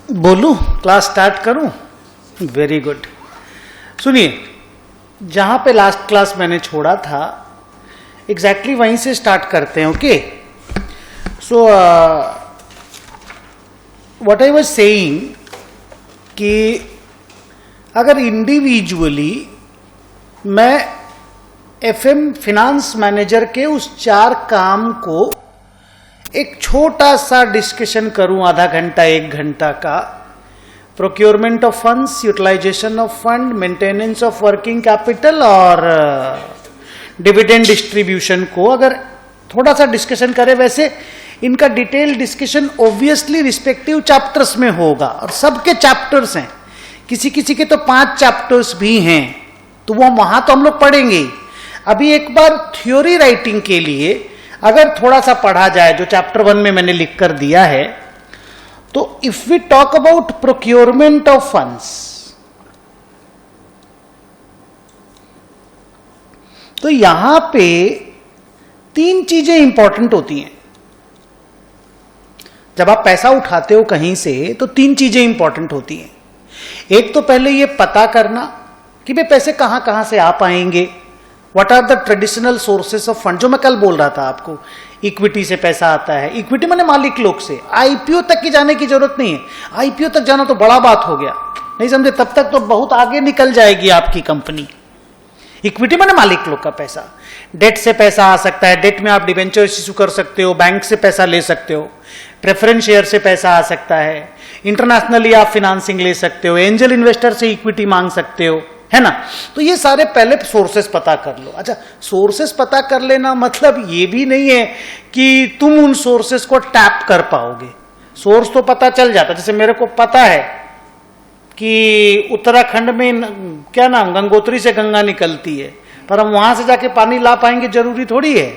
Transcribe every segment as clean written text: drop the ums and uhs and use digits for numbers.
बोलूं, class start करूं? Very good. सुनिए, जहां पे लास्ट क्लास मैंने छोड़ा था एग्जैक्टली वहीं से स्टार्ट करते हैं। Okay, so what I was saying कि अगर इंडिविजुअली मैं एफएम फिनांस मैनेजर के उस 4 काम को एक छोटा सा डिस्कशन करूं, आधा घंटा 1 घंटा का, procurement of funds, utilization of fund, maintenance of working capital और डिविडेंड डिस्ट्रीब्यूशन को अगर थोड़ा सा डिस्कशन करें, वैसे इनका detail discussion obviously respective chapters में होगा और सबके चैप्टर्स हैं, किसी किसी के तो 5 चैप्टर्स भी हैं, तो वो वहां तो हम लोग पढ़ेंगे। अभी एक बार थ्योरी राइटिंग के लिए अगर थोड़ा सा पढ़ा जाए जो चैप्टर 1 में मैंने लिख कर दिया है, तो if we talk about procurement of funds, तो यहां पे 3 चीजें इंपॉर्टेंट होती हैं। जब आप पैसा उठाते हो कहीं से तो 3 चीजें इंपॉर्टेंट होती हैं। एक तो पहले ये पता करना कि भाई पैसे कहां कहां से आ पाएंगे, what are the traditional sources of fund, जो मैं कल बोल रहा था आपको, इक्विटी से पैसा आता है, इक्विटी माने मालिक लोग से, आईपीओ तक की जाने की जरूरत नहीं है। आईपीओ तक जाना तो बड़ा बात हो गया, नहीं समझे, तब तक तो बहुत आगे निकल जाएगी आपकी कंपनी। इक्विटी माने मालिक लोग का पैसा। डेट से पैसा आ सकता है, डेट में आप डिबेंचर इश्यू कर सकते हो, बैंक से पैसा ले सकते हो, प्रेफरेंस शेयर से पैसा आ सकता है, इंटरनेशनली आप फिनांसिंग ले सकते हो, एंजल इन्वेस्टर से इक्विटी मांग सकते हो, है ना। तो ये सारे पहले सोर्सेस पता कर लो। अच्छा, सोर्सेस पता कर लेना मतलब ये भी नहीं है कि तुम उन सोर्सेस को टैप कर पाओगे। सोर्स तो पता चल जाता, जैसे मेरे को पता है कि उत्तराखंड में क्या नाम, गंगोत्री से गंगा निकलती है, पर हम वहां से जाके पानी ला पाएंगे जरूरी थोड़ी है।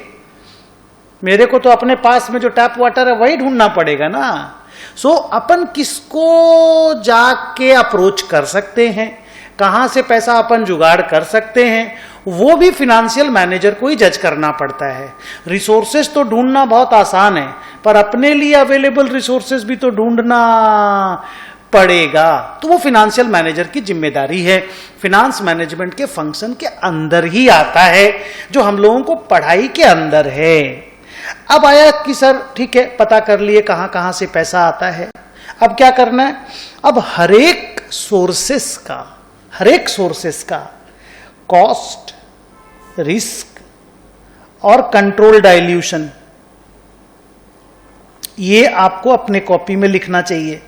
मेरे को तो अपने पास में जो टैप वाटर है वही ढूंढना पड़ेगा ना। सो अपन किसको जाके अप्रोच कर सकते हैं, कहां से पैसा अपन जुगाड़ कर सकते हैं, वो भी फिनेंशियल मैनेजर को ही जज करना पड़ता है। रिसोर्सेस तो ढूंढना बहुत आसान है, पर अपने लिए अवेलेबल रिसोर्सेस भी तो ढूंढना पड़ेगा, तो वो फिनेंशियल मैनेजर की जिम्मेदारी है। फिनांस मैनेजमेंट के फंक्शन के अंदर ही आता है, जो हम लोगों को पढ़ाई के अंदर है। अब आया कि सर ठीक है, पता कर लिए कहां कहां से पैसा आता है, अब क्या करना है। अब हरेक सोर्सेस का कॉस्ट, रिस्क और कंट्रोल डाइल्यूशन, ये आपको अपने कॉपी में लिखना चाहिए।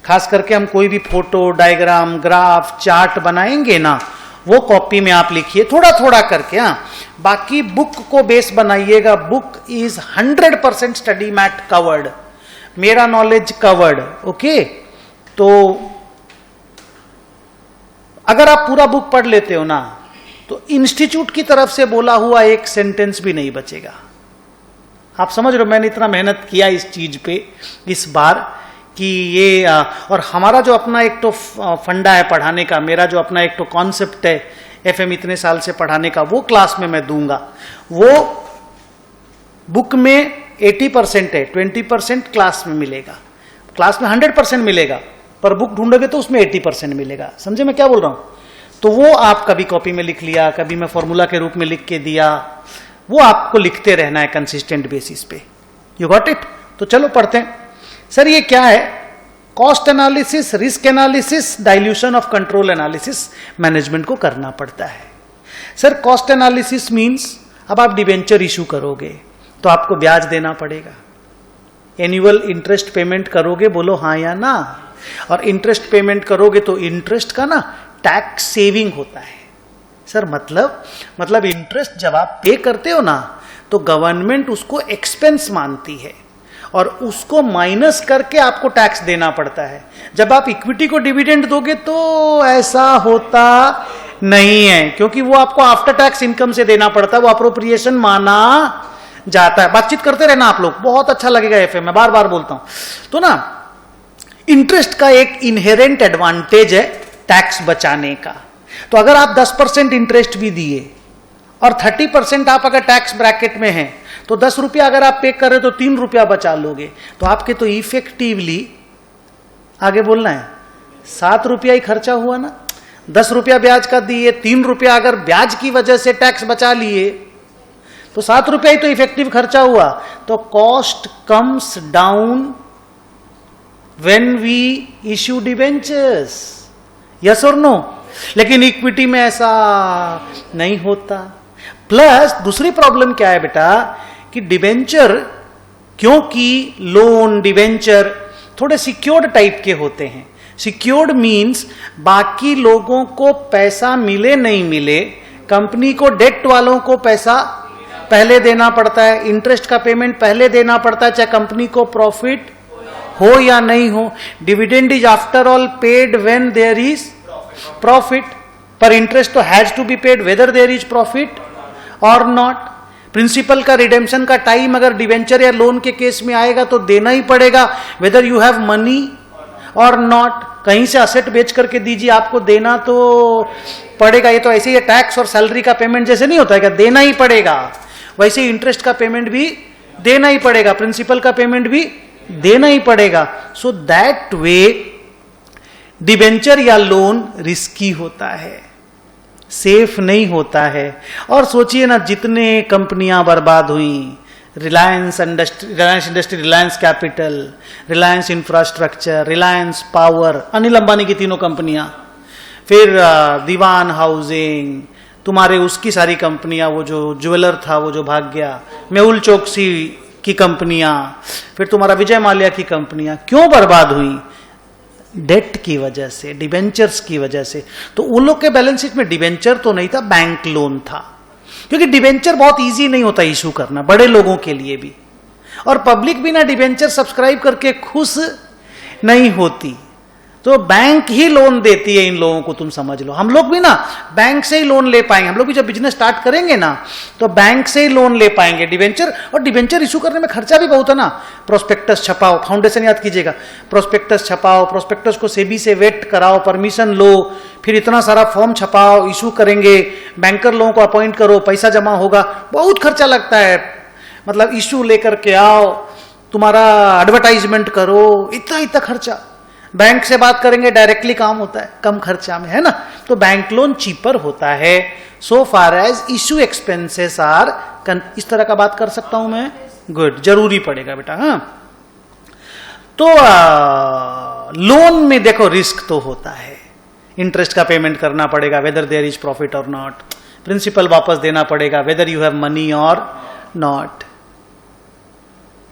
खास करके हम कोई भी फोटो, डायग्राम, ग्राफ, चार्ट बनाएंगे ना, वो कॉपी में आप लिखिए थोड़ा थोड़ा करके। हाँ, बाकी बुक को बेस बनाइएगा। Book is 100% study mat covered, मेरा नॉलेज कवर्ड। ओके, तो अगर आप पूरा बुक पढ़ लेते हो ना, तो इंस्टीट्यूट की तरफ से बोला हुआ एक सेंटेंस भी नहीं बचेगा। आप समझ रहे हो, मैंने इतना मेहनत किया इस चीज पे इस बार कि ये, और हमारा जो अपना एक तो फंडा है पढ़ाने का, मेरा जो अपना एक तो कॉन्सेप्ट है एफएम इतने साल से पढ़ाने का, वो क्लास में मैं दूंगा। वो बुक में 80% है, 20% क्लास में मिलेगा। क्लास में 100% मिलेगा, पर बुक ढूंढोगे तो उसमें 80% मिलेगा। समझे मैं क्या बोल रहा हूं। तो वो आप कभी कॉपी में लिख लिया, कभी मैं फॉर्मूला के रूप में लिख के दिया, वो आपको लिखते रहना है कंसिस्टेंट बेसिस पे। You got it. तो चलो पढ़ते हैं। सर ये क्या है, cost analysis, risk analysis, dilution of control analysis management को करना पड़ता है। सर कॉस्ट एनालिसिस मींस, अब आप डिबेंचर इशू करोगे तो आपको ब्याज देना पड़ेगा, एनुअल इंटरेस्ट पेमेंट करोगे, बोलो हाँ या ना। और इंटरेस्ट पेमेंट करोगे तो इंटरेस्ट का ना टैक्स सेविंग होता है। सर मतलब इंटरेस्ट जब आप पे करते हो ना, तो गवर्नमेंट उसको एक्सपेंस मानती है और उसको माइनस करके आपको टैक्स देना पड़ता है। जब आप इक्विटी को डिविडेंड दोगे तो ऐसा होता नहीं है, क्योंकि वो आपको आफ्टर टैक्स इनकम से देना पड़ता है, वो अप्रोप्रिएशन माना जाता है। बातचीत करते रहना आप लोग, बहुत अच्छा लगेगा एफएम में, बार बार बोलता हूं। तो ना इंटरेस्ट का एक इनहेरेंट एडवांटेज है टैक्स बचाने का। तो अगर आप 10% इंटरेस्ट भी दिए और 30% आप अगर टैक्स ब्रैकेट में हैं, तो 10 रुपया अगर आप पे कर रहे हो तो 3 रुपया बचा लोगे, तो आपके तो इफेक्टिवली आगे बोलना है, 7 रुपया ही खर्चा हुआ ना, 10 रुपया ब्याज का दिए, 3 रुपया अगर ब्याज की वजह से टैक्स बचा लिए तो 7 रुपया ही तो इफेक्टिव खर्चा हुआ। तो cost comes down when we issue debentures, yes और नो। लेकिन इक्विटी में ऐसा नहीं होता। प्लस दूसरी प्रॉब्लम क्या है बेटा कि डिबेंचर, क्योंकि लोन डिबेंचर थोड़े सिक्योर्ड टाइप के होते हैं। सिक्योर्ड मींस बाकी लोगों को पैसा मिले नहीं मिले, कंपनी को डेट वालों को पैसा पहले देना पड़ता है, इंटरेस्ट का पेमेंट पहले देना पड़ता है, चाहे कंपनी को प्रॉफिट हो या नहीं हो। Dividend is after all paid when there is profit, पर इंटरेस्ट तो has to be paid whether there is profit और नॉट। प्रिंसिपल का रिडेम्पशन का टाइम अगर डिवेंचर या लोन के केस में आएगा तो देना ही पड़ेगा, वेदर यू हैव मनी और नॉट। कहीं से असेट बेच करके दीजिए, आपको देना तो पड़ेगा। ये तो ऐसे ही टैक्स और सैलरी का पेमेंट जैसे नहीं होता है, क्या देना ही पड़ेगा, वैसे ही इंटरेस्ट का पेमेंट भी देना ही पड़ेगा, प्रिंसिपल का पेमेंट भी देना ही पड़ेगा। सो दैट वे डिबेंचर या लोन रिस्की होता है, सेफ नहीं होता है। और सोचिए ना, जितने कंपनियां बर्बाद हुई, Reliance industry, Reliance capital, Reliance infrastructure, Reliance power, Anil Ambani की तीनों कंपनियां, फिर दीवान हाउसिंग, तुम्हारे उसकी सारी कंपनियां, वो जो ज्वेलर था वो जो भाग गया, मेहुल चोकसी की कंपनियां, फिर तुम्हारा विजय माल्या की कंपनियां, क्यों बर्बाद हुई? डेट की वजह से, डिबेंचर्स की वजह से। तो उन लोग के बैलेंस शीट में डिबेंचर तो नहीं था, बैंक लोन था। क्योंकि डिबेंचर बहुत इजी नहीं होता इशू करना, बड़े लोगों के लिए भी, और पब्लिक भी ना डिबेंचर सब्सक्राइब करके खुश नहीं होती। तो बैंक ही लोन देती है इन लोगों को, तुम समझ लो। हम लोग भी ना बैंक से ही लोन ले पाएंगे, हम लोग भी जब बिजनेस स्टार्ट करेंगे ना तो बैंक से ही लोन ले पाएंगे। डिबेंचर, और डिबेंचर इशू करने में खर्चा भी बहुत है ना। प्रोस्पेक्टस छपाओ, फाउंडेशन याद कीजिएगा, प्रोस्पेक्टस छपाओ, प्रोस्पेक्टस को सेबी से वेट कराओ, परमिशन लो, फिर इतना सारा फॉर्म छपाओ, इशू करेंगे, बैंकर लोगों को अपॉइंट करो, पैसा जमा होगा, बहुत खर्चा लगता है। मतलब इशू लेकर के आओ, तुम्हारा एडवर्टाइजमेंट करो, इतना खर्चा। बैंक से बात करेंगे, डायरेक्टली काम होता है, कम खर्चा में, है ना। तो बैंक लोन चीपर होता है so far as issue expenses are. इस तरह का बात कर सकता हूं मैं? गुड, जरूरी पड़ेगा बेटा। हाँ, तो लोन में देखो रिस्क तो होता है, इंटरेस्ट का पेमेंट करना पड़ेगा वेदर देयर इज प्रॉफिट और नॉट, प्रिंसिपल वापस देना पड़ेगा वेदर यू हैव मनी और नॉट।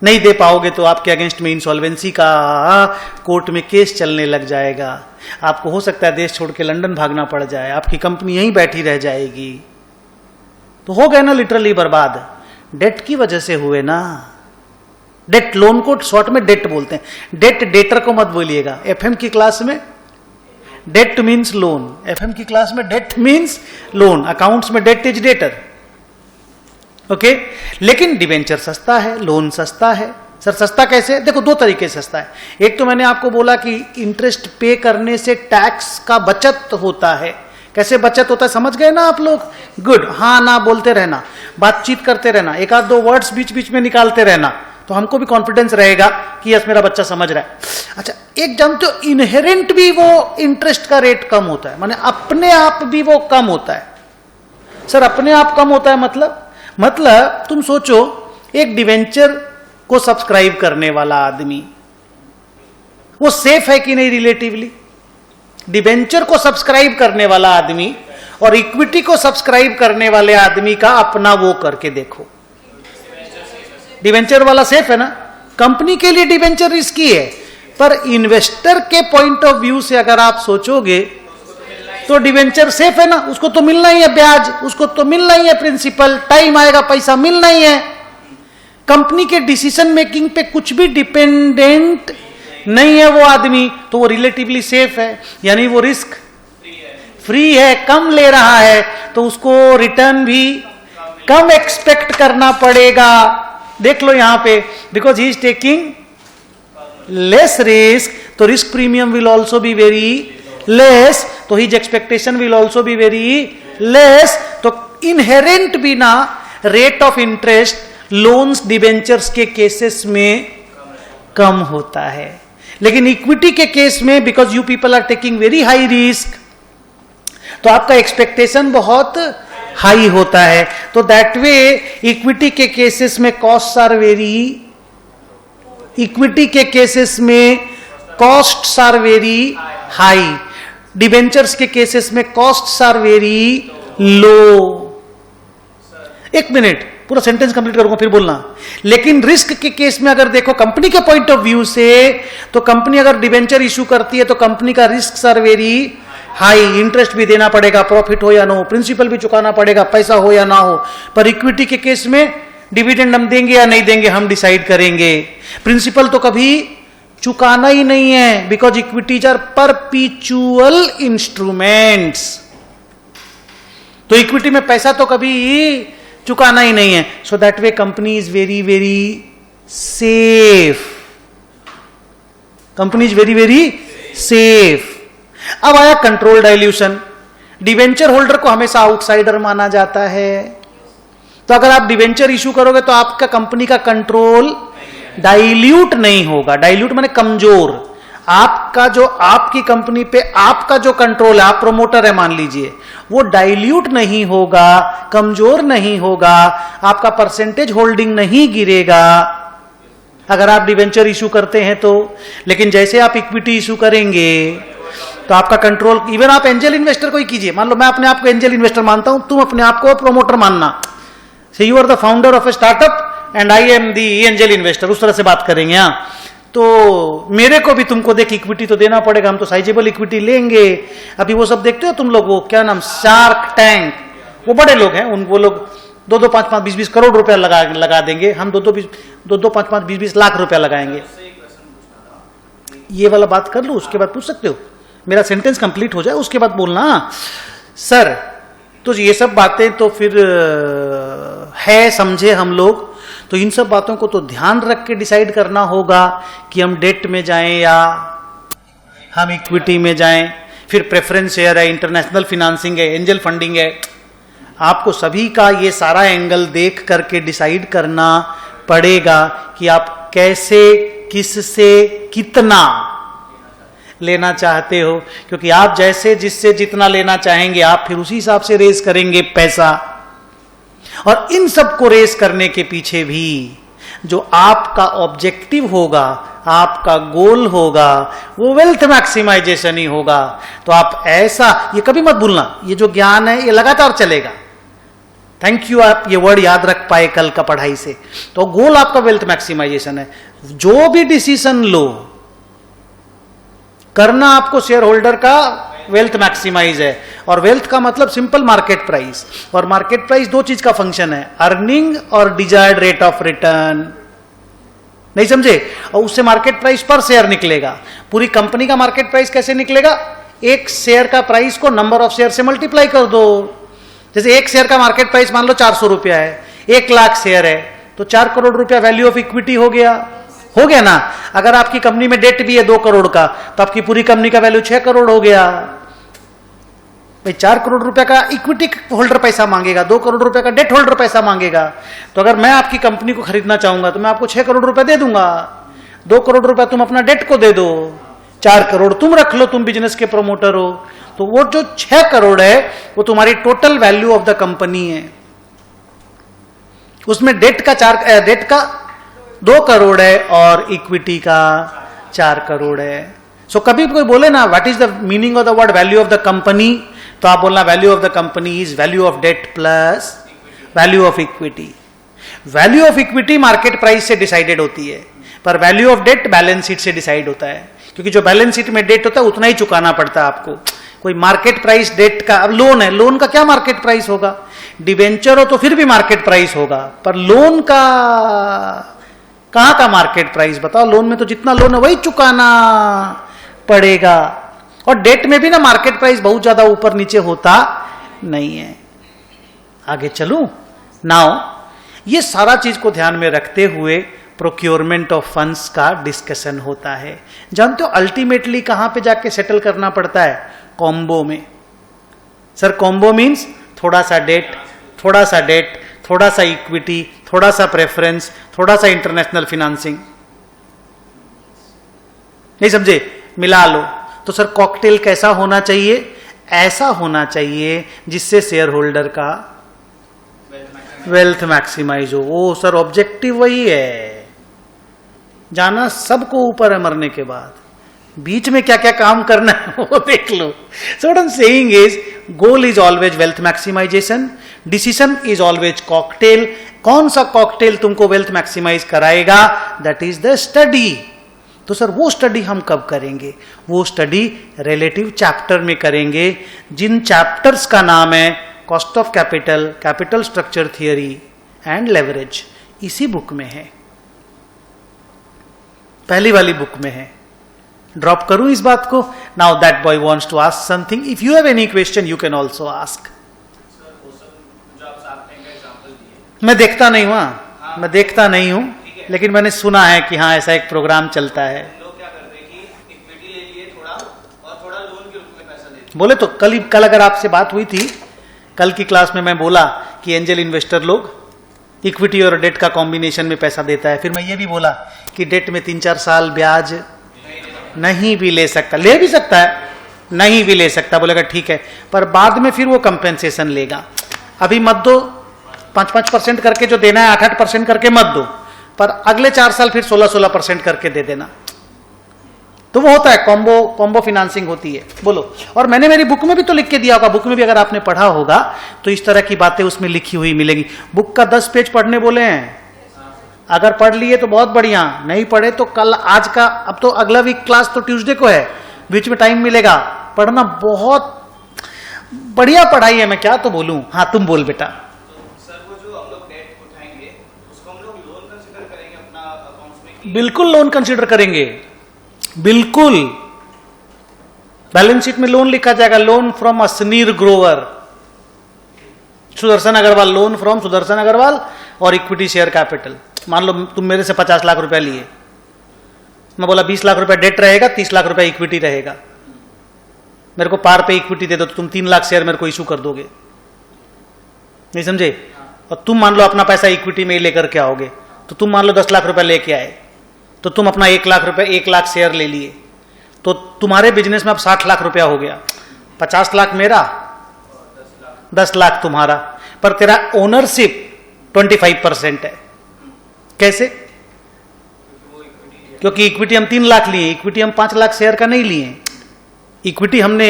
नहीं दे पाओगे तो आपके अगेंस्ट में इंसॉल्वेंसी का कोर्ट में केस चलने लग जाएगा, आपको हो सकता है देश छोड़ के लंदन भागना पड़ जाए, आपकी कंपनी यहीं बैठी रह जाएगी। तो हो गए ना लिटरली बर्बाद, डेट की वजह से हुए ना। डेट, लोन को शॉर्ट में डेट बोलते हैं। डेट, डेटर को मत बोलिएगा। एफएम की क्लास में डेट मीन्स लोन, एफएम की क्लास में डेट मीन्स लोन, अकाउंट्स में डेट इज डेटर। ओके, लेकिन डिबेंचर सस्ता है, लोन सस्ता है। सर सस्ता कैसे? देखो दो तरीके से सस्ता है। एक तो मैंने आपको बोला कि इंटरेस्ट पे करने से टैक्स का बचत होता है। कैसे बचत होता है समझ गए ना आप लोग? गुड, हाँ ना बोलते रहना, बातचीत करते रहना, एक आध दो वर्ड्स बीच बीच में निकालते रहना, तो हमको भी कॉन्फिडेंस रहेगा कि यस मेरा बच्चा समझ रहा है। अच्छा, एक जानते हो इनहेरेंट भी वो इंटरेस्ट का रेट कम होता है, माने अपने आप भी वो कम होता है। सर अपने आप कम होता है मतलब तुम सोचो, एक डिवेंचर को सब्सक्राइब करने वाला आदमी वो सेफ है कि नहीं रिलेटिवली? डिवेंचर को सब्सक्राइब करने वाला आदमी और इक्विटी को सब्सक्राइब करने वाले आदमी का अपना वो करके देखो। डिवेंचर वाला सेफ है ना, कंपनी के लिए डिवेंचर रिस्की है, पर इन्वेस्टर के पॉइंट ऑफ व्यू से अगर आप सोचोगे तो डिवेंचर सेफ है ना, उसको तो मिलना ही है ब्याज, उसको तो मिलना ही है प्रिंसिपल, टाइम आएगा पैसा मिलना ही है। कंपनी के डिसीजन मेकिंग पे कुछ भी डिपेंडेंट नहीं है वो आदमी, तो वो रिलेटिवली सेफ है, यानी वो रिस्क फ्री है, कम ले रहा है, तो उसको रिटर्न भी कम एक्सपेक्ट करना पड़ेगा। देख लो यहां पे, because he is taking less risk, तो risk premium will also be very less, तो his expectation will also be very less. तो इनहेरेंट भी ना rate of interest loans debentures के केसेस में कम होता है। लेकिन इक्विटी के केस में because you people are taking very high risk, तो आपका एक्सपेक्टेशन बहुत हाई होता है। तो दैट वे इक्विटी के केसेस में कॉस्ट आर वेरी, इक्विटी के केसेस में costs are very high, debentures के केसेस में कॉस्ट्स आर वेरी लो। एक मिनट, पूरा सेंटेंस कंप्लीट करूंगा फिर बोलना। लेकिन रिस्क के केस में अगर देखो कंपनी के पॉइंट ऑफ व्यू से, तो कंपनी अगर डिबेंचर इशू करती है तो कंपनी का risk are very high, interest भी देना पड़ेगा, प्रॉफिट हो या ना हो, प्रिंसिपल भी चुकाना पड़ेगा, पैसा हो या ना हो। पर इक्विटी के केस में डिविडेंड हम देंगे या नहीं देंगे हम डिसाइड करेंगे, प्रिंसिपल तो कभी चुकाना ही नहीं है, because equities are perpetual instruments. तो इक्विटी में पैसा तो कभी चुकाना ही नहीं है। So that way company is very very safe, company is very very safe. अब आया कंट्रोल डाइल्यूशन। डिवेंचर होल्डर को हमेशा आउटसाइडर माना जाता है, तो अगर आप डिवेंचर इशू करोगे तो आपका कंपनी का कंट्रोल डाइल्यूट नहीं होगा। डाइल्यूट माने कमजोर। आपका जो, आपकी कंपनी पे आपका जो कंट्रोल है, आप प्रोमोटर है मान लीजिए, वो डाइल्यूट नहीं होगा, कमजोर नहीं होगा, आपका परसेंटेज होल्डिंग नहीं गिरेगा अगर आप डिवेंचर इशू करते हैं तो। लेकिन जैसे आप इक्विटी इशू करेंगे तो आपका कंट्रोल, इवन आप एंजल इन्वेस्टर को ही कीजिए, मान लो मैं अपने आप को एंजल इन्वेस्टर मानता हूं, तुम अपने आप को प्रोमोटर मानना, say you are the founder of a startup and I am the angel investor, उस तरह से बात करेंगे। हाँ, तो मेरे को भी तुमको देख इक्विटी तो देना पड़ेगा, हम तो साइजेबल इक्विटी लेंगे। अभी वो सब देखते हो तुम लोग, वो क्या नाम, शार्क टैंक, वो बड़े लोग हैं, उन वो लोग 2-2, 5-5, 20-20 करोड़ रुपया लगा देंगे, हम 2-2, 5-5, 20-20 लाख रुपया लगाएंगे। ये वाला बात कर लो, उसके बाद पूछ सकते हो, मेरा सेंटेंस कंप्लीट हो जाए उसके बाद बोलना। सर तो ये सब बातें तो फिर है, समझे हम लोग, तो इन सब बातों को तो ध्यान रख के डिसाइड करना होगा कि हम डेट में जाएं या हम इक्विटी में जाएं, फिर प्रेफरेंस शेयर है, इंटरनेशनल फिनेंसिंग है, एंजल फंडिंग है। आपको सभी का ये सारा एंगल देख करके डिसाइड करना पड़ेगा कि आप कैसे, किससे, कितना लेना चाहते हो, क्योंकि आप जैसे जिससे जितना लेना चाहेंगे आप फिर उसी हिसाब से रेस करेंगे पैसा। और इन सब को रेस करने के पीछे भी जो आपका ऑब्जेक्टिव होगा, आपका गोल होगा, वो वेल्थ मैक्सिमाइजेशन ही होगा। तो आप ऐसा, ये कभी मत भूलना, ये जो ज्ञान है ये लगातार चलेगा। थैंक यू, आप ये वर्ड याद रख पाए कल का पढ़ाई से। तो गोल आपका वेल्थ मैक्सिमाइजेशन है। जो भी डिसीजन लो, करना आपको शेयर होल्डर का वेल्थ मैक्सिमाइज है। और वेल्थ का मतलब सिंपल मार्केट प्राइस, और मार्केट प्राइस दो चीज का फंक्शन है, अर्निंग और डिजायर्ड रेट ऑफ रिटर्न। नहीं समझे? और उससे मार्केट प्राइस पर शेयर निकलेगा। पूरी कंपनी का मार्केट प्राइस कैसे निकलेगा? एक शेयर का प्राइस को नंबर ऑफ शेयर से मल्टीप्लाई कर दो। जैसे एक शेयर का मार्केट प्राइस मान लो 400 रुपया है, 1 लाख शेयर है, तो 4 करोड़ रुपया वैल्यू ऑफ इक्विटी हो गया ना। अगर आपकी कंपनी में डेट भी है 2 करोड़ का, तो आपकी पूरी कंपनी का वैल्यू 6 करोड़ हो गया। भाई 4 करोड़ रुपया का इक्विटी होल्डर पैसा मांगेगा, 2 करोड़ रुपया का डेट होल्डर पैसा मांगेगा। तो अगर मैं आपकी कंपनी को खरीदना चाहूंगा तो मैं आपको 6 करोड़ रुपया दे दूंगा, 2 करोड़ रुपया तुम अपना डेट को दे दो, 4 करोड़ तुम रख लो, तुम बिजनेस के प्रमोटर हो। तो वो जो 6 करोड़ है वो तुम्हारी total value of the company है। उसमें डेट का 2 करोड़ है और इक्विटी का 4 करोड़ है। सो कभी कोई बोले ना what is the meaning of the word value of the company, तो आप बोलना value of the company is value of debt plus value of equity. Value of equity market price से डिसाइडेड होती है, पर value of debt balance sheet से decide होता है, क्योंकि जो बैलेंस शीट में डेट होता है उतना ही चुकाना पड़ता है आपको। कोई मार्केट प्राइस डेट का, अब लोन है, लोन का क्या मार्केट प्राइस होगा? डिवेंचर हो तो फिर भी मार्केट प्राइस होगा, पर लोन का कहां का मार्केट प्राइस बताओ? लोन में तो जितना लोन है वही चुकाना पड़ेगा। और डेट में भी ना मार्केट प्राइस बहुत ज्यादा ऊपर नीचे होता नहीं है। आगे चलूं? नाउ ये सारा चीज को ध्यान में रखते हुए प्रोक्योरमेंट ऑफ फंड्स का डिस्कशन होता है। जानते हो अल्टीमेटली कहां पे जाके सेटल करना पड़ता है? कॉम्बो में। सर कॉम्बो मीन्स थोड़ा सा डेट, थोड़ा सा डेट, थोड़ा सा इक्विटी, थोड़ा सा प्रेफरेंस, थोड़ा सा इंटरनेशनल फिनेंसिंग। नहीं समझे? मिला लो। तो सर कॉकटेल कैसा होना चाहिए? ऐसा होना चाहिए जिससे शेयर होल्डर का वेल्थ मैक्सिमाइज हो। ओ सर ऑब्जेक्टिव वही है, जाना सबको ऊपर है मरने के बाद, बीच में क्या क्या काम करना है वो देख लो। So what I am saying is goal is always wealth maximization, decision is always cocktail. कौन सा कॉकटेल तुमको वेल्थ मैक्सिमाइज कराएगा? That is the study. तो सर वो स्टडी हम कब करेंगे? वो स्टडी रिलेटिव चैप्टर में करेंगे, जिन चैप्टर्स का नाम है cost of capital, capital structure theory and leverage. इसी बुक में है, पहली वाली बुक में है। ड्रॉप करूं इस बात को? Now that boy wants to ask something, if you have any question you can also ask. मैं देखता नहीं हूं, मैं देखता नहीं हूं, लेकिन मैंने सुना है कि हाँ ऐसा एक प्रोग्राम चलता है। लोग क्या करते हैं कि इक्विटी ले लिए थोड़ा और थोड़ा लोन के रूप में पैसा देते। बोले तो कल अगर आपसे बात हुई थी, कल की क्लास में मैं बोला कि एंजल इन्वेस्टर लोग इक्विटी और डेट का कॉम्बिनेशन में पैसा देता है। फिर मैं ये भी बोला कि डेट में 3-4 साल ब्याज नहीं भी ले सकता, ले भी सकता है, नहीं भी ले सकता। बोलेगा ठीक है, पर बाद में फिर वो कंपेंसेशन लेगा। अभी मत दो, 5-5% करके जो देना है 8-8% करके मत दो, पर अगले 4 साल फिर 16-16% करके दे देना। तो वो होता है, कॉम्बो फाइनेंसिंग होती है। बोलो। और मैंने मेरी बुक में भी तो लिख के दिया होगा, बुक में भी अगर आपने पढ़ा होगा तो इस तरह की बातें उसमें लिखी हुई मिलेगी। बुक का 10 पेज पढ़ने बोले हैं, अगर पढ़ लिए तो बहुत बढ़िया, नहीं पढ़े तो कल, आज का, अब तो अगला वीक क्लास तो ट्यूसडे को है, बीच में टाइम मिलेगा, पढ़ना। बहुत बढ़िया पढ़ाई है, मैं क्या तो बोलूं। हाँ तुम बोल बेटा। बिल्कुल लोन कंसीडर करेंगे, बिल्कुल। बैलेंस शीट में लोन लिखा जाएगा, loan from Ashneer Grover, Sudarshan Agrawal, loan from Sudarshan Agrawal और इक्विटी शेयर कैपिटल। मान लो तुम मेरे से 50 लाख रुपया लिए, मैं बोला 20 लाख रुपया डेट रहेगा, 30 लाख रुपया इक्विटी रहेगा। मेरे को पार पे इक्विटी दे दो तो तुम 3 लाख शेयर मेरे को इशू कर दोगे, नहीं समझे? और तुम मान लो अपना पैसा इक्विटी में ही लेकर के आओगे, तो तुम मान लो 10 लाख रुपया लेके आए, तो तुम अपना 1 लाख रुपया, 1 लाख शेयर ले लिए, तो तुम्हारे बिजनेस में अब 60 लाख रुपया हो गया। 50 लाख मेरा, 10 लाख तुम्हारा, पर तेरा ओनरशिप 25% है। कैसे? क्योंकि इक्विटी हम 3 लाख लिए, इक्विटी हम 5 लाख शेयर का नहीं लिए। इक्विटी हमने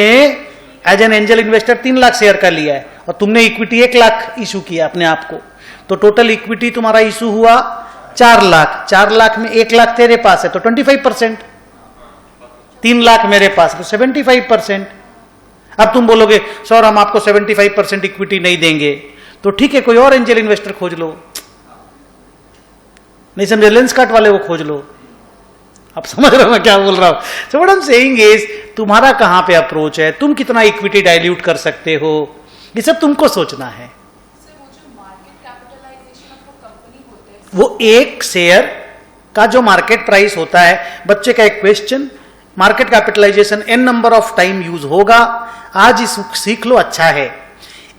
as an angel investor 3 lakh share का लिया है, और तुमने इक्विटी 1 लाख इशू किया अपने आप को, तो टोटल इक्विटी तुम्हारा इशू हुआ 4 लाख। 4 लाख में 1 लाख तेरे पास है तो 25%, 3 लाख मेरे पास तो 75%। अब तुम बोलोगे सर हम आपको 75% इक्विटी नहीं देंगे, तो ठीक है कोई और एंजल इन्वेस्टर खोज लो, नहीं समझे? लेंस कार्ट वाले वो खोज लो। आप समझ रहे हो मैं क्या बोल रहा हूं? सो what I am saying is, तुम्हारा कहां पे अप्रोच है, तुम कितना इक्विटी डाइल्यूट कर सकते हो, ये सब तुमको सोचना है। वो एक शेयर का जो मार्केट प्राइस होता है, बच्चे का एक question, market capitalization n number of time use होगा, आज इस सीख लो, अच्छा है।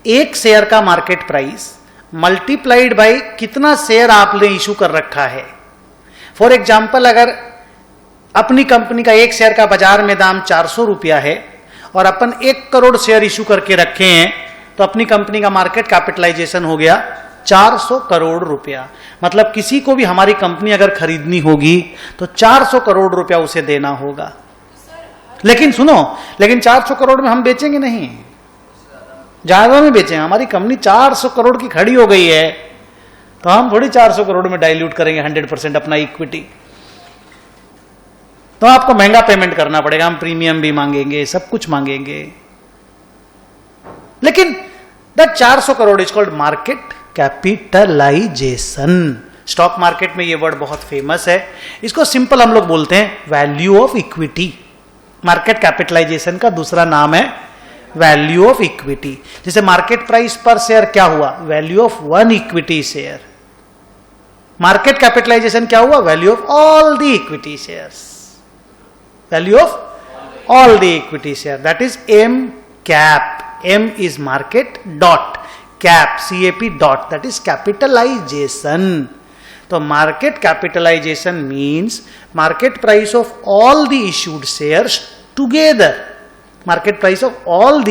एक शेयर का मार्केट प्राइस मल्टीप्लाइड बाय कितना शेयर आपने इशू कर रखा है। फॉर एग्जाम्पल, अगर अपनी कंपनी का एक शेयर का बाजार में दाम 400 रुपया है और अपन 1 करोड़ शेयर इशू करके रखे हैं, तो अपनी कंपनी का मार्केट कैपिटलाइजेशन हो गया 400 करोड़ रुपया। मतलब किसी को भी हमारी कंपनी अगर खरीदनी होगी तो 400 करोड़ रुपया उसे देना होगा। लेकिन सुनो, लेकिन 400 करोड़ में हम बेचेंगे नहीं, ज्यादा में बेचेंगे। हमारी कंपनी 400 करोड़ की खड़ी हो गई है, तो हम थोड़ी 400 करोड़ में डाइल्यूट करेंगे 100% अपना इक्विटी, तो आपको महंगा पेमेंट करना पड़ेगा, हम प्रीमियम भी मांगेंगे, सब कुछ मांगेंगे। लेकिन that 400 crore is called market capitalization. Stock market में ये वर्ड बहुत फेमस है, इसको सिंपल हम लोग बोलते हैं value of equity. Market capitalization का दूसरा नाम है वैल्यू ऑफ इक्विटी। जैसे मार्केट प्राइस पर शेयर क्या हुआ, value of 1 equity share. Market capitalization क्या हुआ, value of all the equity shares, value of all the equity share, that is M cap. M is market, dot cap, CAP dot, that is capitalization. तो market capitalization means market price of all the issued shares together, market price of all the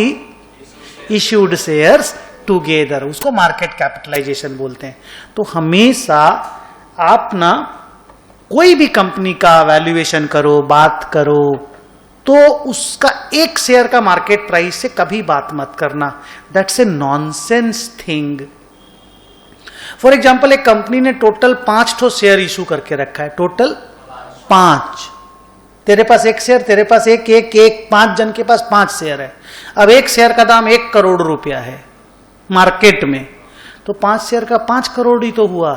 issued shares together, उसको market capitalisation बोलते हैं। तो हमेशा आप ना कोई भी कंपनी का वैल्यूएशन करो, बात करो, तो उसका एक शेयर का मार्केट प्राइस से कभी बात मत करना, that's a nonsense thing. For example, एक कंपनी ने टोटल 5 शेयर इशू करके रखा है, टोटल 5, तेरे पास एक शेयर, तेरे पास एक 5 जन के पास 5 शेयर है। अब एक शेयर का दाम 1 करोड़ रुपया है मार्केट में, तो 5 शेयर का 5 करोड़ ही तो हुआ,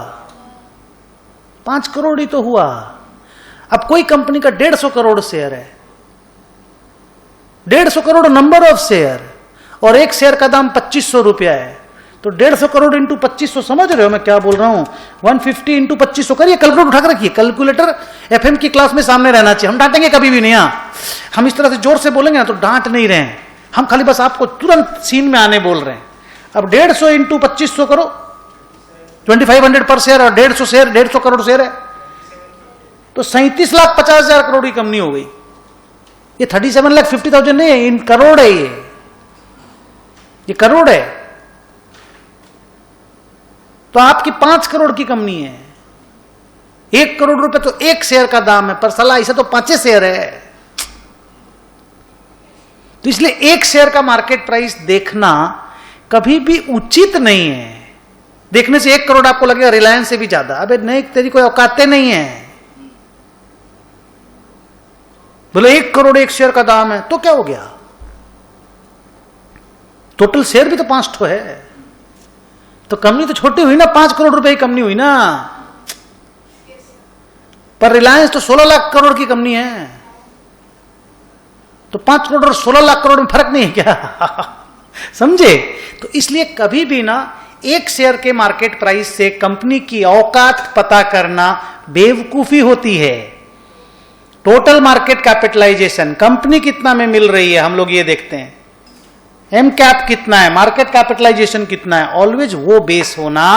5 करोड़ ही तो हुआ। अब कोई कंपनी का 150 करोड़ शेयर है, 150 करोड़ नंबर ऑफ शेयर, और एक शेयर का दाम 2500 रुपया है, तो 150 करोड़ इंटू 2500, समझ रहे हो मैं क्या बोल रहा हूं? 150 इंटू 2500 करिए, कैलकुलेटर उठा के रखिए, कैलकुलेटर एफएम की क्लास में सामने रहना चाहिए। हम डांटेंगे कभी भी नहीं, हम इस तरह से जोर से बोलेंगे ना तो डांट नहीं रहे हैं हम, खाली बस आपको तुरंत सीन में आने बोल रहे हैं। अब 150 इंटू 2500 करो, 2500 पर शेयर, और 150 शेयर 150 करोड़ शेयर है, तो 37,50,000 करोड़ की कंपनी हो गई। ये 37,50,000 नहीं है, इन करोड़ है, ये करोड़ है। तो आपकी 5 करोड़ की कंपनी है, 1 करोड़ रुपए तो एक शेयर का दाम है, पर साला इसे तो 5 शेयर है। तो इसलिए एक शेयर का मार्केट प्राइस देखना कभी भी उचित नहीं है। देखने से 1 करोड़ आपको लगेगा रिलायंस से भी ज्यादा, अबे नहीं, तेरी कोई औकातें नहीं है। बोले 1 करोड़ एक शेयर का दाम है, तो क्या हो गया? टोटल शेयर भी तो 5 है, तो कंपनी तो छोटी हुई ना, 5 करोड़ रुपए की कंपनी हुई ना। पर रिलायंस तो 16 लाख करोड़ की कंपनी है, तो 5 करोड़ और 16 लाख करोड़ में फर्क नहीं है क्या? समझे? तो इसलिए कभी भी ना एक शेयर के मार्केट प्राइस से कंपनी की औकात पता करना बेवकूफी होती है। टोटल मार्केट कैपिटलाइजेशन, कंपनी कितना में मिल रही है, हम लोग ये देखते हैं, एम कैप कितना है, मार्केट कैपिटलाइजेशन कितना है, ऑलवेज वो बेस होना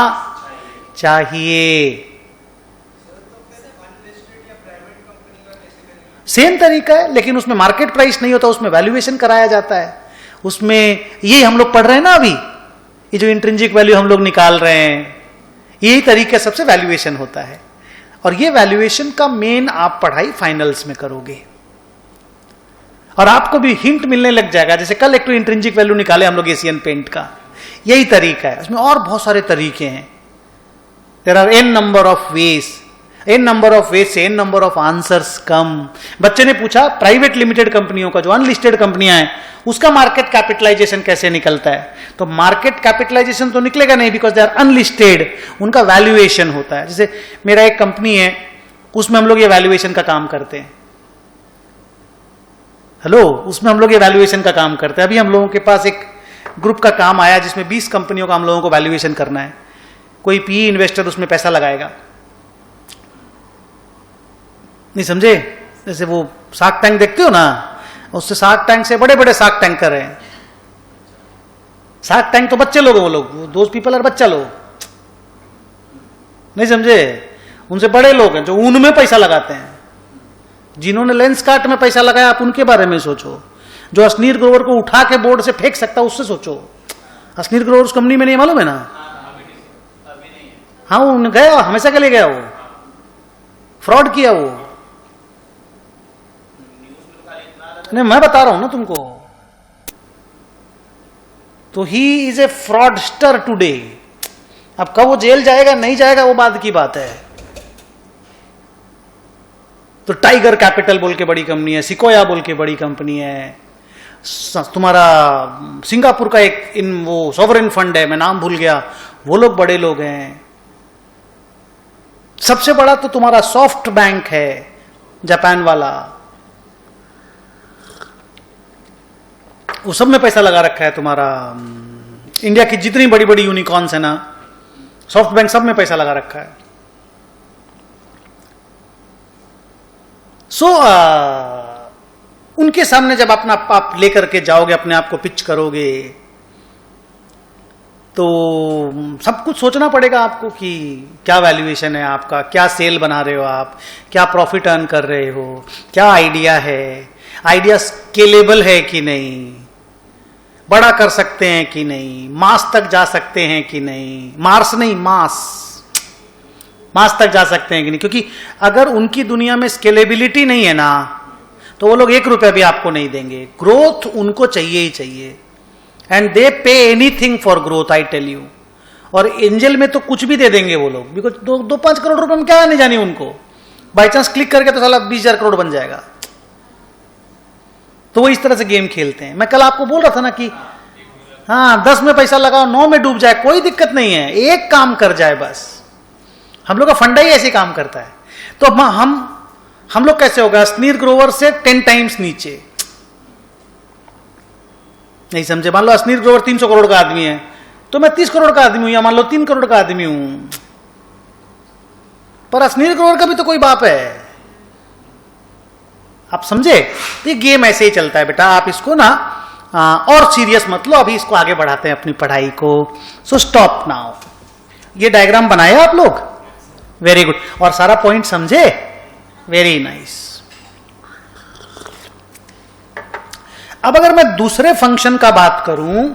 चाहिए। सेम तरीका है, लेकिन उसमें मार्केट प्राइस नहीं होता, उसमें वैल्यूएशन कराया जाता है। उसमें ये हम लोग पढ़ रहे हैं ना अभी, ये जो इंट्रिंसिक वैल्यू हम लोग निकाल रहे हैं, यही तरीका सबसे वैल्यूएशन होता है। और ये वैल्यूएशन का मेन आप पढ़ाई फाइनल्स में करोगे, और आपको भी हिंट मिलने लग जाएगा। जैसे कल एक तो इंट्रिंसिक वैल्यू निकाले हम लोग एशियन पेंट का, यही तरीका है। उसमें और बहुत सारे तरीके हैं, there are n number of ways, n number of ways से n number of answers come. बच्चे ने पूछा प्राइवेट लिमिटेड कंपनियों का, जो अनलिस्टेड कंपनियां हैं, उसका मार्केट कैपिटलाइजेशन कैसे निकलता है? तो मार्केट कैपिटलाइजेशन तो निकलेगा नहीं, बिकॉज दे आर अनलिस्टेड, उनका वैल्यूएशन होता है। जैसे मेरा एक कंपनी है, उसमें हम लोग ये वैल्यूएशन का काम करते हैं। हेलो, उसमें हम लोग ये वैल्यूएशन का काम करते हैं। अभी हम लोगों के पास एक ग्रुप का काम आया जिसमें 20 कंपनियों का हम लोगों को वैल्यूएशन करना है। कोई पीई इन्वेस्टर उसमें पैसा लगाएगा, नहीं समझे? जैसे वो शार्क टैंक देखते हो ना, उससे शार्क टैंक से बड़े बड़े शार्क टैंक कर रहे हैं। शार्क टैंक तो बच्चे लोग, वो लोग दोस्त पीपल और बच्चा लोग, नहीं समझे? उनसे बड़े लोग हैं जो उनमें पैसा लगाते हैं। जिन्होंने लेंस कार्ट में पैसा लगाया, आप उनके बारे में सोचो। जो असनीर ग्रोवर को उठा के बोर्ड से फेंक सकता है, उससे सोचो। असनीर ग्रोवर उस कंपनी में नहीं, मालूम है ना? हाँ, वो गया, हमेशा के लिए गया, वो फ्रॉड किया वो। नहीं, मैं बता रहा हूं ना तुमको, तो he is a fraudster today. अब कब वो जेल जाएगा नहीं जाएगा वो बाद की बात है। तो टाइगर कैपिटल बोल के बड़ी कंपनी है, सिकोया बोल के बड़ी कंपनी है, तुम्हारा सिंगापुर का एक वो सॉवरेन फंड है, मैं नाम भूल गया, वो लोग बड़े लोग हैं। सबसे बड़ा तो तुम्हारा सॉफ्ट बैंक है, जापान वाला, वो सब में पैसा लगा रखा है। तुम्हारा इंडिया की जितनी बड़ी बड़ी यूनिकॉर्न्स है ना, सॉफ्ट बैंक सब में पैसा लगा रखा है। सो उनके सामने जब अपना आप लेकर के जाओगे, अपने आप को पिच करोगे, तो सब कुछ सोचना पड़ेगा आपको कि क्या वैल्यूएशन है आपका, क्या सेल बना रहे हो आप, क्या प्रॉफिट अर्न कर रहे हो, क्या आइडिया है, आइडिया स्केलेबल है कि नहीं, बड़ा कर सकते हैं कि नहीं, मास तक जा सकते हैं कि नहीं, मार्स नहीं मास तक जा सकते हैं कि नहीं। क्योंकि अगर उनकी दुनिया में स्केलेबिलिटी नहीं है ना, तो वो लोग 1 रुपया भी आपको नहीं देंगे। ग्रोथ उनको चाहिए ही चाहिए, and they pay anything for growth, I tell you. और एंजल में तो कुछ भी दे देंगे वो लोग, बिकॉज 2-5 करोड़ रुपए में क्या आने जानी उनको, बाई चांस क्लिक करके तो साला 20,000 करोड़ बन जाएगा। तो वो इस तरह से गेम खेलते हैं। मैं कल आपको बोल रहा था ना कि हाँ 10 में पैसा लगाओ 9 में डूब जाए, कोई दिक्कत नहीं है, एक काम कर जाए बस। हम लोग का फंडा ही ऐसे काम करता है। तो हम लोग कैसे होगा, स्नीर ग्रोवर से 10 टाइम्स नीचे। नहीं समझे? मान लो अस्नीर ग्रोवर 300 करोड़ का आदमी है, तो मैं 30 करोड़ का आदमी हूं, या मान लो 3 करोड़ का आदमी हूं, पर अस्नीर ग्रोवर का भी तो कोई बाप है। आप समझे? तो ये गेम ऐसे ही चलता है बेटा। आप इसको ना और सीरियस मत लो, अभी इसको आगे बढ़ाते हैं अपनी पढ़ाई को। So stop now. ये डायग्राम बनाया आप लोग? Very good. और सारा पॉइंट समझे? Very nice. अब अगर मैं दूसरे फंक्शन का बात करूं,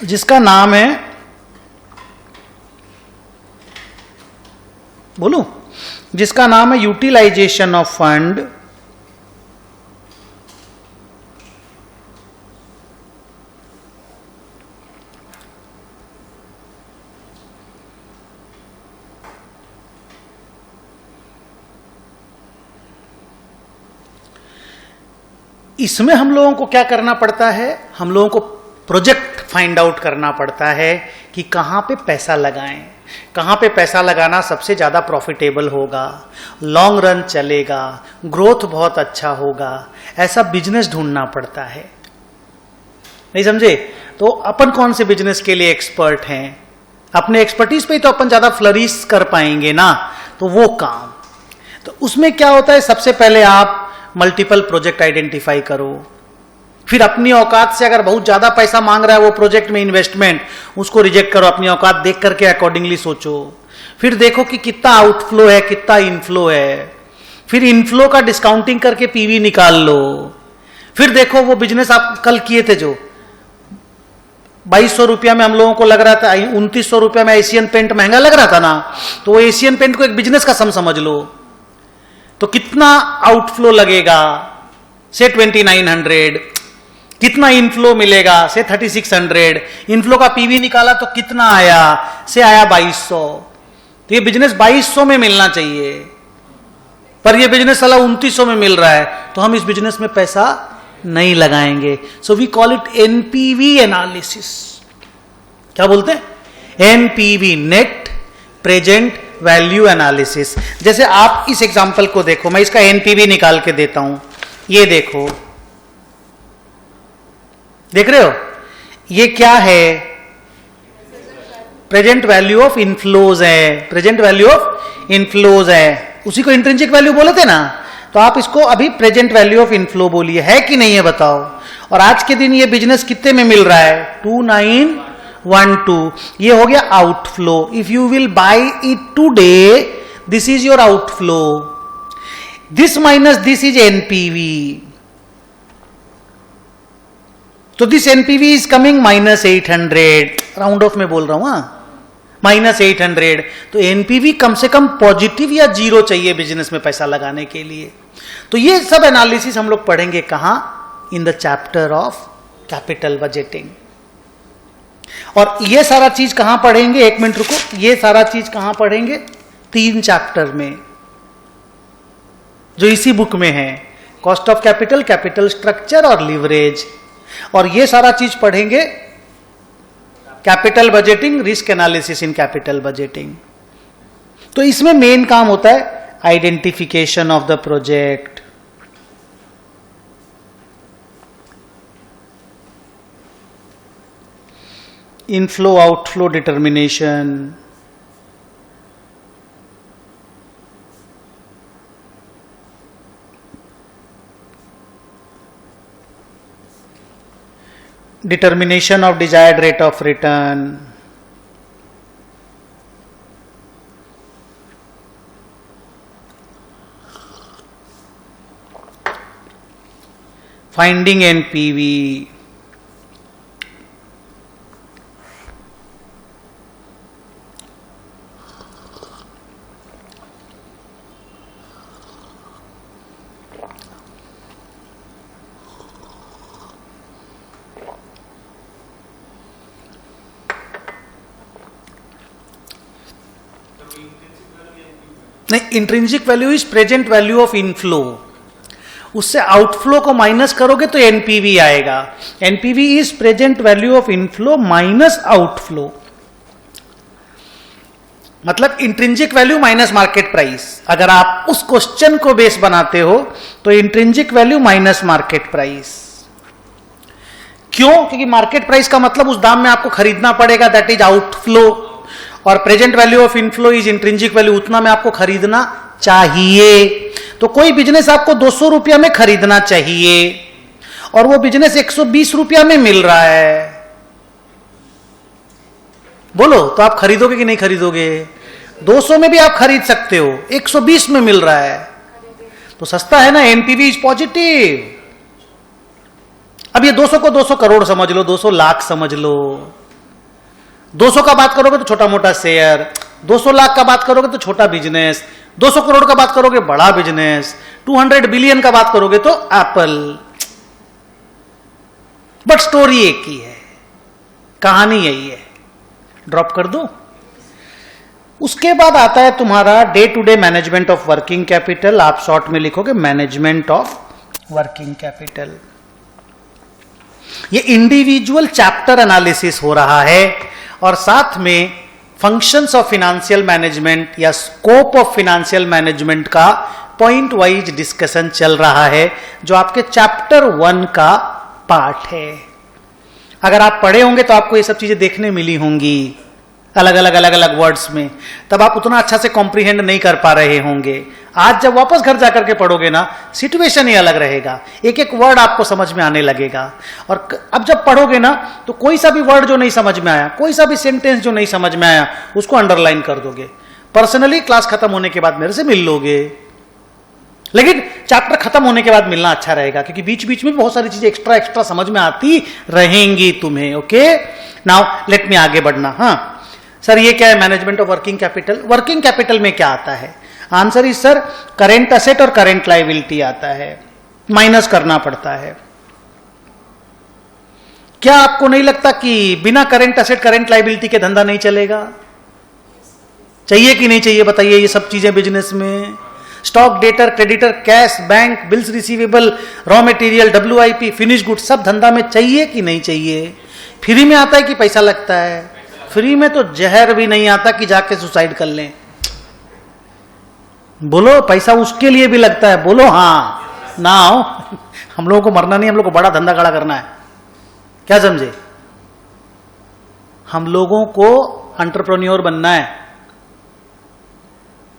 जिसका नाम है, बोलूं, जिसका नाम है यूटिलाइजेशन ऑफ फंड, इसमें हम लोगों को क्या करना पड़ता है, हम लोगों को प्रोजेक्ट फाइंड आउट करना पड़ता है कि कहां पे पैसा लगाएं, कहां पे पैसा लगाना सबसे ज्यादा प्रॉफिटेबल होगा, लॉन्ग रन चलेगा, ग्रोथ बहुत अच्छा होगा, ऐसा बिजनेस ढूंढना पड़ता है। नहीं समझे? तो अपन कौन से बिजनेस के लिए एक्सपर्ट हैं, अपने एक्सपर्टीज पे ही तो अपन ज्यादा फ्लरिश कर पाएंगे ना। तो वो काम, तो उसमें क्या होता है, सबसे पहले आप मल्टीपल प्रोजेक्ट आइडेंटिफाई करो, फिर अपनी औकात से अगर बहुत ज्यादा पैसा मांग रहा है वो प्रोजेक्ट में इन्वेस्टमेंट, उसको रिजेक्ट करो, अपनी औकात देख करके अकॉर्डिंगली सोचो। फिर देखो कि कितना आउटफ्लो है, कितना इनफ्लो है, फिर इनफ्लो का डिस्काउंटिंग करके पीवी निकाल लो। फिर देखो वो बिजनेस आप कल किए थे जो 2200 रुपया में हम लोगों को लग रहा था, 2900 रुपया में एशियन पेंट महंगा लग रहा था ना, तो वो एशियन पेंट को एक बिजनेस का सम समझ लो। तो कितना आउटफ्लो लगेगा से 2900, कितना इनफ्लो मिलेगा से 3600, इनफ्लो का पीवी निकाला तो कितना आया, से आया 2200। तो ये बिजनेस 2200 में मिलना चाहिए, पर ये बिजनेस साला 2900 में मिल रहा है, तो हम इस बिजनेस में पैसा नहीं लगाएंगे। So we call it NPV analysis. क्या बोलते हैं? NPV, net present value analysis. जैसे आप इस एग्जांपल को देखो, मैं इसका एनपीवी निकाल के देता हूं। ये देखो, देख रहे हो ये क्या है? प्रेजेंट वैल्यू ऑफ इनफ्लोज है, प्रेजेंट वैल्यू ऑफ इनफ्लोज है, उसी को इंट्रिंसिक वैल्यू बोले थे ना। तो आप इसको अभी प्रेजेंट वैल्यू ऑफ इनफ्लो बोलिए, है कि नहीं है बताओ। और आज के दिन ये बिजनेस कितने में मिल रहा है? 2912। ये हो गया outflow. If you will buy it today, this is your outflow, this minus this is NPV. तो this NPV is coming -800, round off में बोल रहा हूं, -800। तो एनपीवी कम से कम पॉजिटिव या जीरो चाहिए बिजनेस में पैसा लगाने के लिए। तो ये सब एनालिसिस हम लोग पढ़ेंगे कहां? In the chapter of capital budgeting. और ये सारा चीज कहां पढ़ेंगे? 1 मिनट रुको, ये सारा चीज कहां पढ़ेंगे? 3 चैप्टर में, जो इसी बुक में है, cost of capital, capital structure और लीवरेज। और ये सारा चीज पढ़ेंगे capital budgeting, risk analysis in capital budgeting. तो इसमें मेन काम होता है identification of the project, inflow outflow determination, determination of desired rate of return, finding NPV, नहीं, intrinsic value is present value of inflow, उससे आउटफ्लो को minus करोगे तो एनपीवी आएगा। NPV is present value of inflow minus outflow, मतलब intrinsic value minus market price. अगर आप उस क्वेश्चन को बेस बनाते हो तो intrinsic value minus market price. क्यों? क्योंकि मार्केट प्राइस का मतलब उस दाम में आपको खरीदना पड़ेगा, दैट इज आउटफ्लो, और present value of inflow is intrinsic value, उतना में आपको खरीदना चाहिए। तो कोई बिजनेस आपको 200 रुपया में खरीदना चाहिए और वो बिजनेस 120 रुपया में मिल रहा है, बोलो तो आप खरीदोगे कि नहीं खरीदोगे? 200 में भी आप खरीद सकते हो, 120 में मिल रहा है तो सस्ता है ना, एनपीवी इज पॉजिटिव। अब ये 200 को 200 करोड़ समझ लो, 200 लाख समझ लो। 200 का बात करोगे तो छोटा मोटा शेयर, 200 लाख का बात करोगे तो छोटा बिजनेस, 200 करोड़ का बात करोगे बड़ा बिजनेस, 200 बिलियन का बात करोगे तो एप्पल। बट स्टोरी एक ही है, कहानी यही है। ड्रॉप कर दो। उसके बाद आता है तुम्हारा day to day management of working capital, आप शॉर्ट में लिखोगे मैनेजमेंट ऑफ वर्किंग कैपिटल। ये इंडिविजुअल चैप्टर एनालिसिस हो रहा है और साथ में फंक्शंस ऑफ फिनेंशियल मैनेजमेंट या स्कोप ऑफ फिनेंशियल मैनेजमेंट का पॉइंट वाइज डिस्कशन चल रहा है, जो आपके चैप्टर 1 का पार्ट है। अगर आप पढ़े होंगे तो आपको ये सब चीजें देखने मिली होंगी अलग अलग वर्ड्स में, तब आप उतना अच्छा से कॉम्प्रिहेंड नहीं कर पा रहे होंगे। आज जब वापस घर जाकर के पढ़ोगे ना, सिचुएशन ही अलग रहेगा, एक एक वर्ड आपको समझ में आने लगेगा। और अब जब पढ़ोगे ना तो कोई सा भी वर्ड जो नहीं समझ में आया, कोई सा भी सेंटेंस जो नहीं समझ में आया, उसको अंडरलाइन कर दोगे। पर्सनली क्लास खत्म होने के बाद मेरे से मिल लोगे, लेकिन चैप्टर खत्म होने के बाद मिलना अच्छा रहेगा, क्योंकि बीच बीच में बहुत सारी चीजें एक्स्ट्रा समझ में आती रहेंगी तुम्हें। ओके, नाउ लेट मी आगे बढ़ना। हाँ सर, ये क्या है management of working capital? Working capital में क्या आता है? Answer is sir current asset और करेंट लायबिलिटी आता है, माइनस करना पड़ता है। क्या आपको नहीं लगता कि बिना करेंट असेट करेंट लायबिलिटी के धंधा नहीं चलेगा? चाहिए कि नहीं चाहिए बताइए ये सब चीजें बिजनेस में? Stock, debtor, creditor, cash, bank, bills receivable, raw material, WIP, finish good, सब धंधा में चाहिए कि नहीं चाहिए? फ्री में आता है कि पैसा लगता है? फ्री में तो जहर भी नहीं आता कि जाके सुसाइड कर लें। बोलो, पैसा उसके लिए भी लगता है, बोलो हाँ ना। हम लोगों को मरना नहीं, हम लोग को बड़ा धंधा खड़ा करना है, क्या समझे? हम लोगों को एंटरप्रेन्योर बनना है,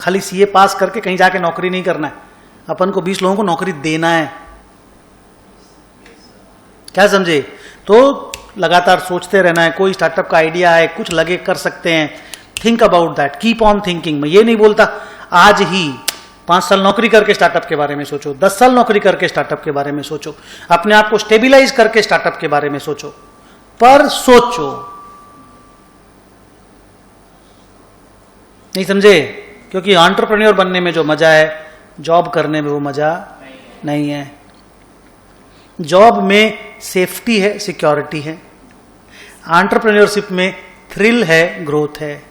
खाली सीए पास करके कहीं जाके नौकरी नहीं करना है। अपन को 20 लोगों को नौकरी देना है, क्या समझे? तो लगातार सोचते रहना है, कोई स्टार्टअप का आइडिया है, कुछ लगे कर सकते हैं, think about that, keep on thinking. मैं ये नहीं बोलता आज ही 5 साल नौकरी करके स्टार्टअप के बारे में सोचो, 10 साल नौकरी करके स्टार्टअप के बारे में सोचो, अपने आप को स्टेबिलाईज करके स्टार्टअप के बारे में सोचो, पर सोचो, नहीं समझे? क्योंकि एंटरप्रेन्योर बनने में जो मजा है, जॉब करने में वो मजा नहीं है। जॉब में सेफ्टी है, सिक्योरिटी है, एंटरप्रेन्योरशिप में थ्रिल है, ग्रोथ है।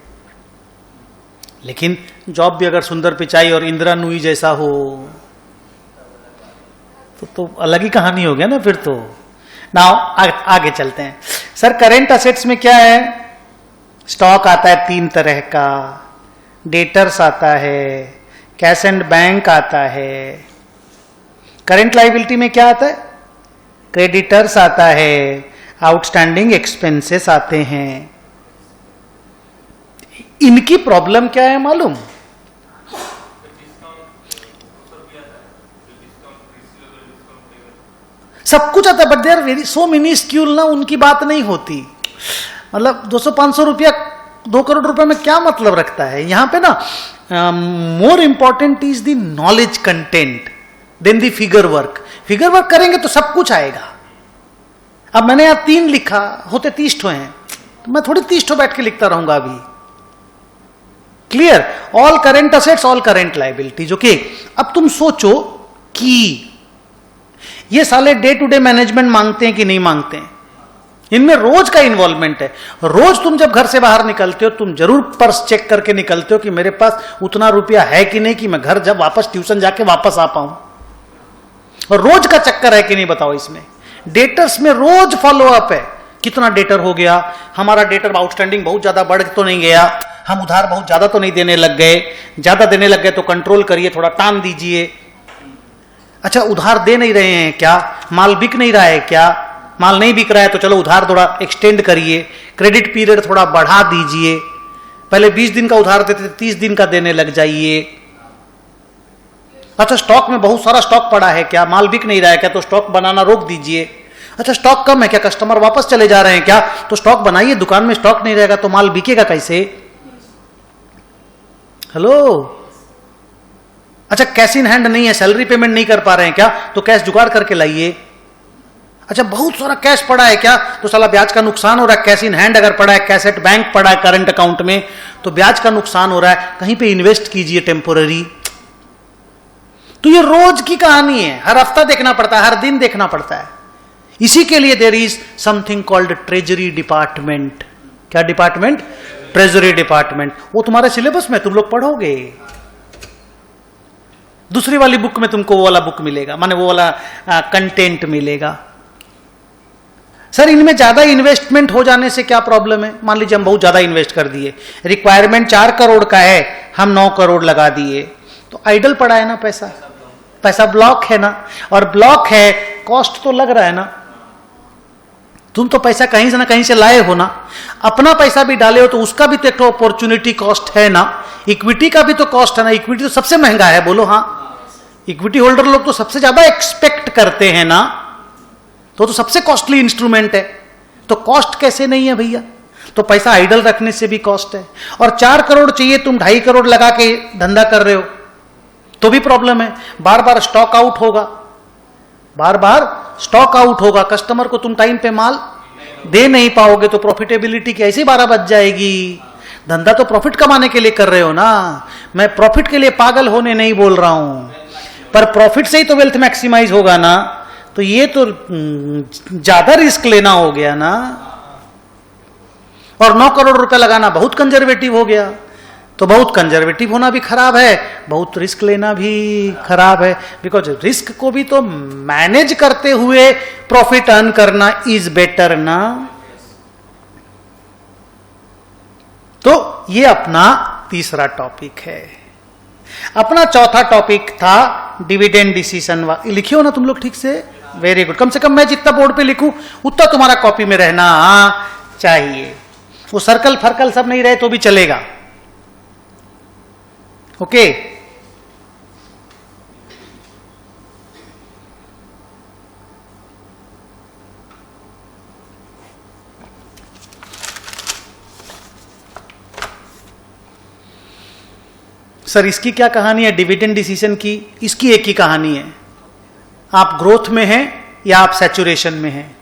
लेकिन जॉब भी अगर सुंदर पिचाई और इंदिरा नूई जैसा हो तो अलग ही कहानी हो गया ना फिर तो। नाउ आगे चलते हैं। सर करेंट असेट्स में क्या है? स्टॉक आता है 3 तरह का, डेटर्स आता है, कैश एंड बैंक आता है। करेंट लायबिलिटी में क्या आता है? क्रेडिटर्स आता है, आउटस्टैंडिंग एक्सपेंसेस आते हैं। इनकी प्रॉब्लम क्या है मालूम? सब कुछ आता है, but they are very so minuscule ना, उनकी बात नहीं होती। मतलब 200-500 रुपया 2 करोड़ रुपए में क्या मतलब रखता है। यहां पे ना more important is the knowledge content than the figure work. Figure work करेंगे तो सब कुछ आएगा। अब मैंने यहां 3 लिखा, होते 30 ठो हैं, तो मैं थोड़ी 30 ठो बैठ के लिखता रहूंगा अभी। Clear? All current assets, all current liabilities. Okay, अब तुम सोचो कि ये साले डे टू डे मैनेजमेंट मांगते हैं कि नहीं मांगते हैं? इनमें रोज का इन्वॉल्वमेंट है। रोज तुम जब घर से बाहर निकलते हो, तुम जरूर पर्स चेक करके निकलते हो कि मेरे पास उतना रुपया है कि नहीं कि मैं घर जब वापस ट्यूशन जाके वापस आ पाऊं। और रोज का चक्कर है कि नहीं बताओ इसमें? डेटर्स में रोज फॉलो अप है, कितना डेटर हो गया, हमारा डेटर आउटस्टैंडिंग बहुत ज्यादा बढ़ तो नहीं गया, हम उधार बहुत ज्यादा तो नहीं देने लग गए, ज्यादा देने लग गए तो कंट्रोल करिए, थोड़ा टान दीजिए। अच्छा, उधार दे नहीं रहे हैं क्या? माल बिक नहीं रहा है क्या? माल नहीं बिक रहा है तो चलो उधार थोड़ा एक्सटेंड करिए, क्रेडिट पीरियड थोड़ा बढ़ा दीजिए, पहले 20 दिन का उधार देते थे 30 दिन का देने लग जाइए। अच्छा, स्टॉक में बहुत सारा स्टॉक पड़ा है क्या? माल बिक नहीं रहा है क्या? तो स्टॉक बनाना रोक दीजिए। अच्छा, स्टॉक कम है क्या? कस्टमर वापस चले जा रहे हैं क्या? तो स्टॉक बनाइए, दुकान में स्टॉक नहीं रहेगा तो माल बिकेगा कैसे? हेलो? अच्छा, कैश इन हैंड नहीं है, सैलरी पेमेंट नहीं कर पा रहे हैं क्या? तो कैश जुगाड़ करके लाइए। अच्छा, बहुत सारा कैश पड़ा है क्या? तो साला ब्याज का नुकसान हो रहा है। कैश इन हैंड अगर पड़ा है, कैश एट बैंक पड़ा है करंट अकाउंट में, तो ब्याज का नुकसान हो रहा है, कहीं पे इन्वेस्ट कीजिए टेम्पोररी। तो ये रोज की कहानी है, हर हफ्ता देखना पड़ता है, हर दिन देखना पड़ता है। इसी के लिए there is something called treasury department. क्या डिपार्टमेंट? Treasury department. वो तुम्हारे सिलेबस में तुम लोग पढ़ोगे, दूसरी वाली बुक में तुमको वो वाला बुक मिलेगा, माने वो वाला कंटेंट मिलेगा। सर, इनमें ज्यादा इन्वेस्टमेंट हो जाने से क्या प्रॉब्लम है? मान लीजिए हम बहुत ज्यादा इन्वेस्ट कर दिए, रिक्वायरमेंट 4 करोड़ का है, हम 9 करोड़ लगा दिए, तो आइडल पड़ा है ना पैसा, पैसा ब्लॉक है ना, और ब्लॉक है, कॉस्ट तो लग रहा है ना। तुम तो पैसा कहीं से ना कहीं से लाए हो ना, अपना पैसा भी डाले हो तो उसका भी तो एक अपॉर्चुनिटी कॉस्ट है ना, इक्विटी का भी तो कॉस्ट है ना। इक्विटी तो सबसे महंगा है, बोलो हाँ। इक्विटी होल्डर लोग तो सबसे ज्यादा एक्सपेक्ट करते हैं ना, तो सबसे कॉस्टली इंस्ट्रूमेंट है। तो कॉस्ट कैसे नहीं है भैया? तो पैसा आइडल रखने से भी कॉस्ट है। और 4 करोड़ चाहिए, तुम 2.5 करोड़ लगा के धंधा कर रहे हो तो भी प्रॉब्लम है। बार बार स्टॉक आउट होगा, बार बार स्टॉक आउट होगा, कस्टमर को तुम टाइम पे माल दे नहीं पाओगे तो प्रॉफिटेबिलिटी कैसे 12 बच जाएगी? धंधा तो प्रॉफिट कमाने के लिए कर रहे हो ना। मैं प्रॉफिट के लिए पागल होने नहीं बोल रहा हूं, पर प्रॉफिट से ही तो वेल्थ मैक्सिमाइज होगा ना। तो ये तो ज्यादा रिस्क लेना हो गया ना। और 9 करोड़ रुपए लगाना बहुत कंजर्वेटिव हो गया। तो बहुत कंजर्वेटिव होना भी खराब है, बहुत रिस्क लेना भी खराब है। बिकॉज रिस्क को भी तो मैनेज करते हुए प्रॉफिट अर्न करना इज बेटर ना। तो ये अपना तीसरा टॉपिक है। अपना चौथा टॉपिक था डिविडेंड डिसीजन। लिखियो ना तुम लोग ठीक से, वेरी गुड। कम से कम मैं जितना बोर्ड पे लिखूं उतना तुम्हारा कॉपी में रहना चाहिए। वो सर्कल फर्कल सब नहीं रहे तो भी चलेगा। ओके, सर इसकी क्या कहानी है डिविडेंड डिसीजन की? इसकी एक ही कहानी है, आप ग्रोथ में हैं या आप सैचुरेशन में हैं।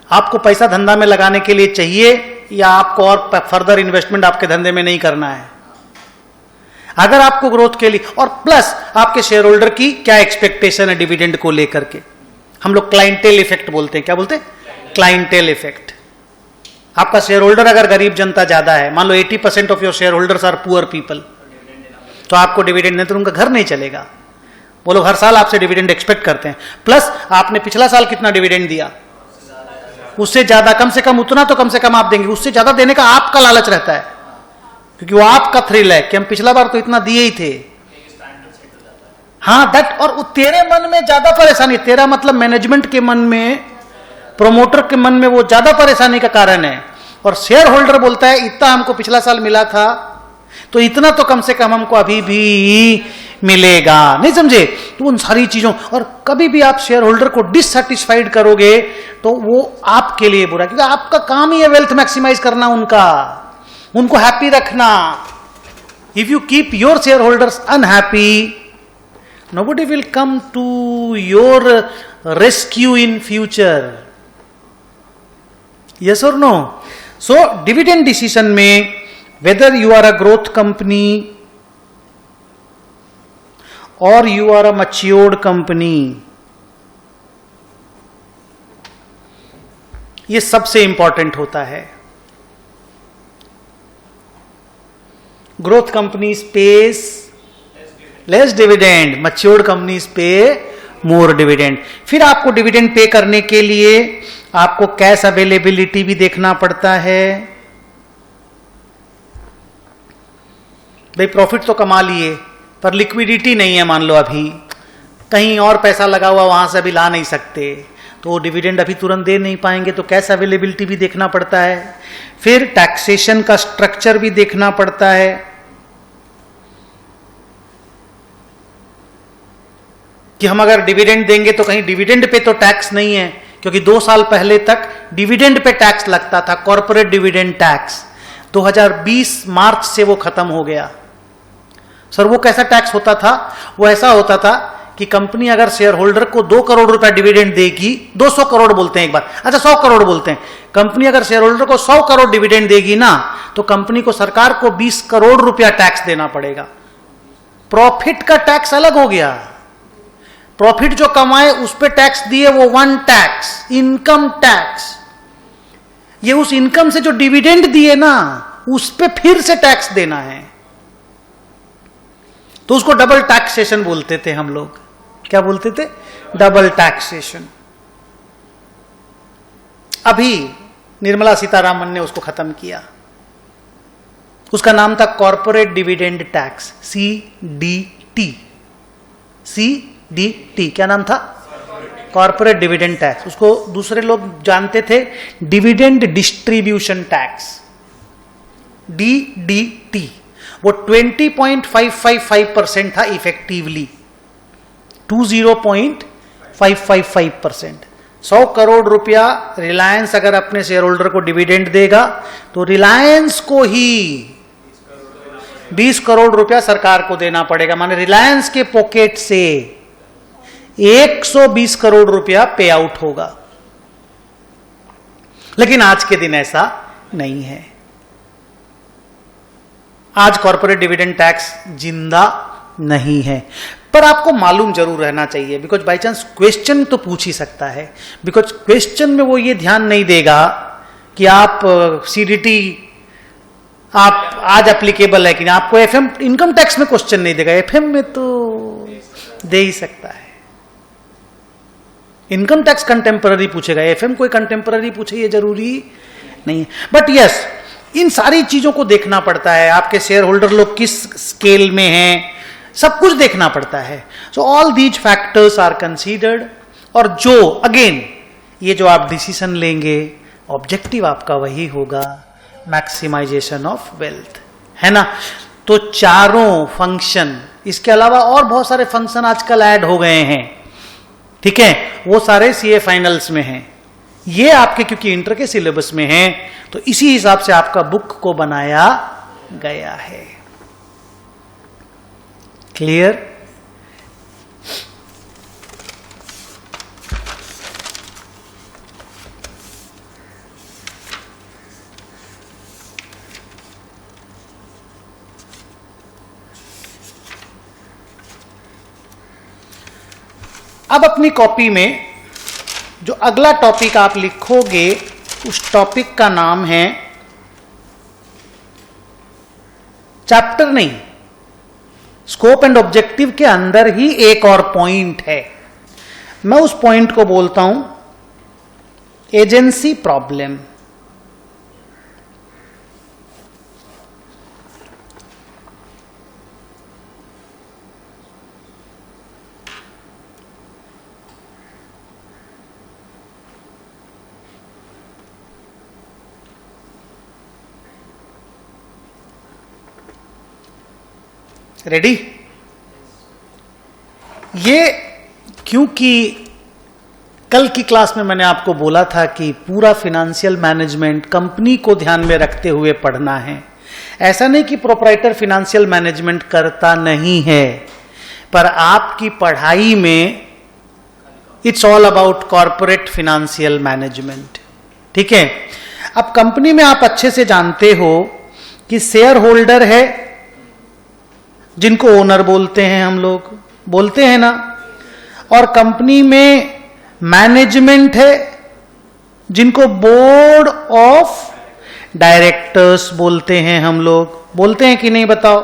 आपको पैसा धंधा में लगाने के लिए चाहिए या आपको और फर्दर इन्वेस्टमेंट आपके धंधे में नहीं करना है। अगर आपको ग्रोथ के लिए, और प्लस आपके शेयर होल्डर की क्या एक्सपेक्टेशन है डिविडेंड को लेकर के, हम लोग क्लाइंटेल इफेक्ट बोलते हैं। क्या बोलते हैं? Clientele effect. आपका शेयर होल्डर अगर गरीब जनता ज्यादा है, मान लो 80% of your share holders are poor people, तो आपको डिविडेंड नहीं तो उनका घर नहीं चलेगा। वो लोग हर साल आपसे डिविडेंड एक्सपेक्ट करते हैं। प्लस आपने पिछला साल कितना डिविडेंड दिया, उससे ज्यादा, कम से कम उतना तो कम से कम आप देंगे, उससे ज्यादा देने का आपका लालच रहता है, क्योंकि वो आपका थ्रिल है कि हम पिछला बार तो इतना दिए ही थे। हाँ, दैट, और तेरे मन में ज्यादा परेशानी, तेरा मतलब मैनेजमेंट के मन में, प्रोमोटर के मन में वो ज्यादा परेशानी का कारण है। और शेयर होल्डर बोलता है इतना हमको पिछला साल मिला था, तो इतना तो कम से कम हमको अभी भी मिलेगा, नहीं समझे? तो उन सारी चीजों, और कभी भी आप शेयर होल्डर को डिससेटिस्फाइड करोगे तो वो आपके लिए बुरा, क्योंकि आपका काम ही है वेल्थ मैक्सिमाइज करना, उनको हैप्पी रखना। If you keep your share holders unhappy, nobody will come to your rescue in future. Yes or no? So dividend decision में whether you are a growth company or you are a matured company, ये सबसे important होता है। Growth companies pays less dividend, matured companies pay more dividend. फिर आपको dividend pay करने के लिए आपको कैश अवेलेबिलिटी भी देखना पड़ता है। भाई प्रॉफिट तो कमा लिए पर लिक्विडिटी नहीं है, मान लो अभी कहीं और पैसा लगा हुआ, वहां से अभी ला नहीं सकते, तो डिविडेंड अभी तुरंत दे नहीं पाएंगे, तो कैश अवेलेबिलिटी भी देखना पड़ता है। फिर टैक्सेशन का स्ट्रक्चर भी देखना पड़ता है कि हम अगर डिविडेंड देंगे तो कहीं डिविडेंड पे तो टैक्स नहीं है, क्योंकि 2 साल पहले तक डिविडेंड पे टैक्स लगता था, कॉर्पोरेट डिविडेंड टैक्स। 2020 मार्च से वो खत्म हो गया। सर वो कैसा टैक्स होता था? वो ऐसा होता था कि कंपनी अगर शेयर होल्डर को 2 करोड़ रुपया डिविडेंड देगी, 200 करोड़ बोलते हैं एक बार, अच्छा 100 करोड़ बोलते हैं, कंपनी अगर शेयर होल्डर को 100 करोड़ डिविडेंड देगी ना, तो कंपनी को, सरकार को 20 करोड़ रुपया टैक्स देना पड़ेगा। प्रॉफिट का टैक्स अलग हो गया, प्रॉफिट जो कमाए उस पे टैक्स दिए, वो वन टैक्स, इनकम टैक्स। ये उस इनकम से जो डिविडेंड दिए ना, उस पे फिर से टैक्स देना है, तो उसको डबल टैक्सेशन बोलते थे हम लोग। क्या बोलते थे? Double taxation. अभी निर्मला सीतारामन ने उसको खत्म किया, उसका नाम था corporate dividend tax, CDT। CDT क्या नाम था? Corporate dividend tax. उसको दूसरे लोग जानते थे डिविडेंड डिस्ट्रीब्यूशन टैक्स, DDT। वो 20.555% था इफेक्टिवली, 20.555%। 100 करोड़ रुपया रिलायंस अगर अपने शेयर होल्डर को डिविडेंड देगा तो रिलायंस को ही 20 करोड़ रुपया सरकार को देना पड़ेगा, माने रिलायंस के पॉकेट से 120 करोड़ रुपया पे आउट होगा। लेकिन आज के दिन ऐसा नहीं है। आज कॉर्पोरेट डिविडेंड टैक्स जिंदा नहीं है, पर आपको मालूम जरूर रहना चाहिए, बिकॉज बाई चांस क्वेश्चन तो पूछ ही सकता है। बिकॉज क्वेश्चन में वो ये ध्यान नहीं देगा कि आप CDT आप आज एप्लीकेबल है कि नहीं, आपको FM इनकम टैक्स में क्वेश्चन नहीं देगा, FM में तो दे ही सकता है। इनकम टैक्स कंटेम्पररी पूछेगा, FM कोई कंटेम्पररी पूछे ये जरूरी नहीं है। बट यस, इन सारी चीजों को देखना पड़ता है, आपके शेयर होल्डर लोग किस स्केल में हैं, सब कुछ देखना पड़ता है। So all these factors are considered, और जो अगेन ये जो आप डिसीजन लेंगे, ऑब्जेक्टिव आपका वही होगा, मैक्सिमाइजेशन ऑफ वेल्थ, है ना। तो चारों फंक्शन, इसके अलावा और बहुत सारे फंक्शन आजकल ऐड हो गए हैं, ठीक है, वो सारे CA फाइनल्स में हैं। ये आपके क्योंकि इंटर के सिलेबस में है, तो इसी हिसाब से आपका बुक को बनाया गया है। क्लियर? अब अपनी कॉपी में जो अगला टॉपिक आप लिखोगे, उस टॉपिक का नाम है, चैप्टर नहीं, स्कोप एंड ऑब्जेक्टिव के अंदर ही एक और पॉइंट है। मैं उस पॉइंट को बोलता हूं एजेंसी प्रॉब्लम। रेडी? ये क्योंकि कल की क्लास में मैंने आपको बोला था कि पूरा फिनेंशियल मैनेजमेंट कंपनी को ध्यान में रखते हुए पढ़ना है। ऐसा नहीं कि प्रोप्राइटर फिनेंशियल मैनेजमेंट करता नहीं है, पर आपकी पढ़ाई में it's all about corporate financial management. ठीक है, अब कंपनी में आप अच्छे से जानते हो कि शेयर होल्डर है जिनको ओनर बोलते हैं, हम लोग बोलते हैं ना, और कंपनी में मैनेजमेंट है जिनको बोर्ड ऑफ डायरेक्टर्स बोलते हैं, हम लोग बोलते हैं कि नहीं, बताओ।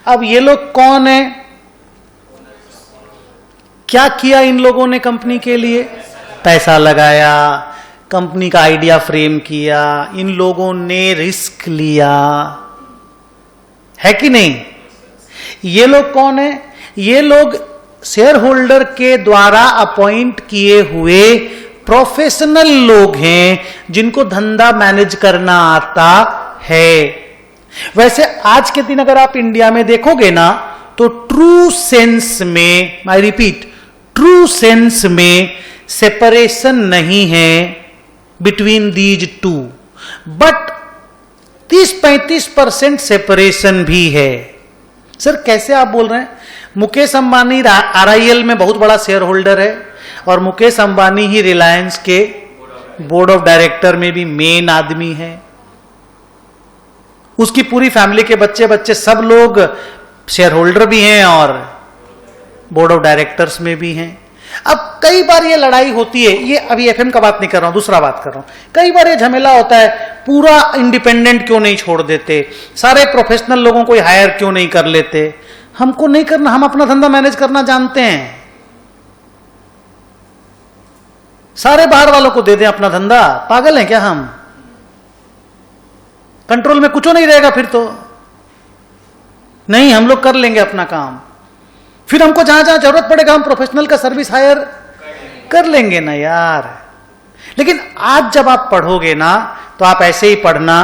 अब ये लोग कौन है? क्या किया इन लोगों ने कंपनी के लिए? पैसा लगाया, कंपनी का आइडिया फ्रेम किया, इन लोगों ने रिस्क लिया, है कि नहीं? ये लोग कौन है? ये लोग शेयर होल्डर के द्वारा अपॉइंट किए हुए प्रोफेशनल लोग हैं जिनको धंधा मैनेज करना आता है। वैसे आज के दिन अगर आप इंडिया में देखोगे ना, तो ट्रू सेंस में, आई रिपीट, ट्रू सेंस में सेपरेशन नहीं है between these two, but 30-35% separation भी है। सर कैसे आप बोल रहे हैं? मुकेश अंबानी RIL में बहुत बड़ा शेयर होल्डर है और मुकेश अंबानी ही रिलायंस के बोर्ड ऑफ डायरेक्टर में भी मेन आदमी है। उसकी पूरी फैमिली के बच्चे सब लोग शेयर होल्डर भी हैं और बोर्ड ऑफ डायरेक्टर्स में भी हैं। अब कई बार ये लड़ाई होती है, ये अभी FM का बात नहीं कर रहा हूं, दूसरा बात कर रहा हूं। कई बार ये झमेला होता है, पूरा इंडिपेंडेंट क्यों नहीं छोड़ देते, सारे प्रोफेशनल लोगों को हायर क्यों नहीं कर लेते? हमको नहीं करना, हम अपना धंधा मैनेज करना जानते हैं। सारे बाहर वालों को दे दें अपना धंधा, पागल हैं क्या हम? कंट्रोल में कुछ नहीं रहेगा फिर तो। नहीं, हम लोग कर लेंगे अपना काम, फिर हमको जहां जहां जरूरत पड़ेगा हम प्रोफेशनल का सर्विस हायर कर लेंगे ना यार। लेकिन आज जब आप पढ़ोगे ना, तो आप ऐसे ही पढ़ना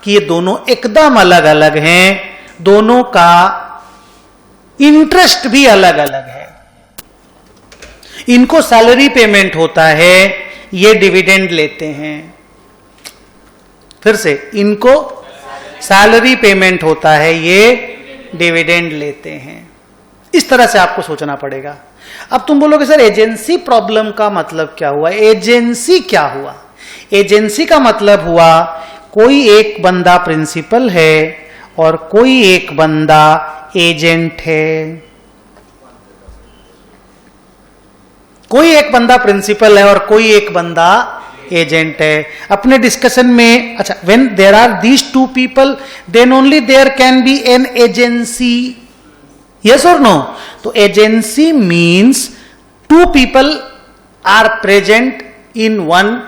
कि ये दोनों एकदम अलग अलग हैं, दोनों का इंटरेस्ट भी अलग अलग है। इनको सैलरी पेमेंट होता है, ये डिविडेंड लेते हैं। फिर से, इनको सैलरी पेमेंट होता है, ये डिविडेंड लेते हैं। इस तरह से आपको सोचना पड़ेगा। अब तुम बोलोगे सर एजेंसी प्रॉब्लम का मतलब क्या हुआ? एजेंसी क्या हुआ? एजेंसी का मतलब हुआ कोई एक बंदा प्रिंसिपल है और कोई एक बंदा एजेंट है। कोई एक बंदा प्रिंसिपल है और कोई एक बंदा एजेंट है। अपने डिस्कशन में, अच्छा, when there are these two people then only there can be an agency, yes or no? तो agency means two people are present in one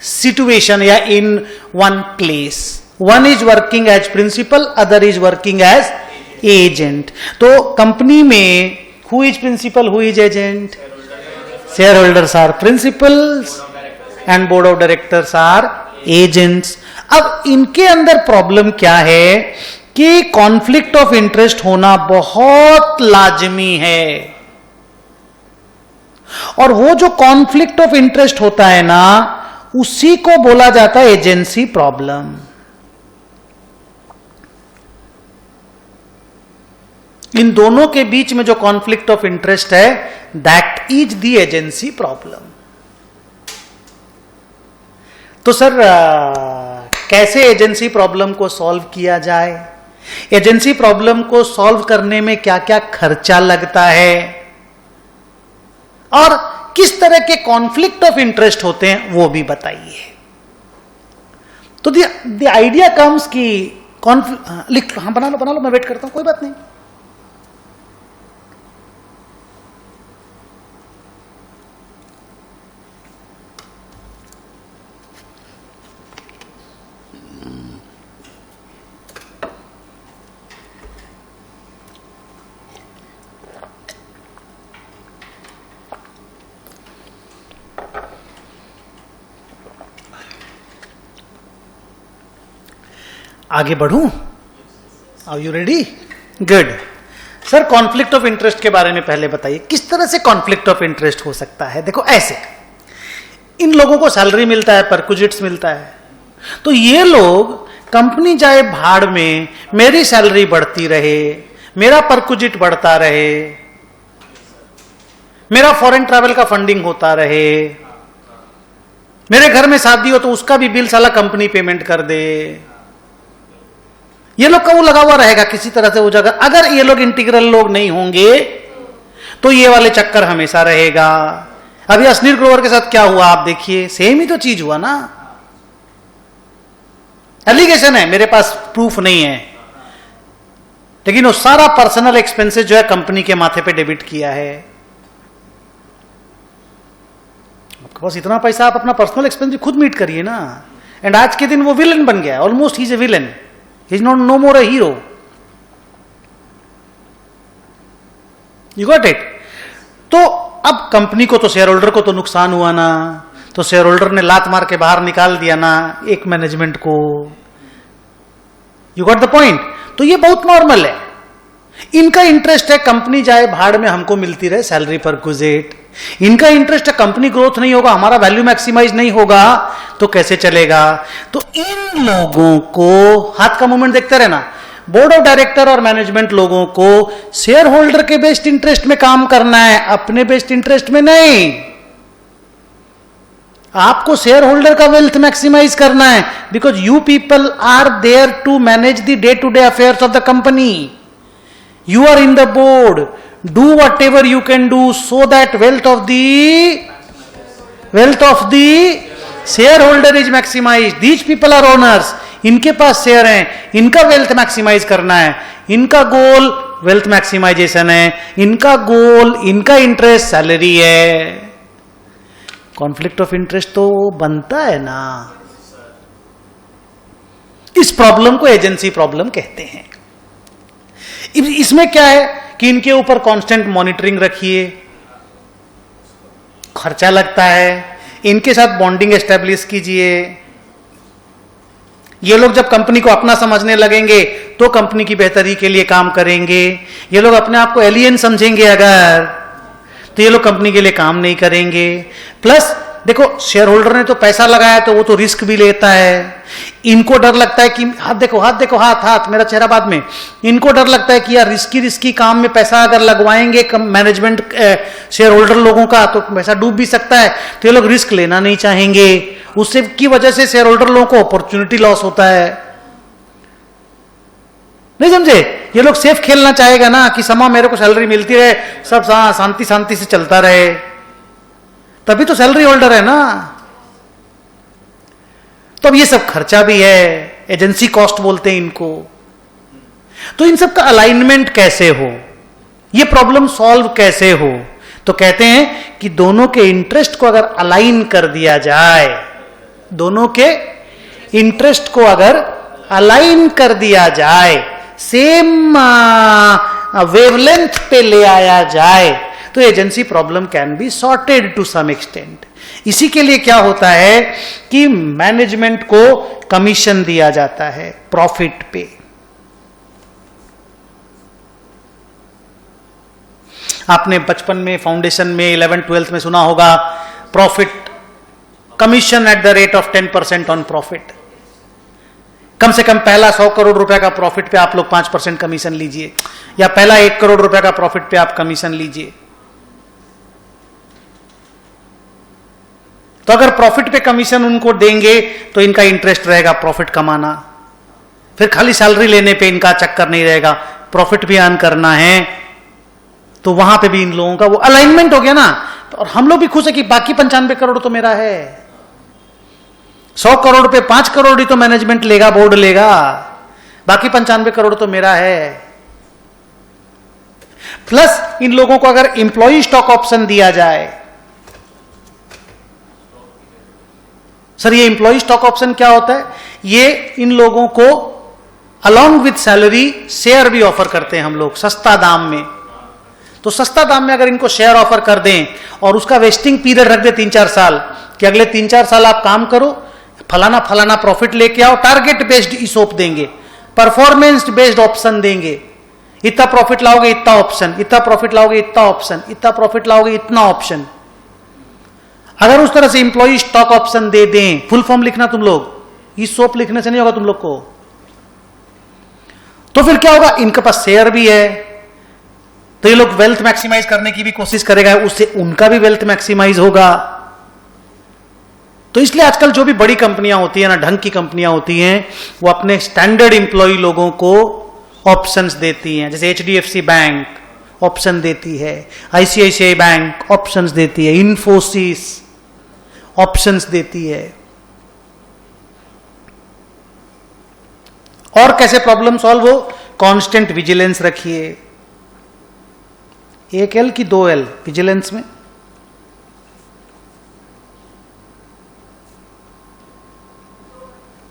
situation या in one place. One is working as principal, other is working as agent. तो company में who is principal, who is agent? Share holders are principals and board of directors are agents. अब इनके अंदर problem क्या है कि conflict of interest होना बहुत लाजमी है। और वो जो कॉन्फ्लिक्ट ऑफ इंटरेस्ट होता है ना, उसी को बोला जाता है एजेंसी प्रॉब्लम। इन दोनों के बीच में जो कॉन्फ्लिक्ट ऑफ इंटरेस्ट है, that is the agency problem. तो सर कैसे एजेंसी प्रॉब्लम को सॉल्व किया जाए? एजेंसी प्रॉब्लम को सॉल्व करने में क्या क्या खर्चा लगता है और किस तरह के कॉन्फ्लिक्ट ऑफ इंटरेस्ट होते हैं, वो भी बताइए। तो द आइडिया कम्स कि लिख, हाँ बना लो, मैं वेट करता हूं, कोई बात नहीं। आगे बढ़ूं? Are you ready? Good. Sir conflict of interest के बारे में पहले बताइए, किस तरह से कॉन्फ्लिक्ट ऑफ इंटरेस्ट हो सकता है? देखो ऐसे, इन लोगों को सैलरी मिलता है, परक्विजिट्स मिलता है, तो ये लोग कंपनी जाए भाड़ में, मेरी सैलरी बढ़ती रहे, मेरा परक्विजिट बढ़ता रहे, मेरा फॉरेन ट्रैवल का फंडिंग होता रहे, मेरे घर में शादी हो तो उसका भी बिल साला कंपनी पेमेंट कर दे, ये लोग का वो लगा हुआ रहेगा किसी तरह से वो जगह। अगर ये लोग इंटीग्रल लोग नहीं होंगे तो ये वाले चक्कर हमेशा रहेगा। अभी अश्नीर ग्रोवर के साथ क्या हुआ आप देखिए, सेम ही तो चीज हुआ ना। एलिगेशन है, मेरे पास प्रूफ नहीं है, लेकिन वो सारा पर्सनल एक्सपेंसेस जो है कंपनी के माथे पे डेबिट किया है। आपके पास इतना पैसा, आप अपना पर्सनल एक्सपेंस खुद मीट करिए ना। एंड आज के दिन वो विलन बन गया, almost he is a villain, he is not know more a hero. You got it? तो अब कंपनी को तो, शेयर होल्डर को तो नुकसान हुआ ना, तो शेयर होल्डर ने लात मार के बाहर निकाल दिया ना एक मैनेजमेंट को। You got the point? तो ये बहुत नॉर्मल है। इनका इंटरेस्ट है कंपनी जाए भाड़ में, हमको मिलती रहे सैलरी पर गुजेट। इनका इंटरेस्ट है कंपनी ग्रोथ नहीं होगा, हमारा वैल्यू मैक्सिमाइज नहीं होगा, तो कैसे चलेगा? तो इन लोगों को, हाथ का मूवमेंट देखते रहना, बोर्ड ऑफ डायरेक्टर और मैनेजमेंट लोगों को शेयर होल्डर के बेस्ट इंटरेस्ट में काम करना है, अपने बेस्ट इंटरेस्ट में नहीं। आपको शेयर होल्डर का वेल्थ मैक्सिमाइज करना है, because you people are there to manage the day to day affairs of the company. You are in the board, do whatever you can do so that wealth of the share holder is maximize. These people are owners, इनके पास share हैं, इनका wealth maximize करना है, इनका गोल wealth maximisation है, इनका गोल, इनका इंटरेस्ट सैलरी है। कॉन्फ्लिक्ट ऑफ इंटरेस्ट तो बनता है ना। इस प्रॉब्लम को एजेंसी प्रॉब्लम कहते हैं। इसमें क्या है कि इनके ऊपर कांस्टेंट मॉनिटरिंग रखिए, खर्चा लगता है, इनके साथ बॉन्डिंग एस्टेब्लिश कीजिए। ये लोग जब कंपनी को अपना समझने लगेंगे तो कंपनी की बेहतरी के लिए काम करेंगे। ये लोग अपने आप को एलियन समझेंगे अगर, तो ये लोग कंपनी के लिए काम नहीं करेंगे। प्लस देखो, शेयर होल्डर ने तो पैसा लगाया तो वो तो रिस्क भी लेता है। इनको डर लगता है कि हाथ देखो, हाथ मेरा चेहरा बाद में। इनको डर लगता है कि यार रिस्की काम में पैसा अगर लगवाएंगे मैनेजमेंट शेयर होल्डर लोगों का तो पैसा डूब भी सकता है, तो ये लोग रिस्क लेना नहीं चाहेंगे। उससे की वजह से शेयर होल्डर लोगों को अपॉर्चुनिटी लॉस होता है। नहीं समझे? ये लोग सेफ खेलना चाहेगा ना कि समा मेरे को सैलरी मिलती रहे, सब शांति से चलता रहे, तभी तो सैलरी होल्डर है ना। तो अब ये सब खर्चा भी है, एजेंसी कॉस्ट बोलते हैं इनको। तो इन सब का अलाइनमेंट कैसे हो, ये प्रॉब्लम सॉल्व कैसे हो? तो कहते हैं कि दोनों के इंटरेस्ट को अगर अलाइन कर दिया जाए, दोनों के इंटरेस्ट को अगर अलाइन कर दिया जाए, सेम वेवलेंथ पे ले आया जाए, तो agency problem can be sorted to some extent. इसी के लिए क्या होता है कि मैनेजमेंट को कमीशन दिया जाता है प्रॉफिट पे। आपने बचपन में, फाउंडेशन में, 11th-12th में सुना होगा, profit commission at the rate of 10% on profit. कम से कम पहला 100 करोड़ रुपए का प्रॉफिट पे आप लोग 5% कमीशन लीजिए, या पहला 1 करोड़ रुपए का प्रॉफिट पे आप कमीशन लीजिए। तो अगर प्रॉफिट पे कमीशन उनको देंगे तो इनका इंटरेस्ट रहेगा प्रॉफिट कमाना, फिर खाली सैलरी लेने पे इनका चक्कर नहीं रहेगा, प्रॉफिट भी अर्न करना है। तो वहां पे भी इन लोगों का वो अलाइनमेंट हो गया ना। और हम लोग भी खुश है कि बाकी 95 करोड़ तो मेरा है। 100 करोड़ पे 5 करोड़ ही तो मैनेजमेंट लेगा, बोर्ड लेगा, बाकी 95 करोड़ तो मेरा है। प्लस इन लोगों को अगर इंप्लॉई स्टॉक ऑप्शन दिया जाए, सर ये इंप्लॉई स्टॉक ऑप्शन क्या होता है? ये इन लोगों को अलॉन्ग विथ सैलरी शेयर भी ऑफर करते हैं हम लोग सस्ता दाम में। तो सस्ता दाम में अगर इनको शेयर ऑफर कर दें और उसका वेस्टिंग पीरियड रख दे 3-4 साल, कि अगले 3-4 साल आप काम करो, फलाना फलाना प्रॉफिट लेके आओ, टारगेट बेस्ड ईसोप देंगे, परफॉर्मेंस बेस्ड ऑप्शन देंगे, इतना प्रॉफिट लाओगे इतना ऑप्शन, इतना प्रॉफिट लाओगे इतना ऑप्शन, इतना प्रॉफिट लाओगे इतना ऑप्शन। अगर उस तरह से इंप्लॉई स्टॉक ऑप्शन दे दें, फुल फॉर्म लिखना तुम लोग, ईसोप लिखने से नहीं होगा तुम लोग को, तो फिर क्या होगा, इनके पास शेयर भी है, तो ये लोग वेल्थ मैक्सिमाइज करने की भी कोशिश करेगा, उससे उनका भी वेल्थ मैक्सिमाइज होगा। तो इसलिए आजकल जो भी बड़ी कंपनियां होती है ना, ढंग की कंपनियां होती हैं, वो अपने स्टैंडर्ड इंप्लॉई लोगों को ऑप्शंस देती हैं। जैसे HDFC बैंक ऑप्शन देती है, ICICI बैंक ऑप्शंस देती है, इन्फोसिस ऑप्शंस देती है। और कैसे प्रॉब्लम सॉल्व हो, कांस्टेंट विजिलेंस रखिए। 1 L की 2 L विजिलेंस में,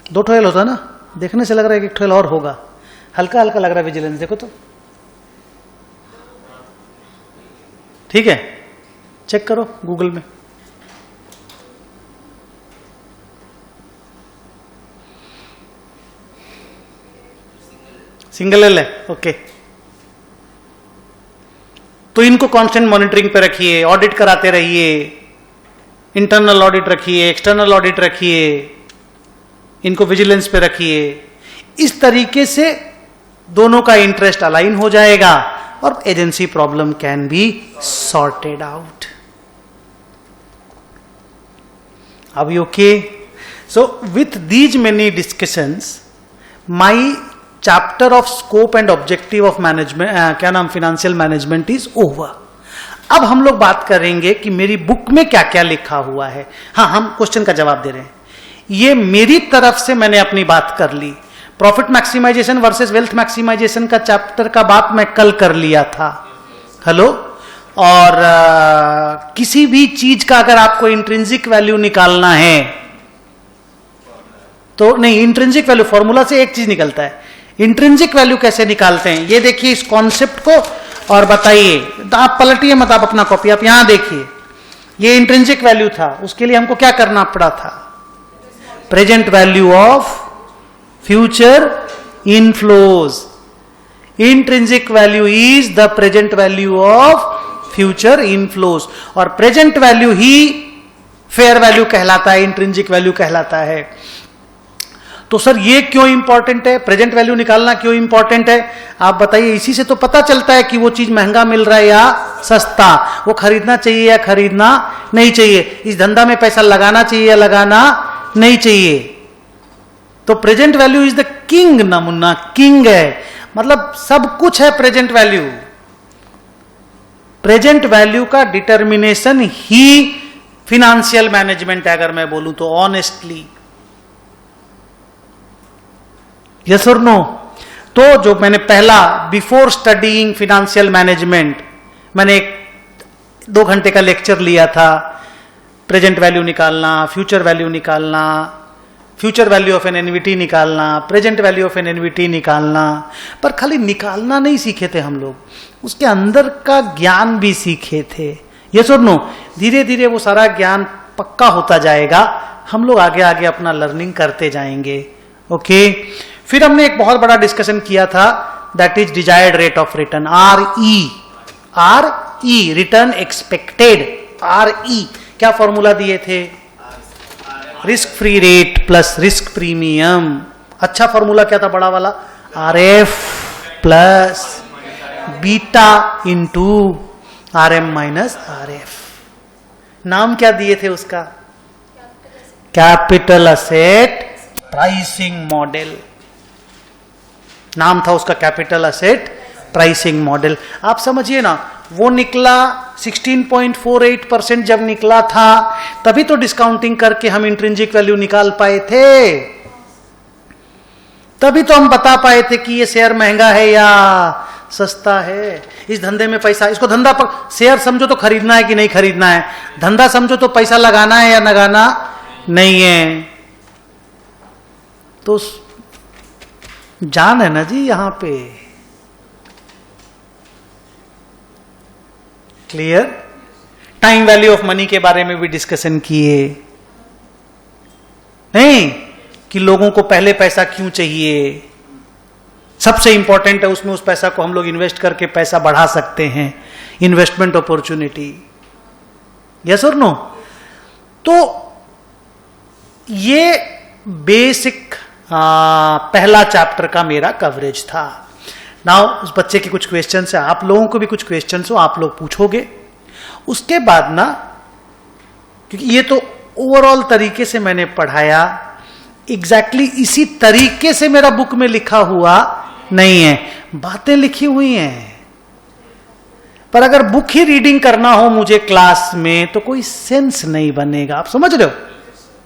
दो ठो L होता है ना, देखने से लग रहा है कि 1 ठो L और होगा, हल्का हल्का लग रहा है विजिलेंस, देखो तो ठीक है, चेक करो गूगल में। सिंगल L है, ओके। तो इनको कांस्टेंट मॉनिटरिंग पे रखिए, ऑडिट कराते रहिए, इंटरनल ऑडिट रखिए, एक्सटर्नल ऑडिट रखिए, इनको विजिलेंस पे रखिए। इस तरीके से दोनों का इंटरेस्ट अलाइन हो जाएगा और agency problem can be sorted out. Are we okay? So with these many discussions, my chapter of scope and objective of management, क्या नाम, financial management is over. अब हम लोग बात करेंगे कि मेरी बुक में क्या क्या लिखा हुआ है। हाँ, हम क्वेश्चन का जवाब दे रहे हैं। ये मेरी तरफ से मैंने अपनी बात कर ली। Profit maximization versus wealth maximization का चैप्टर का बात मैं कल कर लिया था। हेलो, और किसी भी चीज का अगर आपको इंट्रिंसिक वैल्यू निकालना है तो नहीं, इंट्रिंसिक वैल्यू फॉर्मूला से एक चीज निकलता है, इंट्रिंसिक वैल्यू कैसे निकालते हैं ये देखिए इस कॉन्सेप्ट को और बताइए। आप पलटिए मत, आप अपना कॉपी आप यहां देखिए, ये इंट्रिंसिक वैल्यू था, उसके लिए हमको क्या करना पड़ा था, present value of future inflows. Intrinsic value is the present value of future inflows, और प्रेजेंट वैल्यू ही फेयर वैल्यू कहलाता है, इंट्रिंसिक वैल्यू कहलाता है। तो सर ये क्यों इंपॉर्टेंट है, प्रेजेंट वैल्यू निकालना क्यों इंपॉर्टेंट है, आप बताइए। इसी से तो पता चलता है कि वो चीज महंगा मिल रहा है या सस्ता, वो खरीदना चाहिए या खरीदना नहीं चाहिए, इस धंधा में पैसा लगाना चाहिए या लगाना नहीं चाहिए। तो present value is the king ना मुन्ना, किंग है, मतलब सब कुछ है प्रेजेंट वैल्यू। प्रेजेंट वैल्यू का डिटर्मिनेशन ही फिनेंशियल मैनेजमेंट है, अगर मैं बोलूं तो ऑनेस्टली। यस और नो? तो जो मैंने पहला बिफोर स्टडीइंग फिनेंशियल मैनेजमेंट मैंने 2 घंटे का लेक्चर लिया था, प्रेजेंट वैल्यू निकालना, फ्यूचर वैल्यू निकालना, future value of an annuity निकालना, present value of an annuity निकालना। पर खाली निकालना नहीं सीखे थे हम लोग, उसके अंदर का ज्ञान भी सीखे थे। यस और नो? धीरे धीरे वो सारा ज्ञान पक्का होता जाएगा, हम लोग आगे आगे अपना लर्निंग करते जाएंगे। ओके, फिर हमने एक बहुत बड़ा डिस्कशन किया था, that is desired rate of return, RE, return expected, RE। क्या फॉर्मूला दिए थे? Risk free rate plus risk premium. अच्छा फॉर्मूला क्या था बड़ा वाला? RF plus beta into RM minus RF। नाम क्या दिए थे उसका? कैपिटल असेट प्राइसिंग मॉडल, नाम था उसका कैपिटल असेट प्राइसिंग मॉडल। आप समझिए ना, वो निकला 16.48% जब निकला था, तभी तो डिस्काउंटिंग करके हम इंट्रिंसिक वैल्यू निकाल पाए थे, तभी तो हम बता पाए थे कि ये शेयर महंगा है या सस्ता है। इस धंधे में पैसा, इसको धंधा पर शेयर समझो तो खरीदना है कि नहीं खरीदना है, धंधा समझो तो पैसा लगाना है या लगाना नहीं है। तो जान है ना जी यहां पे, clear? Time value of money के बारे में भी डिस्कशन किए, नहीं कि लोगों को पहले पैसा क्यों चाहिए, सबसे इंपॉर्टेंट है उसमें, उस पैसा को हम लोग इन्वेस्ट करके पैसा बढ़ा सकते हैं, इन्वेस्टमेंट अपॉर्चुनिटी। यस और नो? तो ये बेसिक पहला चैप्टर का मेरा कवरेज था। नाउ उस बच्चे के कुछ क्वेश्चंस है, आप लोगों को भी कुछ क्वेश्चंस हो, आप लोग पूछोगे। उसके बाद ना, क्योंकि ये तो ओवरऑल तरीके से मैंने पढ़ाया, एग्जैक्टली इसी तरीके से मेरा बुक में लिखा हुआ नहीं है, बातें लिखी हुई हैं। पर अगर बुक ही रीडिंग करना हो मुझे क्लास में तो कोई सेंस नहीं बनेगा। आप समझ रहे हो?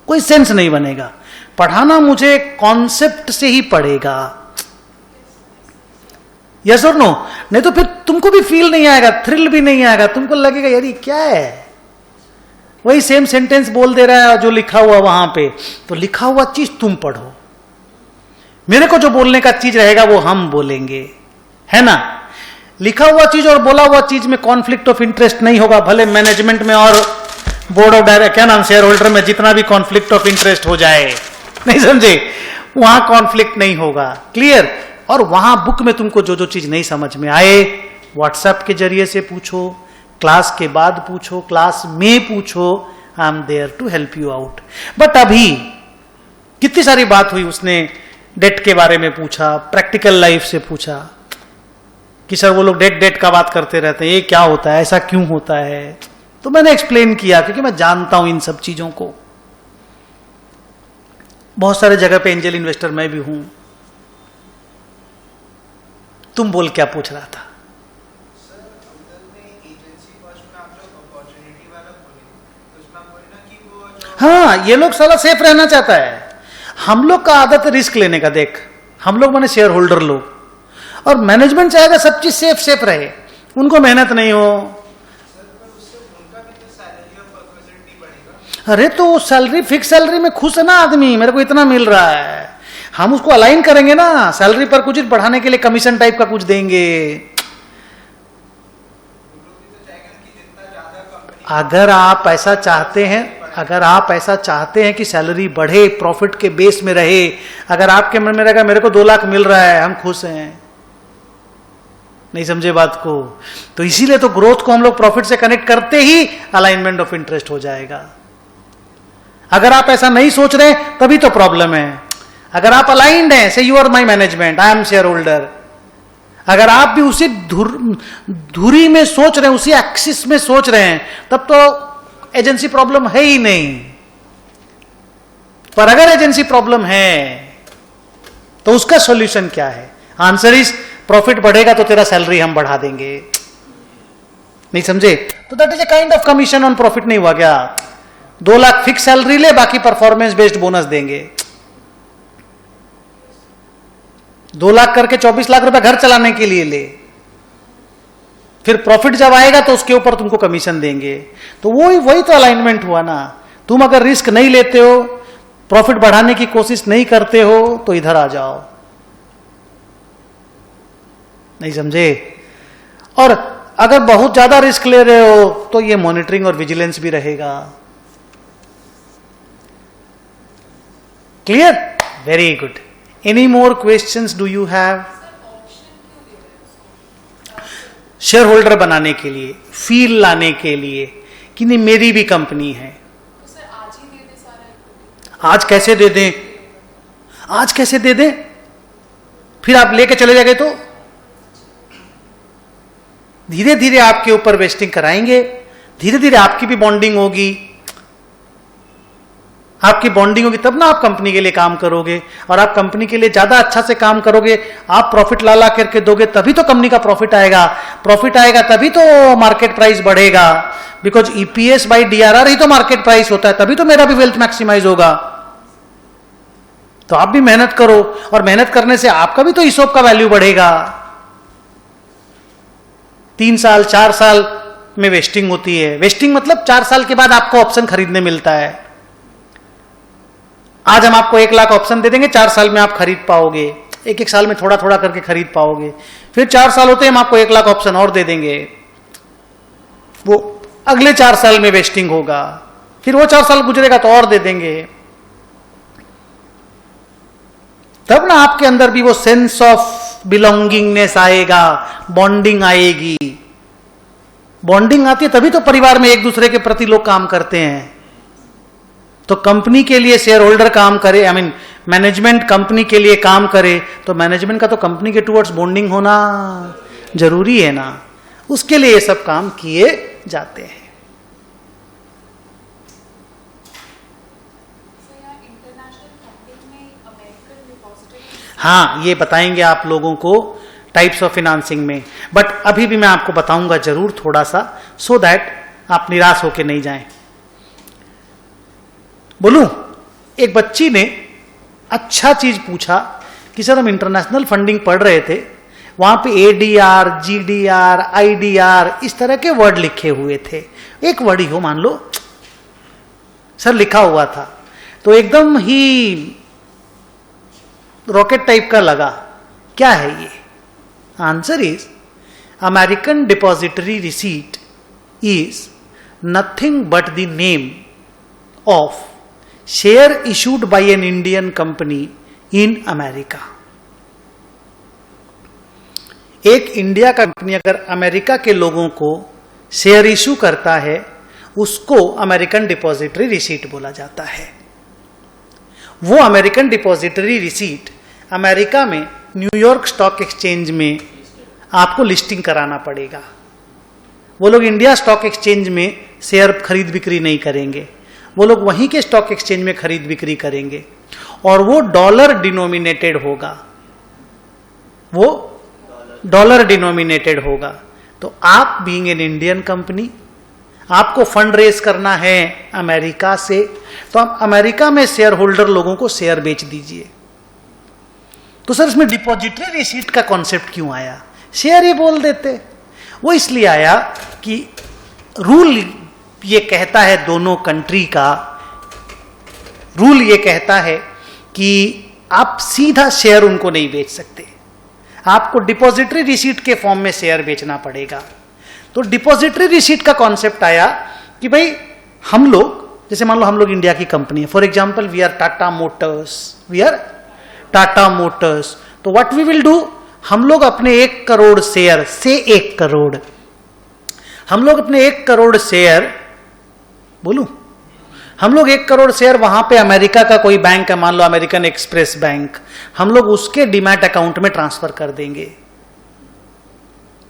कोई सेंस नहीं बनेगा। पढ़ाना मुझे कॉन्सेप्ट से ही पड़ेगा। यस और नो? नहीं तो फिर तुमको भी फील नहीं आएगा, थ्रिल भी नहीं आएगा, तुमको लगेगा यार ये क्या है, वही सेम सेंटेंस बोल दे रहा है जो लिखा हुआ वहां पे। तो लिखा हुआ चीज तुम पढ़ो, मेरे को जो बोलने का चीज रहेगा वो हम बोलेंगे, है ना? लिखा हुआ चीज और बोला हुआ चीज में कॉन्फ्लिक्ट ऑफ इंटरेस्ट नहीं होगा, भले मैनेजमेंट में और बोर्ड ऑफ डायरेक्टर, क्या नाम, शेयर होल्डर में जितना भी कॉन्फ्लिक्ट ऑफ इंटरेस्ट हो जाए, नहीं समझे, वहां कॉन्फ्लिक्ट नहीं होगा। क्लियर? और वहां बुक में तुमको जो जो चीज नहीं समझ में आए व्हाट्सएप के जरिए से पूछो, क्लास के बाद पूछो, क्लास में पूछो, I am there to help you out. But अभी कितनी सारी बात हुई, उसने डेट के बारे में पूछा, प्रैक्टिकल लाइफ से पूछा कि सर वो लोग डेट का बात करते रहते हैं, ये क्या होता है, ऐसा क्यों होता है? तो मैंने एक्सप्लेन किया क्योंकि मैं जानता हूं इन सब चीजों को। बहुत सारे जगह पे एंजल इन्वेस्टर मैं भी हूं। तुम बोल क्या पूछ रहा था? हाँ, ये लोग साला सेफ रहना चाहता है। हम लोग का आदत है रिस्क लेने का। देख, हम लोग माने शेयर होल्डर लोग, और मैनेजमेंट चाहेगा सब चीज सेफ रहे, उनको मेहनत नहीं हो। अरे तो सैलरी, फिक्स सैलरी में खुश है ना आदमी, मेरे को इतना मिल रहा है, हम उसको अलाइन करेंगे ना, सैलरी पर कुछ बढ़ाने के लिए कमीशन टाइप का कुछ देंगे। अगर आप ऐसा चाहते हैं, अगर आप ऐसा चाहते हैं कि सैलरी बढ़े, प्रॉफिट के बेस में रहे, अगर आपके मन में रहेगा मेरे को 2 लाख मिल रहा है, हम खुश हैं, नहीं समझे बात को? तो इसीलिए तो ग्रोथ को हम लोग प्रॉफिट से कनेक्ट करते ही अलाइनमेंट ऑफ इंटरेस्ट हो जाएगा। अगर आप ऐसा नहीं सोच रहे तभी तो प्रॉब्लम है। अगर आप अलाइंड हैं, say you are my management, I am share holder, अगर आप भी उसी धुरी में सोच रहे हैं, उसी एक्सिस में सोच रहे हैं, तब तो एजेंसी प्रॉब्लम है ही नहीं। पर अगर एजेंसी प्रॉब्लम है तो उसका सॉल्यूशन क्या है? आंसर इज प्रॉफिट बढ़ेगा तो तेरा सैलरी हम बढ़ा देंगे। नहीं समझे? तो that is a kind of commission on profit. नहीं हुआ क्या? 2 लाख फिक्स सैलरी ले, बाकी परफॉर्मेंस बेस्ड बोनस देंगे। 2 लाख करके 24 लाख रुपए घर चलाने के लिए ले, फिर प्रॉफिट जब आएगा तो उसके ऊपर तुमको कमीशन देंगे। तो वही तो अलाइनमेंट हुआ ना। तुम अगर रिस्क नहीं लेते हो, प्रॉफिट बढ़ाने की कोशिश नहीं करते हो, तो इधर आ जाओ। नहीं समझे? और अगर बहुत ज्यादा रिस्क ले रहे हो तो ये मॉनिटरिंग और विजिलेंस भी रहेगा। Clear? Very good. Any more questions do you have? Share holder बनाने के लिए, फील लाने के लिए कि नहीं मेरी भी कंपनी है। तो सर आज ही दे दे सारा? आज कैसे दे दें? आज कैसे दे दें? फिर आप लेके चले जाएंगे तो धीरे धीरे आपके ऊपर वेस्टिंग कराएंगे, धीरे धीरे आपकी भी बॉन्डिंग होगी। आपकी बॉन्डिंग होगी तब ना आप कंपनी के लिए काम करोगे, और आप कंपनी के लिए ज्यादा अच्छा से काम करोगे, आप प्रॉफिट ला करके दोगे, तभी तो कंपनी का प्रॉफिट आएगा। प्रॉफिट आएगा तभी तो मार्केट प्राइस बढ़ेगा, बिकॉज ईपीएस बाई डीआरआर ही तो मार्केट प्राइस होता है, तभी तो मेरा भी वेल्थ मैक्सिमाइज होगा। तो आप भी मेहनत करो, और मेहनत करने से आपका भी तो ईसोप का वैल्यू बढ़ेगा। 3 साल 4 साल में वेस्टिंग होती है। वेस्टिंग मतलब 4 साल के बाद आपको ऑप्शन खरीदने मिलता है। आज हम आपको 1 लाख ऑप्शन दे देंगे, 4 साल में आप खरीद पाओगे, एक साल में थोड़ा थोड़ा करके खरीद पाओगे। फिर 4 साल होते हैं हम आपको 1 लाख ऑप्शन और दे देंगे, वो अगले 4 साल में वेस्टिंग होगा। फिर वो 4 साल गुजरेगा तो और दे देंगे। तब ना आपके अंदर भी वो सेंस ऑफ बिलोंगिंगनेस आएगा, बॉन्डिंग आएगी। बॉन्डिंग आती है तभी तो परिवार में एक दूसरे के प्रति लोग काम करते हैं। तो कंपनी के लिए शेयर होल्डर काम करे, आई मीन मैनेजमेंट कंपनी के लिए काम करे, तो मैनेजमेंट का तो कंपनी के टुवर्ड्स बॉन्डिंग होना जरूरी है ना, उसके लिए ये सब काम किए जाते हैं। हाँ, ये बताएंगे आप लोगों को टाइप्स ऑफ फाइनेंसिंग में, बट अभी भी मैं आपको बताऊंगा जरूर थोड़ा सा, सो दैट आप निराश होके नहीं जाएं। बोलूं, एक बच्ची ने अच्छा चीज पूछा कि सर हम इंटरनेशनल फंडिंग पढ़ रहे थे, वहां पे एडीआर, जीडीआर, आईडीआर इस तरह के वर्ड लिखे हुए थे, एक वर्ड ही हो मान लो सर लिखा हुआ था, तो एकदम ही रॉकेट टाइप का लगा। क्या है ये? Answer is American depository receipt is nothing but the name of share issued by an Indian company in America. एक इंडिया का कंपनी अगर अमेरिका के लोगों को शेयर इशू करता है, उसको अमेरिकन डिपॉजिटरी रिसीट बोला जाता है। वो अमेरिकन डिपॉजिटरी रिसीट अमेरिका में न्यूयॉर्क स्टॉक एक्सचेंज में आपको लिस्टिंग कराना पड़ेगा। वो लोग इंडिया स्टॉक एक्सचेंज में शेयर खरीद बिक्री नहीं करेंगे, वो लोग वहीं के स्टॉक एक्सचेंज में खरीद बिक्री करेंगे, और वो डॉलर डिनोमिनेटेड होगा, वो डॉलर डिनोमिनेटेड होगा। तो आप बीइंग एन इंडियन कंपनी, आपको फंड रेज करना है अमेरिका से, तो आप अमेरिका में शेयर होल्डर लोगों को शेयर बेच दीजिए। तो सर इसमें डिपॉजिटरी रिसीट का कॉन्सेप्ट क्यों आया? शेयर ही बोल देते। वो इसलिए आया कि रूल ये कहता है, दोनों कंट्री का रूल ये कहता है कि आप सीधा शेयर उनको नहीं बेच सकते, आपको डिपॉजिटरी रिसीट के फॉर्म में शेयर बेचना पड़ेगा। तो डिपॉजिटरी रिसीट का कॉन्सेप्ट आया कि भाई हम लोग, जैसे मान लो हम लोग इंडिया की कंपनी है, for example we are Tata Motors, तो व्हाट वी विल डू, हम लोग अपने 1 करोड़ शेयर से 1 करोड़, हम लोग अपने 1 करोड़ शेयर, बोलूं, हम लोग 1 करोड़ शेयर वहां पे अमेरिका का कोई बैंक है, मान लो अमेरिकन एक्सप्रेस बैंक, हम लोग उसके डीमैट अकाउंट में ट्रांसफर कर देंगे।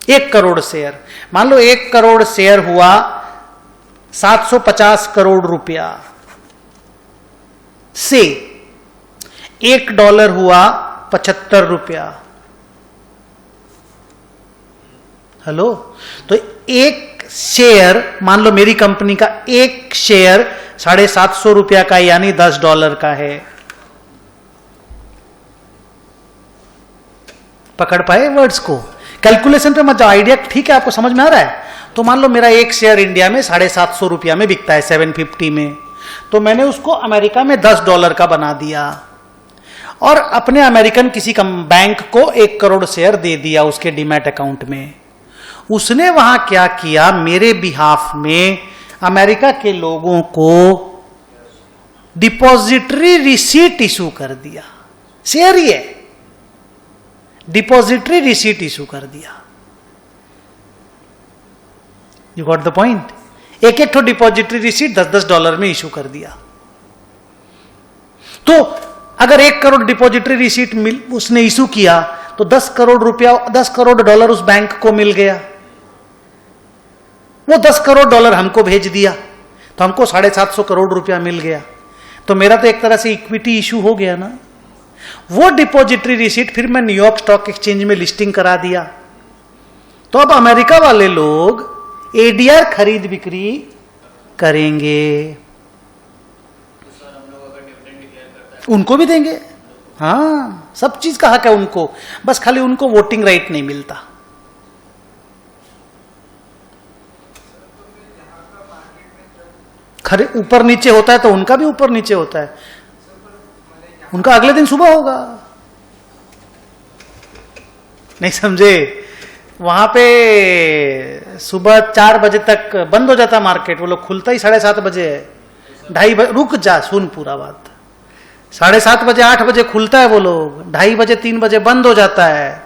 1 करोड़ शेयर, मान लो 1 करोड़ शेयर हुआ 750 करोड़ रुपया से $1 हुआ 75 रुपया। हेलो, तो 1 शेयर, मान लो मेरी कंपनी का 1 शेयर 750 रुपया का यानी $10 का है। पकड़ पाए वर्ड्स को? कैलकुलेशन पे मत जाओ, आइडिया ठीक है, आपको समझ में आ रहा है? तो मान लो मेरा 1 शेयर इंडिया में 750 रुपया में बिकता है, 750 में, तो मैंने उसको अमेरिका में $10 का बना दिया और अपने अमेरिकन किसी बैंक को 1 करोड़ शेयर दे दिया उसके डीमैट अकाउंट में। उसने वहां क्या किया, मेरे बिहाफ में अमेरिका के लोगों को डिपॉजिटरी रिसीट इशू कर दिया। शेयर ही है, डिपॉजिटरी रिसीट इशू कर दिया। You got the point? एक तो डिपॉजिटरी रिसीट $10 में इशू कर दिया। तो अगर 1 करोड़ डिपॉजिटरी रिसीट उसने इशू किया तो $10 करोड़ उस बैंक को मिल गया। वो $10 करोड़ हमको भेज दिया तो हमको 750 करोड़ रुपया मिल गया। तो मेरा तो एक तरह से इक्विटी इशू हो गया ना। वो डिपॉजिटरी रिसीट फिर मैं न्यूयॉर्क स्टॉक एक्सचेंज में लिस्टिंग करा दिया। तो अब अमेरिका वाले लोग एडीआर खरीद बिक्री करेंगे, उनको भी देंगे। हाँ, सब चीज का हक है उनको, बस खाली उनको वोटिंग राइट नहीं मिलता। खरे ऊपर नीचे होता है तो उनका भी ऊपर नीचे होता है, उनका अगले दिन सुबह होगा। नहीं समझे? वहां पे सुबह 4 बजे तक बंद हो जाता मार्केट, वो लोग खुलता ही 7:30 बजे है, 2:30 बजे। रुक जा, सुन पूरा बात। 7:30 बजे 8 बजे खुलता है वो लोग, 2:30 बजे 3 बजे बंद हो जाता है।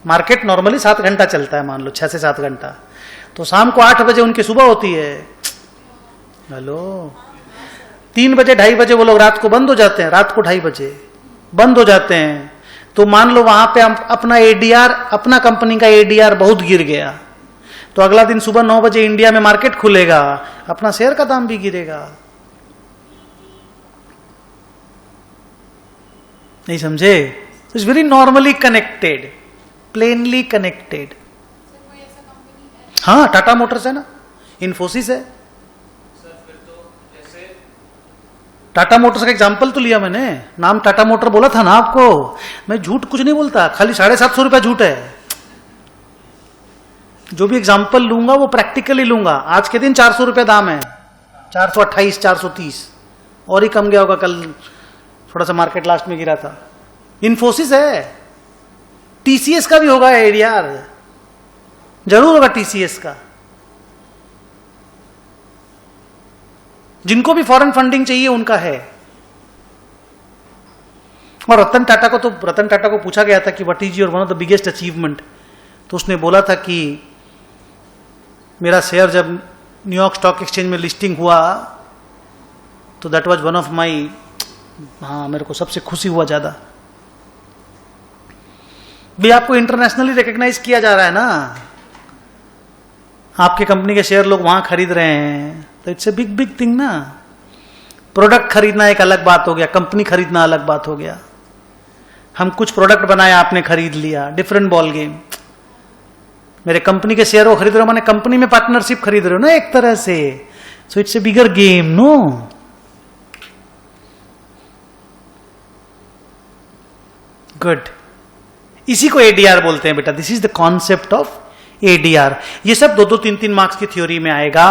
मार्केट नॉर्मली 7 घंटा चलता है, मान लो 6 से 7 घंटा, तो शाम को 8 बजे उनकी सुबह होती है। हेलो, 3 बजे 2:30 बजे वो लोग रात को बंद हो जाते हैं, रात को 2:30 बजे बंद हो जाते हैं। तो मान लो वहां पे अपना एडीआर, अपना कंपनी का एडीआर बहुत गिर गया, तो अगला दिन सुबह 9 बजे इंडिया में मार्केट खुलेगा, अपना शेयर का दाम भी गिरेगा। नहीं समझे? It's very normally connected, plainly connected. कोई ऐसा कंपनी है? हाँ, टाटा मोटर्स है ना, इन्फोसिस है। सर फिर तो जैसे टाटा मोटर्स का एग्जाम्पल तो लिया मैंने, नाम टाटा मोटर बोला था ना आपको। मैं झूठ कुछ नहीं बोलता, खाली 750 रुपया झूठ है। जो भी एग्जाम्पल लूंगा वो प्रैक्टिकली लूंगा। आज के दिन 400 रुपया दाम है, 428, 430, और ही कम गया होगा, कल थोड़ा सा मार्केट लास्ट में गिरा था। इन्फोसिस है, टीसीएस का भी होगा एडीआर, जरूर होगा टीसीएस का। जिनको भी फॉरेन फंडिंग चाहिए उनका है। और रतन टाटा को पूछा गया था कि what is your one of the biggest achievement, तो उसने बोला था कि मेरा शेयर जब न्यूयॉर्क स्टॉक एक्सचेंज में लिस्टिंग हुआ तो that was one of my, हाँ मेरे को सबसे खुशी हुआ ज्यादा। भी आपको इंटरनेशनली रिकॉग्नाइज किया जा रहा है ना, आपके कंपनी के शेयर लोग वहां खरीद रहे हैं, तो it's a big big thing ना। प्रोडक्ट खरीदना एक अलग बात हो गया, कंपनी खरीदना अलग बात हो गया। हम कुछ प्रोडक्ट बनाया, आपने खरीद लिया, डिफरेंट बॉल गेम। मेरे कंपनी के शेयर वो खरीद रहे हो, मैंने कंपनी में पार्टनरशिप खरीद रहे हो ना एक तरह से। So it's a bigger game, no. Good, इसी को एडीआर बोलते हैं बेटा। This is the concept of ADR. ये सब 2-2, 3-3 मार्क्स की थ्योरी में आएगा।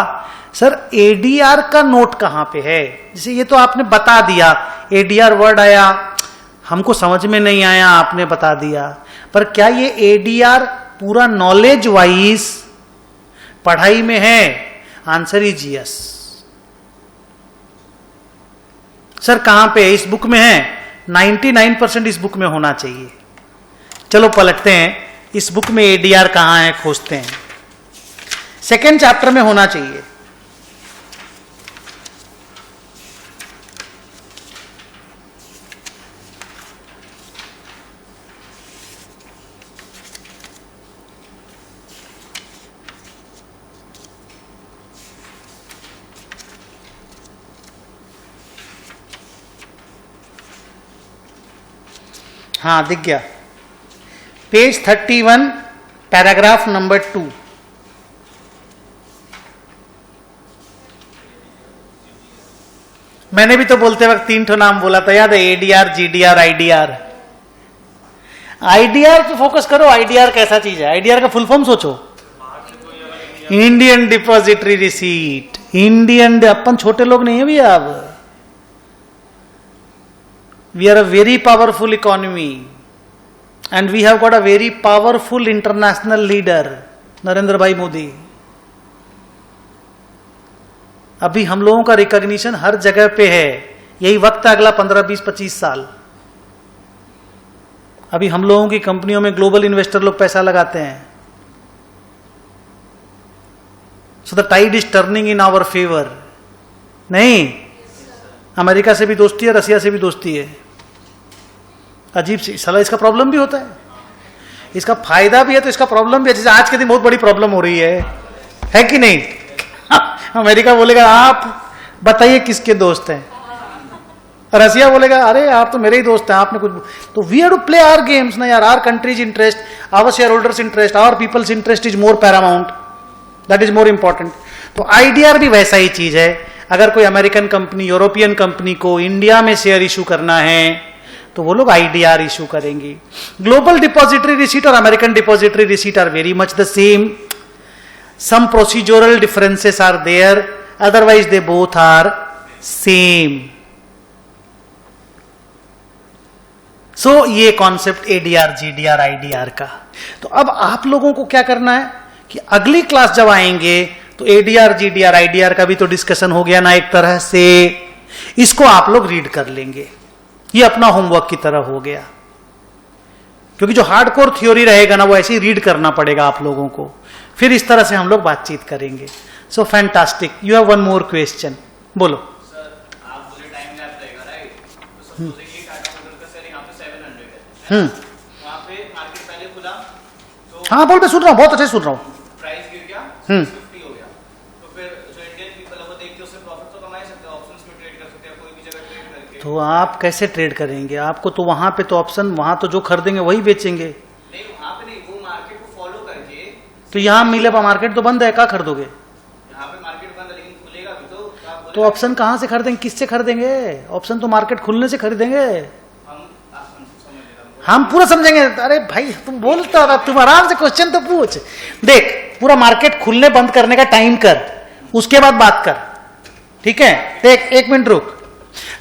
सर एडीआर का नोट कहां पे है? जैसे ये तो आपने बता दिया, एडीआर वर्ड आया, हमको समझ में नहीं आया, आपने बता दिया, पर क्या ये एडीआर पूरा नॉलेज वाइज पढ़ाई में है? Answer is yes. सर कहां पे है? इस बुक में है? 99% इस बुक में होना चाहिए। चलो पलटते हैं, इस बुक में एडीआर कहां है, खोजते हैं। सेकेंड चैप्टर में होना चाहिए। हाँ दिख गया, पेज 31 पैराग्राफ नंबर 2। मैंने भी तो बोलते वक्त 3 ठो नाम बोला था, याद है? ADR, GDR, IDR. आईडीआर पे फोकस करो। आईडीआर कैसा चीज है? आईडीआर का फुल फॉर्म सोचो, इंडियन डिपॉजिटरी रिसीट। इंडियन, अपन छोटे लोग नहीं है भैया। अब we are a very powerful economy and we have got a very powerful international leader, Narendra भाई मोदी। अभी हम लोगों का रिकॉग्निशन हर जगह पे है। यही वक्त है अगला 15, 20, 25 साल। अभी हम लोगों की कंपनियों में ग्लोबल इन्वेस्टर लोग पैसा लगाते हैं। So the tide is turning in our favour. नहीं, अमेरिका से भी दोस्ती है, रसिया से भी दोस्ती है। अजीब सी साला, इसका प्रॉब्लम भी होता है, इसका फायदा भी है तो इसका प्रॉब्लम भी है। जैसे आज के दिन बहुत बड़ी प्रॉब्लम हो रही है कि नहीं? अमेरिका बोलेगा आप बताइए किसके दोस्त हैं, रसिया बोलेगा अरे आप तो मेरे ही दोस्त हैं, आपने कुछ। तो we have to play our games ना यार। Our countries interest, our share holders interest, our peoples interest is more paramount, that is more important. तो आईडीआर भी वैसा ही चीज है। अगर कोई अमेरिकन कंपनी, यूरोपियन कंपनी को इंडिया में शेयर इशू करना है तो वो लोग आईडीआर इशू करेंगे। ग्लोबल डिपॉजिटरी रिसीट और American depository receipt are very much the same. Some procedural differences are there, otherwise they both are same. So ये कॉन्सेप्ट एडीआर, जीडीआर, आईडीआर का। तो अब आप लोगों को क्या करना है कि अगली क्लास जब आएंगे तो एडीआर, जीडीआर, आईडीआर का भी तो डिस्कशन हो गया ना एक तरह से। इसको आप लोग रीड कर लेंगे, ये अपना होमवर्क की तरह हो गया। क्योंकि जो हार्डकोर थ्योरी रहेगा ना वो ऐसे ही रीड करना पड़ेगा आप लोगों को, फिर इस तरह से हम लोग बातचीत करेंगे। सो fantastic, you have one more question, बोलो। सर आप बोले टाइम लैप रहेगा, राइट? तो सपोजिंग ये टाटा मोटर्स का शेयर यहाँ पे 700 है, वहाँ पे मार्केट पहले खुला तो हाँ बोल, मैं सुन रहा हूँ, बहुत अच्छे सुन रहा हूँ। प्राइस गिर गया 650 हो गया, तो फिर जो इंडियन पीपल है वो देख के उससे प्रॉफिट तो कमा ही सकते हैं, ऑप्शंस में ट्रेड कर सकते हैं, कोई भी जगह ट्रेड करके। तो आप कैसे ट्रेड करेंगे? आपको तो वहां पे तो ऑप्शन, वहां तो जो खरीदेंगे वही बेचेंगे। नहीं वहाँ पे नहीं, वो मार्केट को फॉलो करके। तो यहाँ मिले मार्केट तो बंद है, क्या खरीदोगे? यहाँ पे मार्केट बंद है लेकिन खुलेगा भी तो आप तो ऑप्शन कहाँ से खरीदेंगे, किससे खरीदेंगे? ऑप्शन तो मार्केट खुलने से खरीदेंगे। हम आप समझ ले रहा हूँ। हम पूरा समझेंगे। अरे भाई तुम बोलता रहा, तुम आराम से क्वेश्चन तो पूछ। देख, पूरा मार्केट खुलने बंद करने का टाइम कर, उसके बाद बात कर, ठीक है? देख एक मिनट रुक,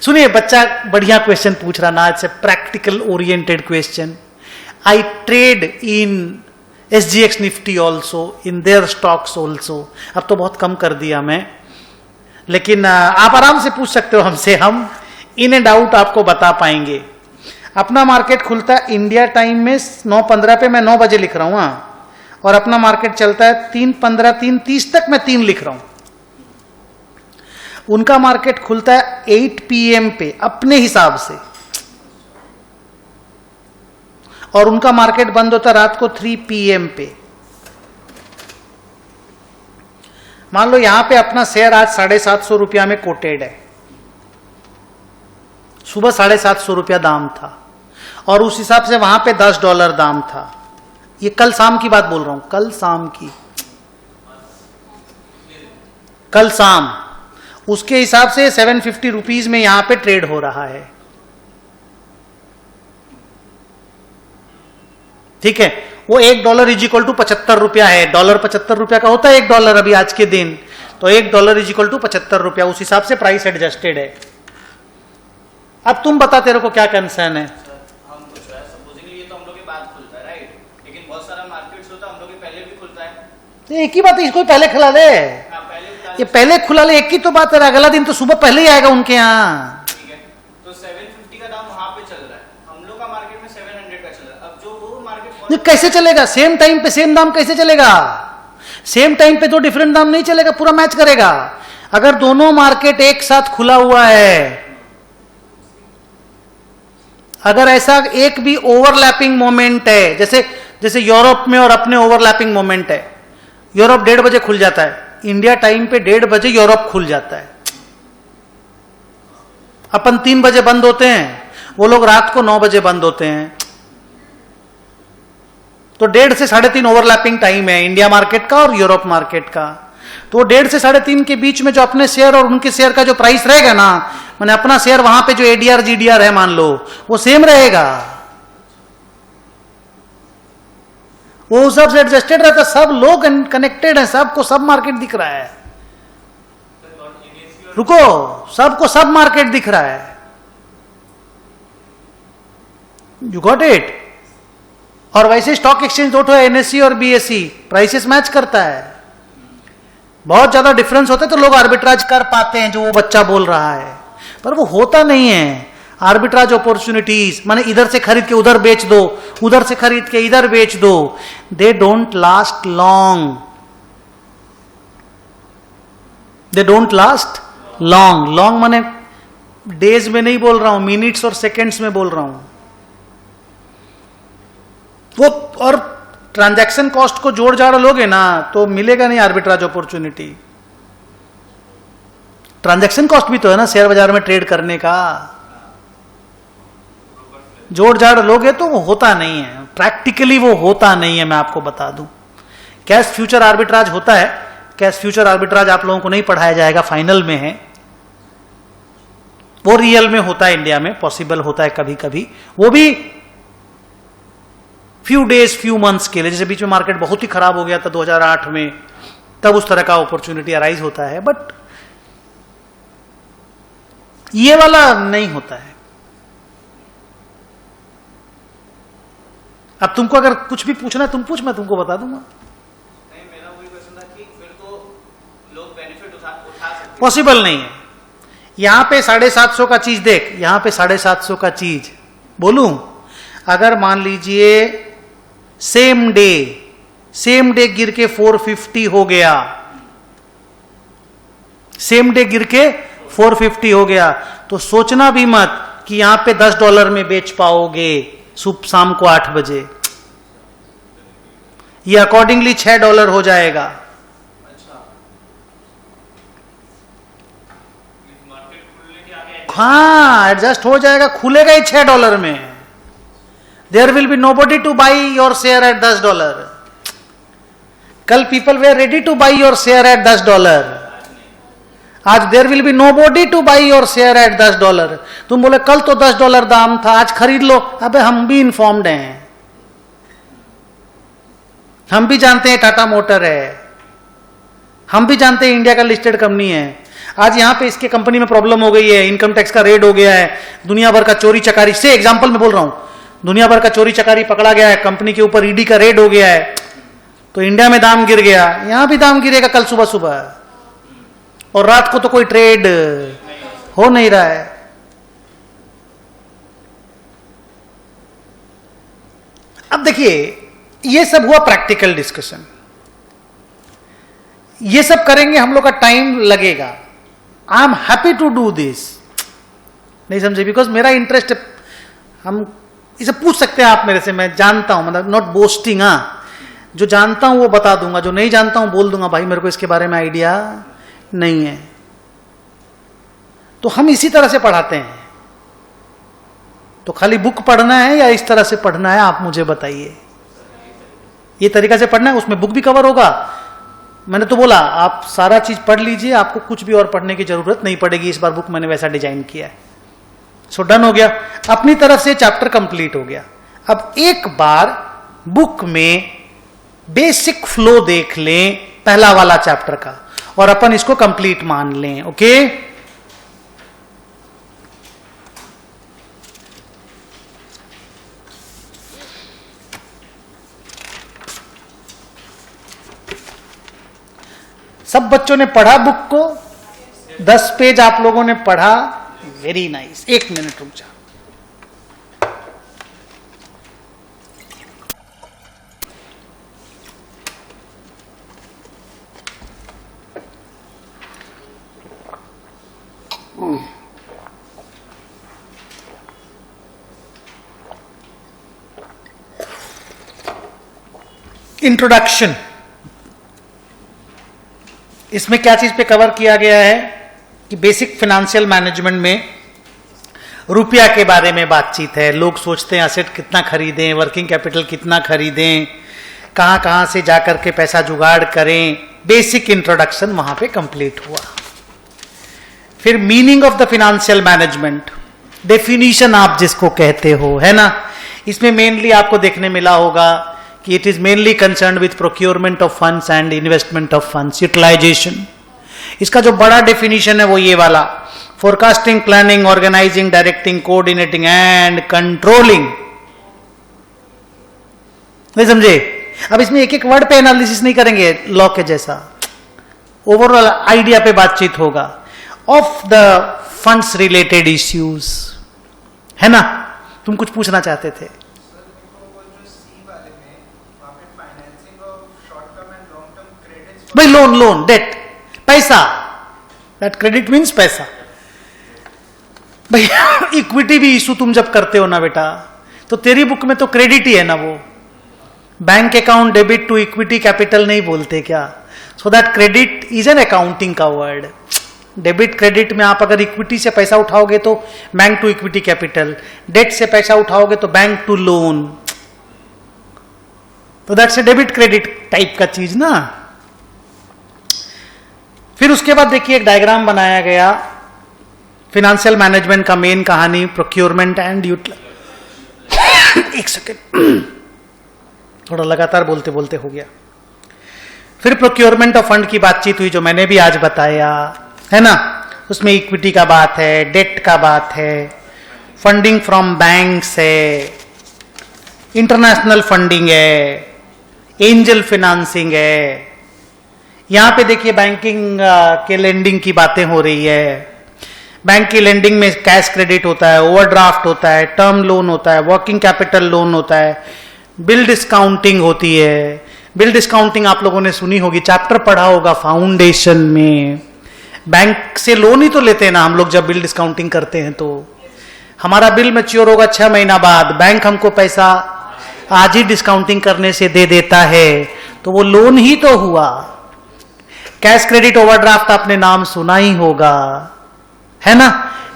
सुनिए, बच्चा बढ़िया क्वेश्चन पूछ रहा ना, it's a practical oriented question. I trade in SGX Nifty also, in their stocks also. अब तो बहुत कम कर दिया मैं, लेकिन आप आराम से पूछ सकते हो हमसे, हम इन एंड आउट आपको बता पाएंगे। अपना मार्केट खुलता है इंडिया टाइम में 9:15 पे, मैं 9 बजे लिख रहा हूं, और अपना मार्केट चलता है 3:15, 3:30 तक, मैं 3 लिख रहा हूं। उनका मार्केट खुलता है 8 PM पे अपने हिसाब से, और उनका मार्केट बंद होता है रात को 3 PM पे। मान लो यहां पे अपना शेयर आज 750 रुपया में कोटेड है, सुबह 750 रुपया दाम था, और उस हिसाब से वहां पे $10 दाम था। ये कल शाम की बात बोल रहा हूं, कल शाम की, कल शाम। उसके हिसाब से 750 रुपीज में यहां पे ट्रेड हो रहा है, ठीक है? वो $1 इज इक्वल टू 75 रुपया है। डॉलर 75 रुपया का होता है $1 अभी आज के दिन, तो $1 इज इक्वल टू 75 रुपया, उस हिसाब से प्राइस एडजस्टेड है। अब तुम बता, तेरे को क्या कंसर्न है? हम कुछ है, सपोजिंगली ये तो हम लोग के बाद खुलता है, राइट? लेकिन बहुत सारा मार्केट्स होता है हम लोग के पहले भी खुलता है। एक ही बात है, इसको पहले खुला ले, हाँ पहले भी ये पहले खुला ले, एक ही तो बात है। अगला दिन तो सुबह पहले ही आएगा उनके यहाँ। ठीक है, तो 750 का दाम वहां पे चल रहा है, हम लोग का मार्केट में 700 का चल रहा है। अब जो वो मार्केट ये कैसे चलेगा? सेम टाइम पे सेम दाम कैसे चलेगा? सेम टाइम पे तो डिफरेंट दाम नहीं चलेगा, पूरा मैच करेगा। अगर दोनों मार्केट एक साथ खुला हुआ है, अगर ऐसा एक भी ओवरलैपिंग मोमेंट है, जैसे यूरोप में और अपने ओवरलैपिंग मोमेंट है, यूरोप 1:30 बजे खुल जाता है, इंडिया टाइम पे 1:30 बजे यूरोप खुल जाता है, अपन 3 बजे बंद होते हैं, वो लोग रात को 9 बजे बंद होते हैं, तो 1:30 से 3:30 ओवरलैपिंग टाइम है इंडिया मार्केट का और यूरोप मार्केट का। तो 1:30 से 3:30 के बीच में जो अपने शेयर और उनके शेयर का जो प्राइस रहेगा ना, माने अपना शेयर वहां पे जो ADR GDR है मान लो, वो सेम रहेगा, वो उस हिसाब से एडजस्टेड रहता है। सब लोग कनेक्टेड है, सबको सब मार्केट दिख रहा है। रुको, सबको सब मार्केट दिख रहा है, यू गॉट इट? और वैसे स्टॉक एक्सचेंज दो है, NSE और BSE, प्राइसेस मैच करता है। बहुत ज्यादा डिफरेंस होता है तो लोग आर्बिट्राज कर पाते हैं, जो वो बच्चा बोल रहा है, पर वो होता नहीं है। आर्बिट्राज अपॉर्चुनिटीज माने इधर से खरीद के उधर बेच दो, उधर से खरीद के इधर बेच दो, they don't last long, they don't last long. Long माने डेज में नहीं बोल रहा हूं, मिनट्स और सेकेंड्स में बोल रहा हूं। वो और ट्रांजैक्शन कॉस्ट को जोड़ जाड़ लोगे ना तो मिलेगा नहीं आर्बिट्राज अपॉर्चुनिटी। ट्रांजैक्शन कॉस्ट भी तो है ना शेयर बाजार में ट्रेड करने का, जोड़ जाड़ लोगे तो वो होता नहीं है, प्रैक्टिकली वो होता नहीं है। मैं आपको बता दूं, कैश फ्यूचर आर्बिट्राज होता है। कैश फ्यूचर आर्बिट्राज आप लोगों को नहीं पढ़ाया जाएगा, फाइनल में है, वो रियल में होता है, इंडिया में पॉसिबल होता है कभी कभी, वो भी फ्यू डेज फ्यू मंथ्स के लिए। जैसे बीच में मार्केट बहुत ही खराब हो गया था 2008 में, तब उस तरह का अपॉर्चुनिटी अराइज होता है, बट ये वाला नहीं होता है। अब तुमको अगर कुछ भी पूछना है तुम पूछ, मैं तुमको बता दूंगा। नहीं, मेरा वही क्वेश्चन था कि फिर तो लोग बेनिफिट उठा सकते। पॉसिबल नहीं है। यहां पे 750 का चीज देख, यहां पे 750 का चीज बोलूं, अगर मान लीजिए सेम डे गिर के 450 हो गया, सेम डे गिर के 450 हो गया, तो सोचना भी मत कि यहां पे $10 में बेच पाओगे शाम को 8 बजे। ये अकॉर्डिंगली $6 हो जाएगा। मार्केट खुलने के आगे हाँ, एडजस्ट हो जाएगा, खुलेगा ही $6 में। There will be nobody to buy your share at $10। कल people were ready to buy your share at $10। आज there will be nobody to buy your share at $10। तुम बोले कल तो $10 दाम था, आज खरीद लो। अबे हम भी इंफॉर्म्ड हैं, हम भी जानते हैं टाटा मोटर है, हम भी जानते हैं इंडिया का लिस्टेड कंपनी है। आज यहां पे इसके कंपनी में प्रॉब्लम हो गई है, इनकम टैक्स का रेड हो गया है, दुनिया भर का चोरी चकारी से एग्जांपल में बोल रहा हूं, दुनिया भर का चोरी चकारी पकड़ा गया है, कंपनी के ऊपर ईडी का रेड हो गया है, तो इंडिया में दाम गिर गया, यहां भी दाम गिरेगा कल सुबह सुबह। और रात को तो कोई ट्रेड हो नहीं रहा है। अब देखिए, ये सब हुआ प्रैक्टिकल डिस्कशन। ये सब करेंगे, हम लोग का टाइम लगेगा। I am happy to do this, नहीं समझे, बिकॉज मेरा इंटरेस्ट, हम इसे पूछ सकते हैं आप मेरे से, मैं जानता हूं, मतलब नॉट बोस्टिंग। हाँ, जो जानता हूं वो बता दूंगा, जो नहीं जानता हूं बोल दूंगा, भाई मेरे को इसके बारे में आइडिया नहीं है। तो हम इसी तरह से पढ़ाते हैं। तो खाली बुक पढ़ना है या इस तरह से पढ़ना है, आप मुझे बताइए। ये तरीका से पढ़ना है, उसमें बुक भी कवर होगा। मैंने तो बोला आप सारा चीज पढ़ लीजिए, आपको कुछ भी और पढ़ने की जरूरत नहीं पड़ेगी। इस बार बुक मैंने वैसा डिजाइन किया है। सो डन हो गया, अपनी तरफ से चैप्टर कंप्लीट हो गया। अब एक बार बुक में बेसिक फ्लो देख लें पहला वाला चैप्टर का, और अपन इसको कंप्लीट मान लें। ओके, सब बच्चों ने पढ़ा बुक को? 10 पेज आप लोगों ने पढ़ा, वेरी नाइस। 1 मिनट रुक जा। इंट्रोडक्शन, इसमें क्या चीज पे कवर किया गया है कि बेसिक फाइनेंशियल मैनेजमेंट में रुपया के बारे में बातचीत है। लोग सोचते हैं असेट कितना खरीदें, वर्किंग कैपिटल कितना खरीदें, कहां कहां से जाकर के पैसा जुगाड़ करें। बेसिक इंट्रोडक्शन वहां पे कंप्लीट हुआ। फिर meaning of the financial management, definition आप जिसको कहते हो, है ना। इसमें मेनली आपको देखने मिला होगा कि it is mainly concern with procurement of funds and investment of funds, utilization. इसका जो बड़ा डेफिनेशन है वो ये वाला, forecasting, planning, organizing, directing, coordinating and controlling. नहीं समझे? अब इसमें एक एक वर्ड पे एनालिसिस नहीं करेंगे लॉ के जैसा, ओवरऑल आइडिया पे बातचीत होगा of the funds related issues, है ना। तुम कुछ पूछना चाहते थे? भाई लोन, डेट, पैसा, दैट क्रेडिट मीन्स पैसा। भाई इक्विटी भी इशू तुम जब करते हो ना बेटा, तो तेरी बुक में तो क्रेडिट ही है ना। वो bank account debit to equity capital नहीं बोलते क्या? So that credit is an accounting का वर्ड। डेबिट क्रेडिट में आप अगर इक्विटी से पैसा उठाओगे तो bank to equity capital, debt से पैसा उठाओगे तो बैंक टू लोन, तो that's a debit credit type का चीज ना। फिर उसके बाद देखिए एक डायग्राम बनाया गया, फाइनेंशियल मैनेजमेंट का मेन कहानी प्रोक्योरमेंट एंड एक सेकेंड, थोड़ा लगातार बोलते बोलते हो गया। फिर प्रोक्योरमेंट ऑफ फंड की बातचीत हुई जो मैंने भी आज बताया, है ना। उसमें इक्विटी का बात है, डेट का बात है, फंडिंग फ्रॉम बैंक्स है, इंटरनेशनल फंडिंग है, एंजल फाइनेंसिंग है। यहां पे देखिए बैंकिंग के लेंडिंग की बातें हो रही है, बैंक की लेंडिंग में कैश क्रेडिट होता है, ओवरड्राफ्ट होता है, टर्म लोन होता है, वर्किंग कैपिटल लोन होता है, बिल डिस्काउंटिंग होती है। बिल डिस्काउंटिंग आप लोगों ने सुनी होगी, चैप्टर पढ़ा होगा फाउंडेशन में। बैंक से लोन ही तो लेते हैं ना हम लोग जब बिल डिस्काउंटिंग करते हैं। तो हमारा बिल मैच्योर होगा 6 महीना बाद, बैंक हमको पैसा आज ही डिस्काउंटिंग करने से दे देता है, तो वो लोन ही तो हुआ। कैश क्रेडिट ओवरड्राफ्ट आपने नाम सुना ही होगा, है ना।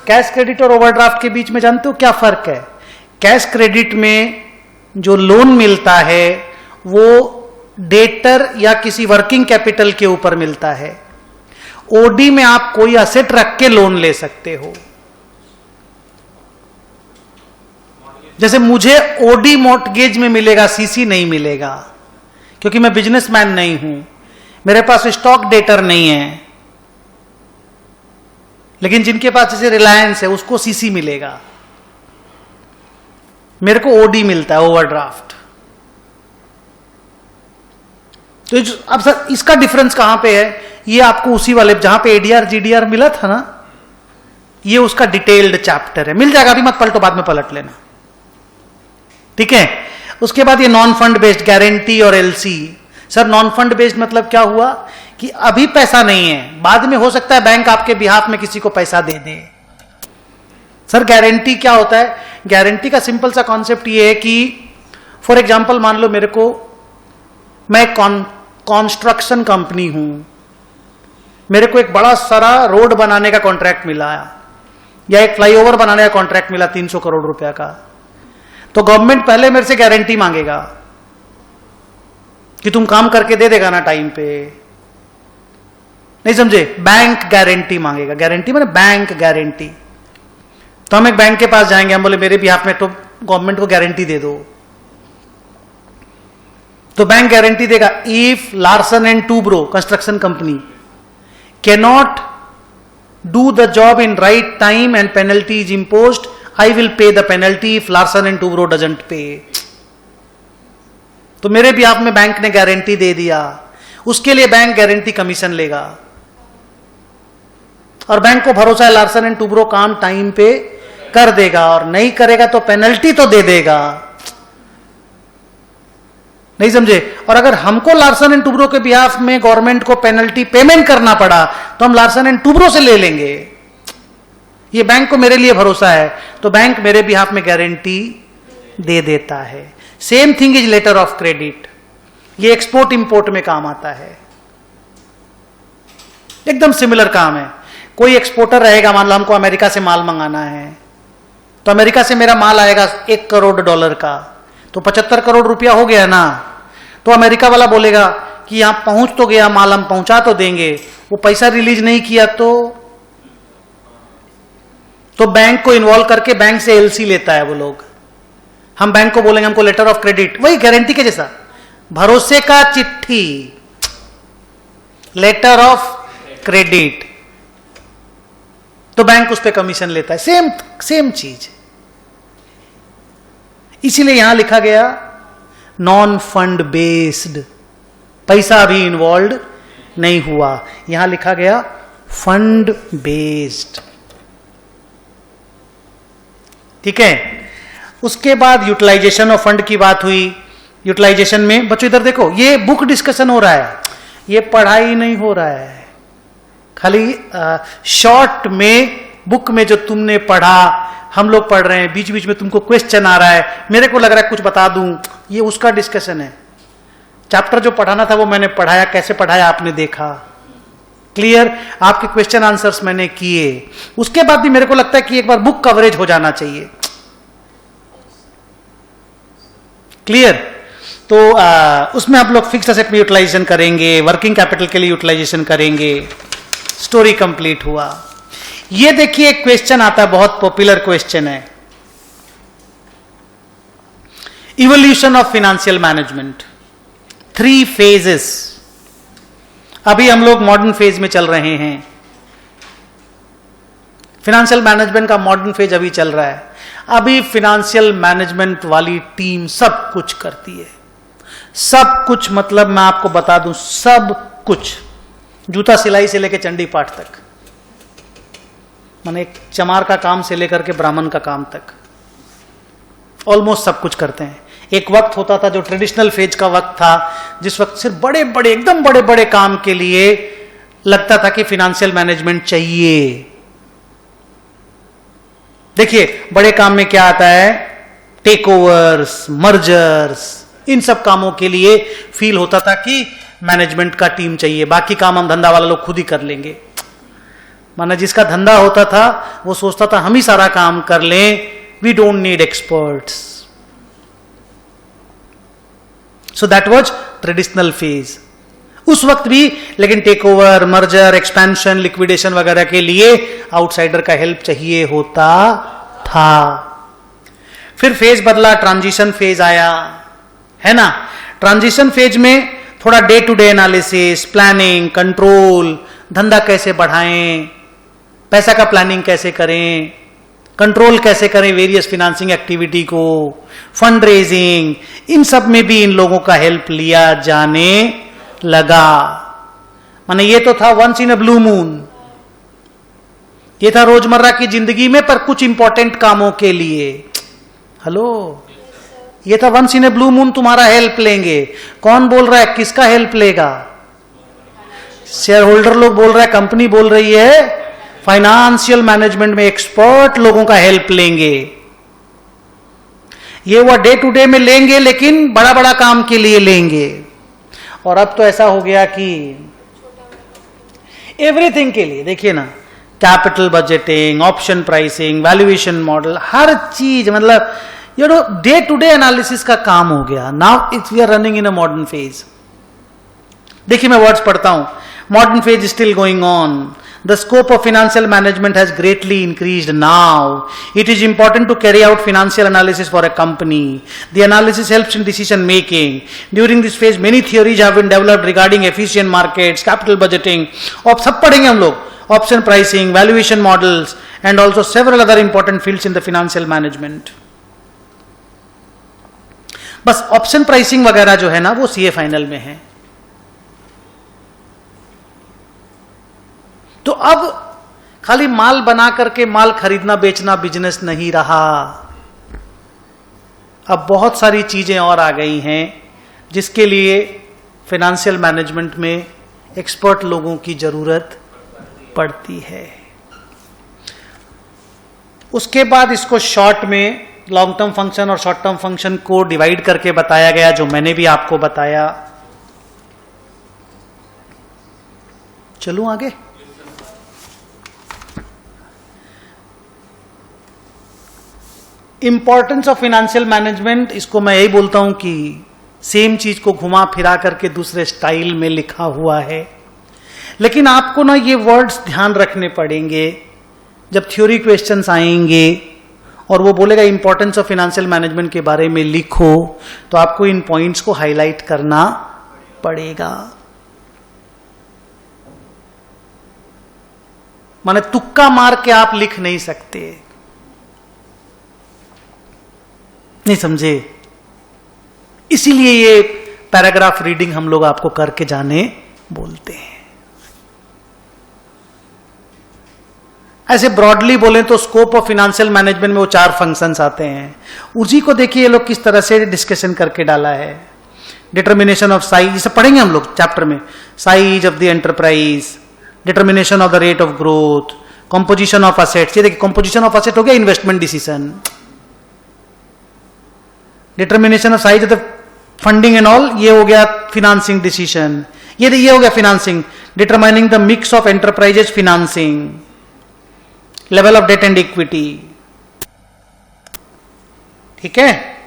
कैश क्रेडिट और ओवरड्राफ्ट के बीच में जानते हो क्या फर्क है? कैश क्रेडिट में जो लोन मिलता है वो डेटर या किसी वर्किंग कैपिटल के ऊपर मिलता है। ओडी में आप कोई असेट रख के लोन ले सकते हो। जैसे मुझे ओडी मॉर्टगेज में मिलेगा, सीसी नहीं मिलेगा, क्योंकि मैं बिजनेसमैन नहीं हूं, मेरे पास स्टॉक डेटर नहीं है। लेकिन जिनके पास जैसे रिलायंस है उसको सीसी मिलेगा, मेरे को ओडी मिलता है, ओवरड्राफ्ट। तो अब सर इसका डिफरेंस कहां पे है? ये आपको उसी वाले जहां पे एडीआर जीडीआर मिला था ना, ये उसका डिटेल्ड चैप्टर है, मिल जाएगा, अभी मत पलटो, बाद में पलट लेना, ठीक है। उसके बाद ये नॉन फंड बेस्ड गारंटी और LC. Sir non fund based मतलब क्या हुआ कि अभी पैसा नहीं है, बाद में हो सकता है बैंक आपके बिहाफ में किसी को पैसा दे दे। सर गारंटी क्या होता है? गारंटी का सिंपल सा कॉन्सेप्ट ये है कि फॉर एग्जांपल मान लो मेरे को, मैं कंस्ट्रक्शन कंपनी हूं, मेरे को एक बड़ा सारा रोड बनाने का कॉन्ट्रैक्ट मिला या एक फ्लाईओवर बनाने का कॉन्ट्रैक्ट मिला 300 करोड़ रुपया का, तो गवर्नमेंट पहले मेरे से गारंटी मांगेगा कि तुम काम करके दे देगा ना टाइम पे। नहीं समझे? बैंक गारंटी मांगेगा। गारंटी माने बैंक गारंटी। तो हम एक बैंक के पास जाएंगे, हम बोले मेरे बिहाफ में तो गवर्नमेंट को गारंटी दे दो, तो बैंक गारंटी देगा। If Larsen and Toubro construction company cannot do the job in right time and penalty is imposed, I will pay the penalty if Larsen and Toubro doesn't पे। तो मेरे behalf में bank ने guarantee दे दिया, उसके लिए bank guarantee commission लेगा, और बैंक को भरोसा है लार्सन एंड टूब्रो काम टाइम पे कर देगा, और नहीं करेगा तो पेनल्टी तो दे देगा। नहीं समझे? और अगर हमको लार्सन एंड टूब्रो के बिहाफ में गवर्नमेंट को पेनल्टी पेमेंट करना पड़ा तो हम लार्सन एंड टूब्रो से ले लेंगे। ये बैंक को मेरे लिए भरोसा है, तो बैंक मेरे बिहाफ में गारंटी दे देता है। Same thing is letter of credit. ये एक्सपोर्ट इंपोर्ट में काम आता है, एकदम सिमिलर काम है। कोई एक्सपोर्टर रहेगा, मान लो हमको अमेरिका से माल मंगाना है, तो अमेरिका से मेरा माल आएगा $1 करोड़ का, तो 75 करोड़ रुपया हो गया ना। तो अमेरिका वाला बोलेगा कि यहां पहुंच तो गया माल, हम पहुंचा तो देंगे, वो पैसा रिलीज नहीं किया तो बैंक को इन्वॉल्व करके बैंक से एलसी लेता है वो लोग। हम बैंक को बोलेंगे हमको लेटर ऑफ क्रेडिट, वही गारंटी के जैसा, भरोसे का चिट्ठी, लेटर ऑफ क्रेडिट, तो बैंक उस पर कमीशन लेता है। सेम चीज। इसीलिए यहां लिखा गया नॉन फंड बेस्ड, पैसा अभी इन्वॉल्व नहीं हुआ, यहां लिखा गया फंड बेस्ड, ठीक है। उसके बाद यूटिलाइजेशन ऑफ फंड की बात हुई। यूटिलाइजेशन में बच्चों इधर देखो, ये बुक डिस्कशन हो रहा है, ये पढ़ाई नहीं हो रहा है। खाली शॉर्ट में बुक में जो तुमने पढ़ा हम लोग पढ़ रहे हैं, बीच बीच में तुमको क्वेश्चन आ रहा है, मेरे को लग रहा है कुछ बता दूं, ये उसका डिस्कशन है। चैप्टर जो पढ़ाना था वो मैंने पढ़ाया, कैसे पढ़ाया आपने देखा, क्लियर। आपके क्वेश्चन आंसर्स मैंने किए। उसके बाद भी मेरे को लगता है कि एक बार बुक कवरेज हो जाना चाहिए, क्लियर। तो उसमें आप लोग फिक्स्ड एसेट में यूटिलाइजेशन करेंगे, वर्किंग कैपिटल के लिए यूटिलाइजेशन करेंगे। स्टोरी कंप्लीट हुआ। ये देखिए एक क्वेश्चन आता है, बहुत पॉपुलर क्वेश्चन है, evolution of financial management, 3 phases. अभी हम लोग मॉडर्न फेज में चल रहे हैं, फाइनेंशियल मैनेजमेंट का मॉडर्न फेज अभी चल रहा है। अभी फाइनेंशियल मैनेजमेंट वाली टीम सब कुछ करती है, सब कुछ, मतलब मैं आपको बता दूं, सब कुछ, जूता सिलाई से लेकर चंडी पाठ तक। माने एक चमार का काम से लेकर के ब्राह्मण का काम तक ऑलमोस्ट सब कुछ करते हैं। एक वक्त होता था जो ट्रेडिशनल फेज का वक्त था, जिस वक्त सिर्फ बड़े बड़े एकदम बड़े बड़े काम के लिए लगता था कि फाइनेंशियल मैनेजमेंट चाहिए। देखिए बड़े काम में क्या आता है, टेक ओवर्स, मर्जर्स, इन सब कामों के लिए फील होता था कि मैनेजमेंट का टीम चाहिए, बाकी काम हम धंधा वाला लोग खुद ही कर लेंगे। माना जिसका धंधा होता था वो सोचता था हम ही सारा काम कर लें, we don't need experts. So that was traditional phase उस वक्त भी। लेकिन take over, merger, expansion, liquidation वगैरह के लिए आउटसाइडर का हेल्प चाहिए होता था। फिर फेज बदला, ट्रांजिशन फेज आया, है ना। ट्रांजिशन फेज में थोड़ा day to day analysis, planning, control, धंधा कैसे बढ़ाएं, पैसा का प्लानिंग कैसे करें, कंट्रोल कैसे करें वेरियस फिनेंसिंग एक्टिविटी को, फंड रेजिंग, इन सब में भी इन लोगों का हेल्प लिया जाने लगा। माने ये तो था once in a blue moon, ये था रोजमर्रा की जिंदगी में, पर कुछ इंपॉर्टेंट कामों के लिए। हेलो, ये था once in a blue moon, तुम्हारा हेल्प लेंगे। कौन बोल रहा है, किसका हेल्प लेगा? शेयर होल्डर लोग बोल रहे हैं, कंपनी बोल रही है फाइनेंशियल मैनेजमेंट में एक्सपर्ट लोगों का हेल्प लेंगे। ये वो डे टू डे में लेंगे, लेकिन बड़ा बड़ा काम के लिए लेंगे। और अब तो ऐसा हो गया कि एवरीथिंग के लिए, देखिए ना, capital budgeting, option pricing, valuation model, हर चीज, मतलब you know day to day analysis का काम हो गया। Now it's we are running in a modern phase. देखिए मैं वर्ड्स पढ़ता हूं, modern phase still going on, the scope of financial management has greatly increased now. It is important to carry out financial analysis for a company. The analysis helps in decision making. During this phase many theories have been developed regarding efficient markets, capital budgeting, और सब पढ़ेंगे हम लोग, option pricing, valuation models and also several other important fields in the financial management. बस option pricing वगैरह जो है ना वो सीए फाइनल में है। तो अब खाली माल बना करके माल खरीदना बेचना बिजनेस नहीं रहा, अब बहुत सारी चीजें और आ गई हैं जिसके लिए फाइनेंशियल मैनेजमेंट में एक्सपर्ट लोगों की जरूरत पड़ती है। उसके बाद इसको शॉर्ट में लॉन्ग टर्म फंक्शन और शॉर्ट टर्म फंक्शन को डिवाइड करके बताया गया, जो मैंने भी आपको बताया। चलूं आगे। इंपॉर्टेंस ऑफ फाइनेंशियल मैनेजमेंट, इसको मैं यही बोलता हूं कि सेम चीज को घुमा फिरा करके दूसरे स्टाइल में लिखा हुआ है, लेकिन आपको ना ये वर्ड्स ध्यान रखने पड़ेंगे जब थ्योरी क्वेश्चंस आएंगे और वो बोलेगा इंपॉर्टेंस ऑफ फाइनेंशियल मैनेजमेंट के बारे में लिखो, तो आपको इन पॉइंट्स को हाईलाइट करना पड़ेगा। माने तुक्का मार के आप लिख नहीं सकते, नहीं समझे? इसीलिए ये पैराग्राफ रीडिंग हम लोग आपको करके जाने बोलते हैं। ऐसे ब्रॉडली बोलें तो स्कोप ऑफ फाइनेंशियल मैनेजमेंट में वो 4 फंक्शंस आते हैं। उसी को देखिए ये लोग किस तरह से डिस्कशन करके डाला है। डिटर्मिनेशन ऑफ साइज, इसे पढ़ेंगे हम लोग चैप्टर में, size of the enterprise, determination of the rate of growth, composition of assets. ये देखिए कंपोजिशन ऑफ असेट हो गया investment decision, determination of size of the funding and all, ये हो गया फिनेंसिंग डिसीजन। ये हो गया financing, determining the mix of enterprises financing, level of debt and equity. ठीक है,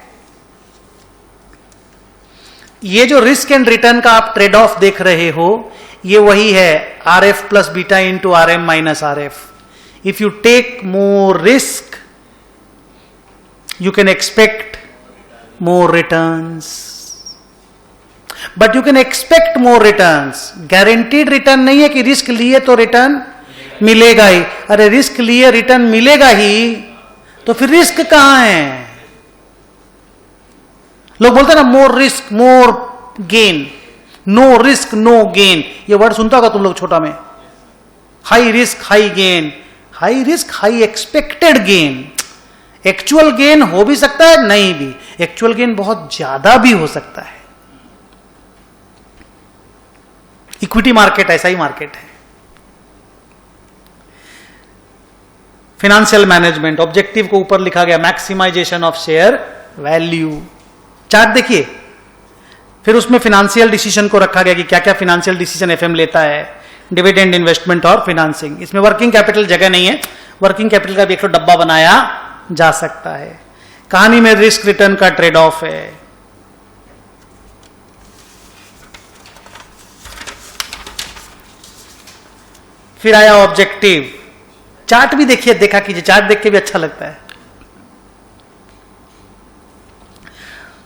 ये जो रिस्क एंड रिटर्न का आप ट्रेड ऑफ देख रहे हो, ये वही है R F plus beta into R M minus R F. If you take more risk you can expect more returns, but you can expect more returns. guaranteed return नहीं है कि रिस्क लिए तो रिटर्न मिलेगा ही। अरे रिस्क लिए return मिलेगा ही तो फिर रिस्क कहां है? लोग बोलते हैं ना more risk more gain, no risk no gain. ये वर्ड सुनता होगा तुम लोग छोटा में, high risk high gain, high risk high expected gain. Actual gain हो भी सकता है, नहीं भी। एक्चुअल गेन बहुत ज्यादा भी हो सकता है। इक्विटी मार्केट ऐसा ही मार्केट है। फाइनेंशियल मैनेजमेंट ऑब्जेक्टिव को ऊपर लिखा गया maximization of share value. Chart देखिए, फिर उसमें फाइनेंशियल डिसीजन को रखा गया कि क्या क्या फाइनेंशियल डिसीजन एफएम लेता है, डिविडेंड, इन्वेस्टमेंट और फाइनेंसिंग। इसमें वर्किंग कैपिटल जगह नहीं है, वर्किंग कैपिटल का भी एक डब्बा बनाया जा सकता है। कहानी में रिस्क रिटर्न का ट्रेड ऑफ है। फिर आया ऑब्जेक्टिव। चार्ट भी देखिए, देखा कीजिए, चार्ट देख के भी अच्छा लगता है।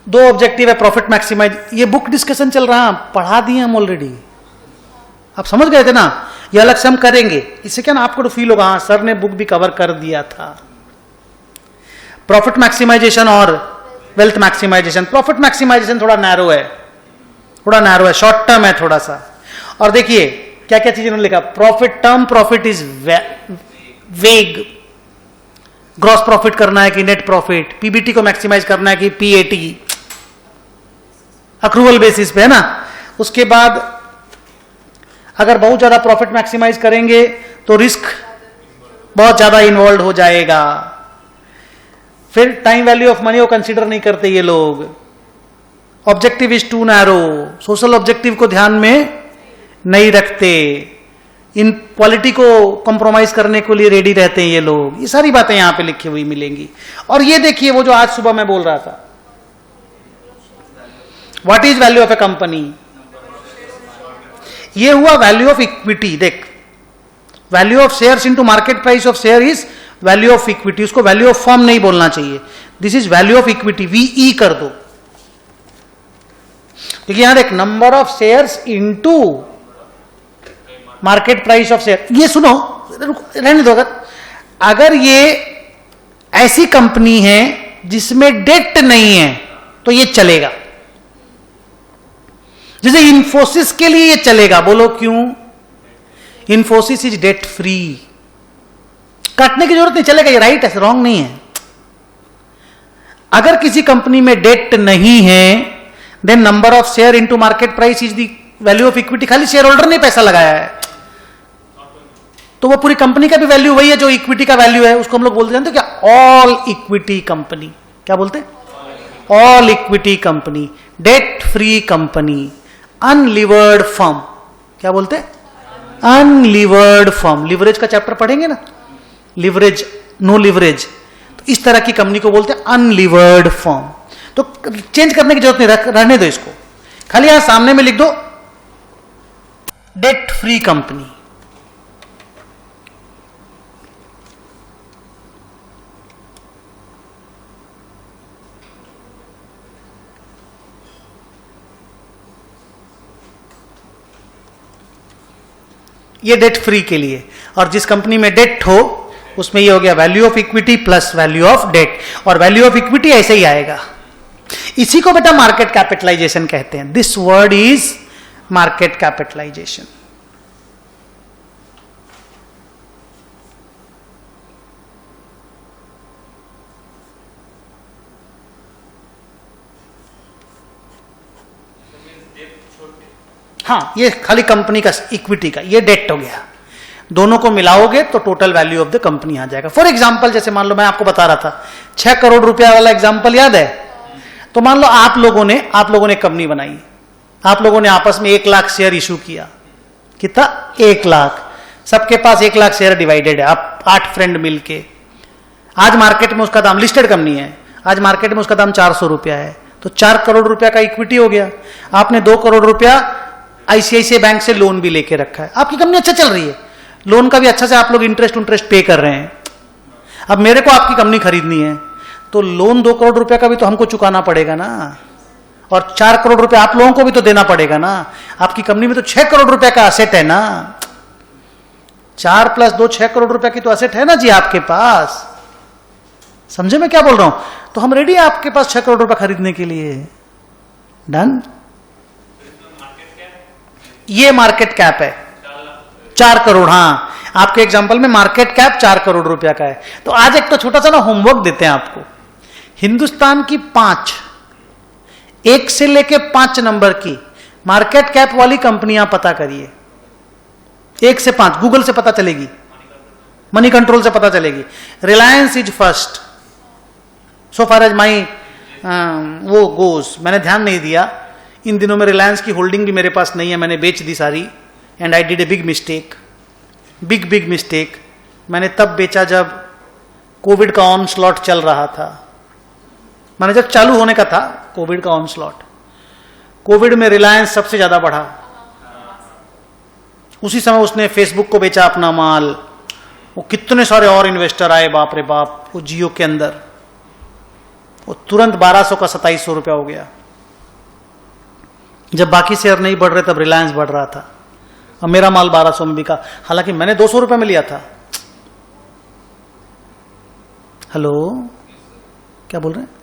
दो ऑब्जेक्टिव है, प्रॉफिट मैक्सिमाइज। ये बुक डिस्कशन चल रहा, पढ़ा दिए हम ऑलरेडी, आप समझ गए थे ना। ये अलग से हम करेंगे, इससे क्या ना आपको तो फील होगा हाँ सर ने बुक भी कवर कर दिया था। प्रॉफिट मैक्सिमाइजेशन और वेल्थ मैक्सिमाइजेशन। प्रॉफिट मैक्सिमाइजेशन थोड़ा नैरो है, थोड़ा नैरो है, शॉर्ट टर्म है थोड़ा सा। और देखिए क्या क्या चीज इन्होंने लिखा। प्रॉफिट, टर्म प्रॉफिट इज वेग। ग्रॉस प्रॉफिट करना है कि नेट प्रॉफिट, पीबीटी को मैक्सिमाइज करना है कि पीएटी, अक्रूवल बेसिस पे है ना। उसके बाद अगर बहुत ज्यादा प्रॉफिट मैक्सिमाइज करेंगे तो रिस्क बहुत ज्यादा इन्वॉल्व हो जाएगा। फिर टाइम वैल्यू ऑफ मनी को कंसीडर नहीं करते ये लोग। Objective is too narrow, social objective को ध्यान में नहीं रखते। इन क्वालिटी को कॉम्प्रोमाइज करने के लिए रेडी रहते हैं ये लोग। ये सारी बातें यहां पे लिखी हुई मिलेंगी। और ये देखिए वो जो आज सुबह मैं बोल रहा था, what is value of A company, ये हुआ वैल्यू ऑफ इक्विटी। देख, value of shares into market price of share is value of equity. उसको वैल्यू ऑफ फर्म नहीं बोलना चाहिए, this is value of equity, VE कर दो। क्योंकि यहां देख, number of shares into market price of share. ये सुनो, रहने दो। अगर ये ऐसी कंपनी है जिसमें डेट नहीं है तो ये चलेगा। जैसे इंफोसिस के लिए ये चलेगा, बोलो क्यों? इंफोसिस इज डेट फ्री, काटने की जरूरत नहीं, चलेगा। ये राइट है, रॉन्ग नहीं है। अगर किसी कंपनी में डेट नहीं है then number of share into market price is the value of equity. खाली शेयर होल्डर ने पैसा लगाया है तो वो पूरी कंपनी का भी वैल्यू वही है जो इक्विटी का वैल्यू है। उसको हम लोग बोलते जानते क्या? All equity company. क्या बोलते? All equity company, debt free company, unlevered firm. क्या बोलते? Unlevered firm. लिवरेज का चैप्टर पढ़ेंगे ना, लिवरेज, नो लिवरेज। तो इस तरह की कंपनी को बोलते हैं अनलिवर्ड फर्म। तो चेंज करने की जरूरत नहीं, रहने दो इसको। खाली यहां सामने में लिख दो डेट फ्री कंपनी। ये डेट फ्री के लिए। और जिस कंपनी में डेट हो उसमें ये हो गया value of equity plus value of debt. और वैल्यू ऑफ इक्विटी ऐसे ही आएगा। इसी को बेटा मार्केट कैपिटलाइजेशन कहते हैं। This word is market capitalization. हाँ, ये खाली कंपनी का इक्विटी का, ये डेट हो गया। दोनों को मिलाओगे तो total value of the company आ जाएगा। फॉर एग्जांपल, जैसे मान लो मैं आपको बता रहा था 6 करोड़ रुपया वाला एग्जांपल याद है? तो मान लो आप लोगों ने कंपनी बनाई, आप लोगों ने आपस में 1 लाख शेयर इशू किया। कितना? 1 लाख। सबके पास 1 लाख शेयर डिवाइडेड है। आप 8 फ्रेंड मिलके, आज मार्केट में उसका दाम, लिस्टेड कंपनी है, आज मार्केट में उसका दाम 400 रुपया है, तो 4 करोड़ रुपया का इक्विटी हो गया। आपने 2 करोड़ रुपया आईसीआईसीआई बैंक से लोन भी लेके रखा है। आपकी कंपनी अच्छा चल रही है, लोन का भी अच्छा से आप लोग इंटरेस्ट पे कर रहे हैं। अब मेरे को आपकी कंपनी खरीदनी है तो लोन 2 करोड़ रुपया का भी तो हमको चुकाना पड़ेगा ना, और 4 करोड़ रुपया आप लोगों को भी तो देना पड़ेगा ना। आपकी कंपनी में तो 6 करोड़ रुपया का असेट है ना। 4 + 2 6 करोड़ रुपया की तो असेट है ना जी आपके पास। समझे मैं क्या बोल रहा हूं? तो हम रेडी है आपके पास 6 करोड़ रुपया खरीदने के लिए। डन। ये मार्केट कैप है 4 करोड़, हाँ आपके एग्जांपल में मार्केट कैप 4 करोड़ रुपया का है। तो आज एक तो छोटा सा ना होमवर्क देते हैं आपको, हिंदुस्तान की 5, 1 से लेके 5 नंबर की मार्केट कैप वाली कंपनियां पता करिए, 1 से 5 गूगल से पता चलेगी, मनी कंट्रोल से पता चलेगी। Reliance is first so far as my वो गोस। मैंने ध्यान नहीं दिया, इन दिनों में रिलायंस की होल्डिंग भी मेरे पास नहीं है, मैंने बेच दी सारी, and I did a big mistake, big mistake. मैंने तब बेचा जब कोविड का ऑन स्लॉट चल रहा था, मैंने जब चालू होने का था कोविड का ऑन स्लॉट, कोविड में रिलायंस सबसे ज्यादा बढ़ा, उसी समय उसने फेसबुक को बेचा अपना माल, वो कितने सारे और इन्वेस्टर आए, बाप रे बाप, वो जियो के अंदर, वो तुरंत 1200 का 2700 रुपया हो गया। जब बाकी शेयर नहीं बढ़ रहे तब रिलायंस बढ़ रहा था, और मेरा माल 1200 में बिका, हालांकि मैंने 200 रुपये में लिया था। हेलो, क्या बोल रहे हैं?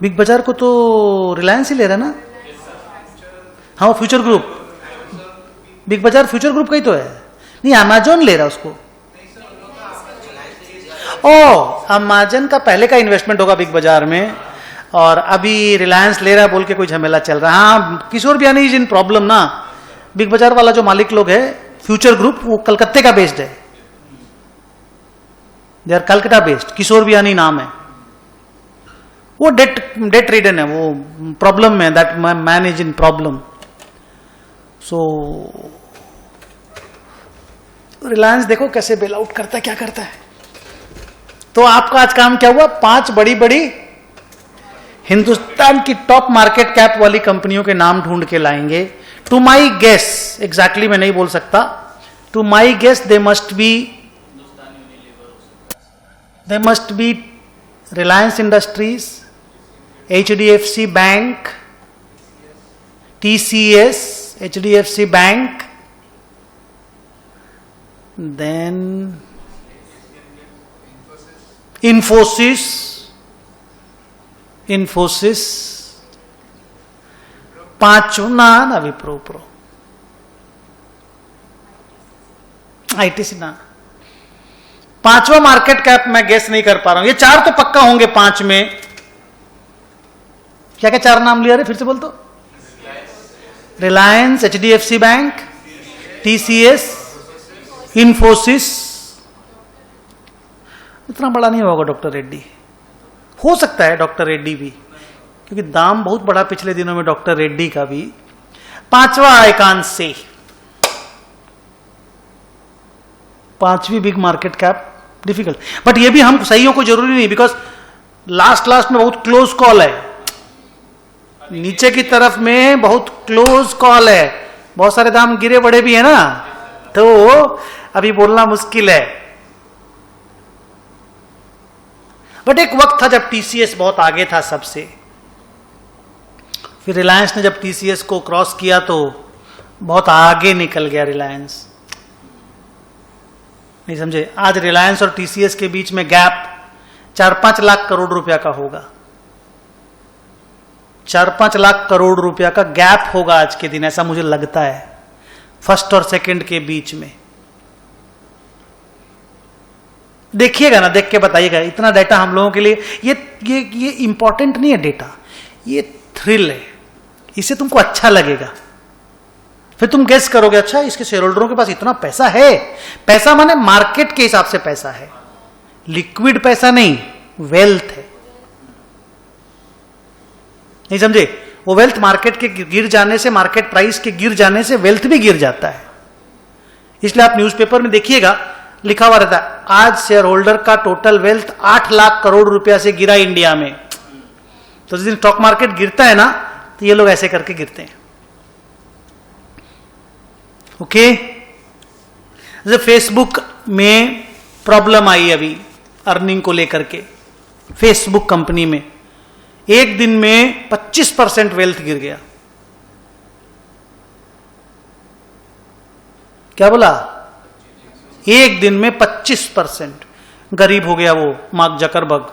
बिग बाजार को तो रिलायंस ही ले रहा है ना? हाँ, वो फ्यूचर ग्रुप, बिग बाजार फ्यूचर ग्रुप का ही तो है। नहीं, अमेजोन ले रहा उसको। ओ, अमेजन का पहले का इन्वेस्टमेंट होगा बिग बाजार में, और अभी रिलायंस ले रहा है बोल के कोई झमेला चल रहा है। हाँ, Kishore Biyani is in problem ना। बिग बाजार वाला जो मालिक लोग है फ्यूचर ग्रुप, वो कलकत्ते का बेस्ड है, they are Calcutta based, Kishore Biyani नाम है। वो डेट रिडन है, वो प्रॉब्लम में, that man is in problem. So Reliance देखो कैसे बेल आउट करता है, क्या करता है। तो आपका आज काम क्या हुआ? 5 बड़ी बड़ी हिंदुस्तान की टॉप मार्केट कैप वाली कंपनियों के नाम ढूंढ के लाएंगे। टू माई गेस, एग्जैक्टली मैं नहीं बोल सकता, to my guess they must be Reliance Industries, HDFC bank, TCS, HDFC bank, then Infosys, 5 ना विप्रो, ITC ना। 5वां मार्केट कैप मैं गेस नहीं कर पा रहा हूं, ये 4 तो पक्का होंगे 5 में। क्या क्या 4 नाम लिया रे, फिर से बोल तो। Reliance, HDFC bank, TCS, Infosys. इतना बड़ा नहीं होगा डॉक्टर रेड्डी, हो सकता है डॉक्टर रेड्डी भी, क्योंकि दाम बहुत बढ़ा पिछले दिनों में डॉक्टर रेड्डी का भी। 5वां आइकांस से 5वीं big market cap, difficult. But ये भी हम सही हो को जरूरी नहीं, बिकॉज लास्ट में बहुत क्लोज कॉल है, नीचे की तरफ में बहुत क्लोज कॉल है, बहुत सारे दाम गिरे बढ़े भी है ना, तो अभी बोलना मुश्किल है। बट एक वक्त था जब TCS बहुत आगे था सबसे, फिर रिलायंस ने जब TCS को क्रॉस किया तो बहुत आगे निकल गया रिलायंस। नहीं समझे? आज रिलायंस और TCS के बीच में गैप 4-5 लाख करोड़ रुपया का होगा, 4-5 लाख करोड़ रुपया का गैप होगा आज के दिन, ऐसा मुझे लगता है, फर्स्ट और सेकंड के बीच में। देखिएगा ना, देख के बताइएगा। इतना डेटा हम लोगों के लिए ये इंपॉर्टेंट नहीं है डेटा, ये थ्रिल है, इससे तुमको अच्छा लगेगा। फिर तुम गेस करोगे, अच्छा इसके शेयर होल्डरों के पास इतना पैसा है। पैसा माने मार्केट के हिसाब से पैसा है, लिक्विड पैसा नहीं, वेल्थ है। नहीं समझे? वो वेल्थ मार्केट के गिर जाने से, मार्केट प्राइस के गिर जाने से वेल्थ भी गिर जाता है। इसलिए आप न्यूज़पेपर में देखिएगा, लिखा हुआ रहता है आज शेयर होल्डर का टोटल वेल्थ 8 लाख करोड़ रुपया से गिरा इंडिया में। तो जिस दिन स्टॉक मार्केट गिरता है ना, तो ये लोग ऐसे करके गिरते हैं। ओके, जैसे फेसबुक में प्रॉब्लम आई अभी अर्निंग को लेकर के, फेसबुक कंपनी में एक दिन में 25% वेल्थ गिर गया। क्या बोला? एक दिन में 25% गरीब हो गया वो मार्क जकरबर्ग।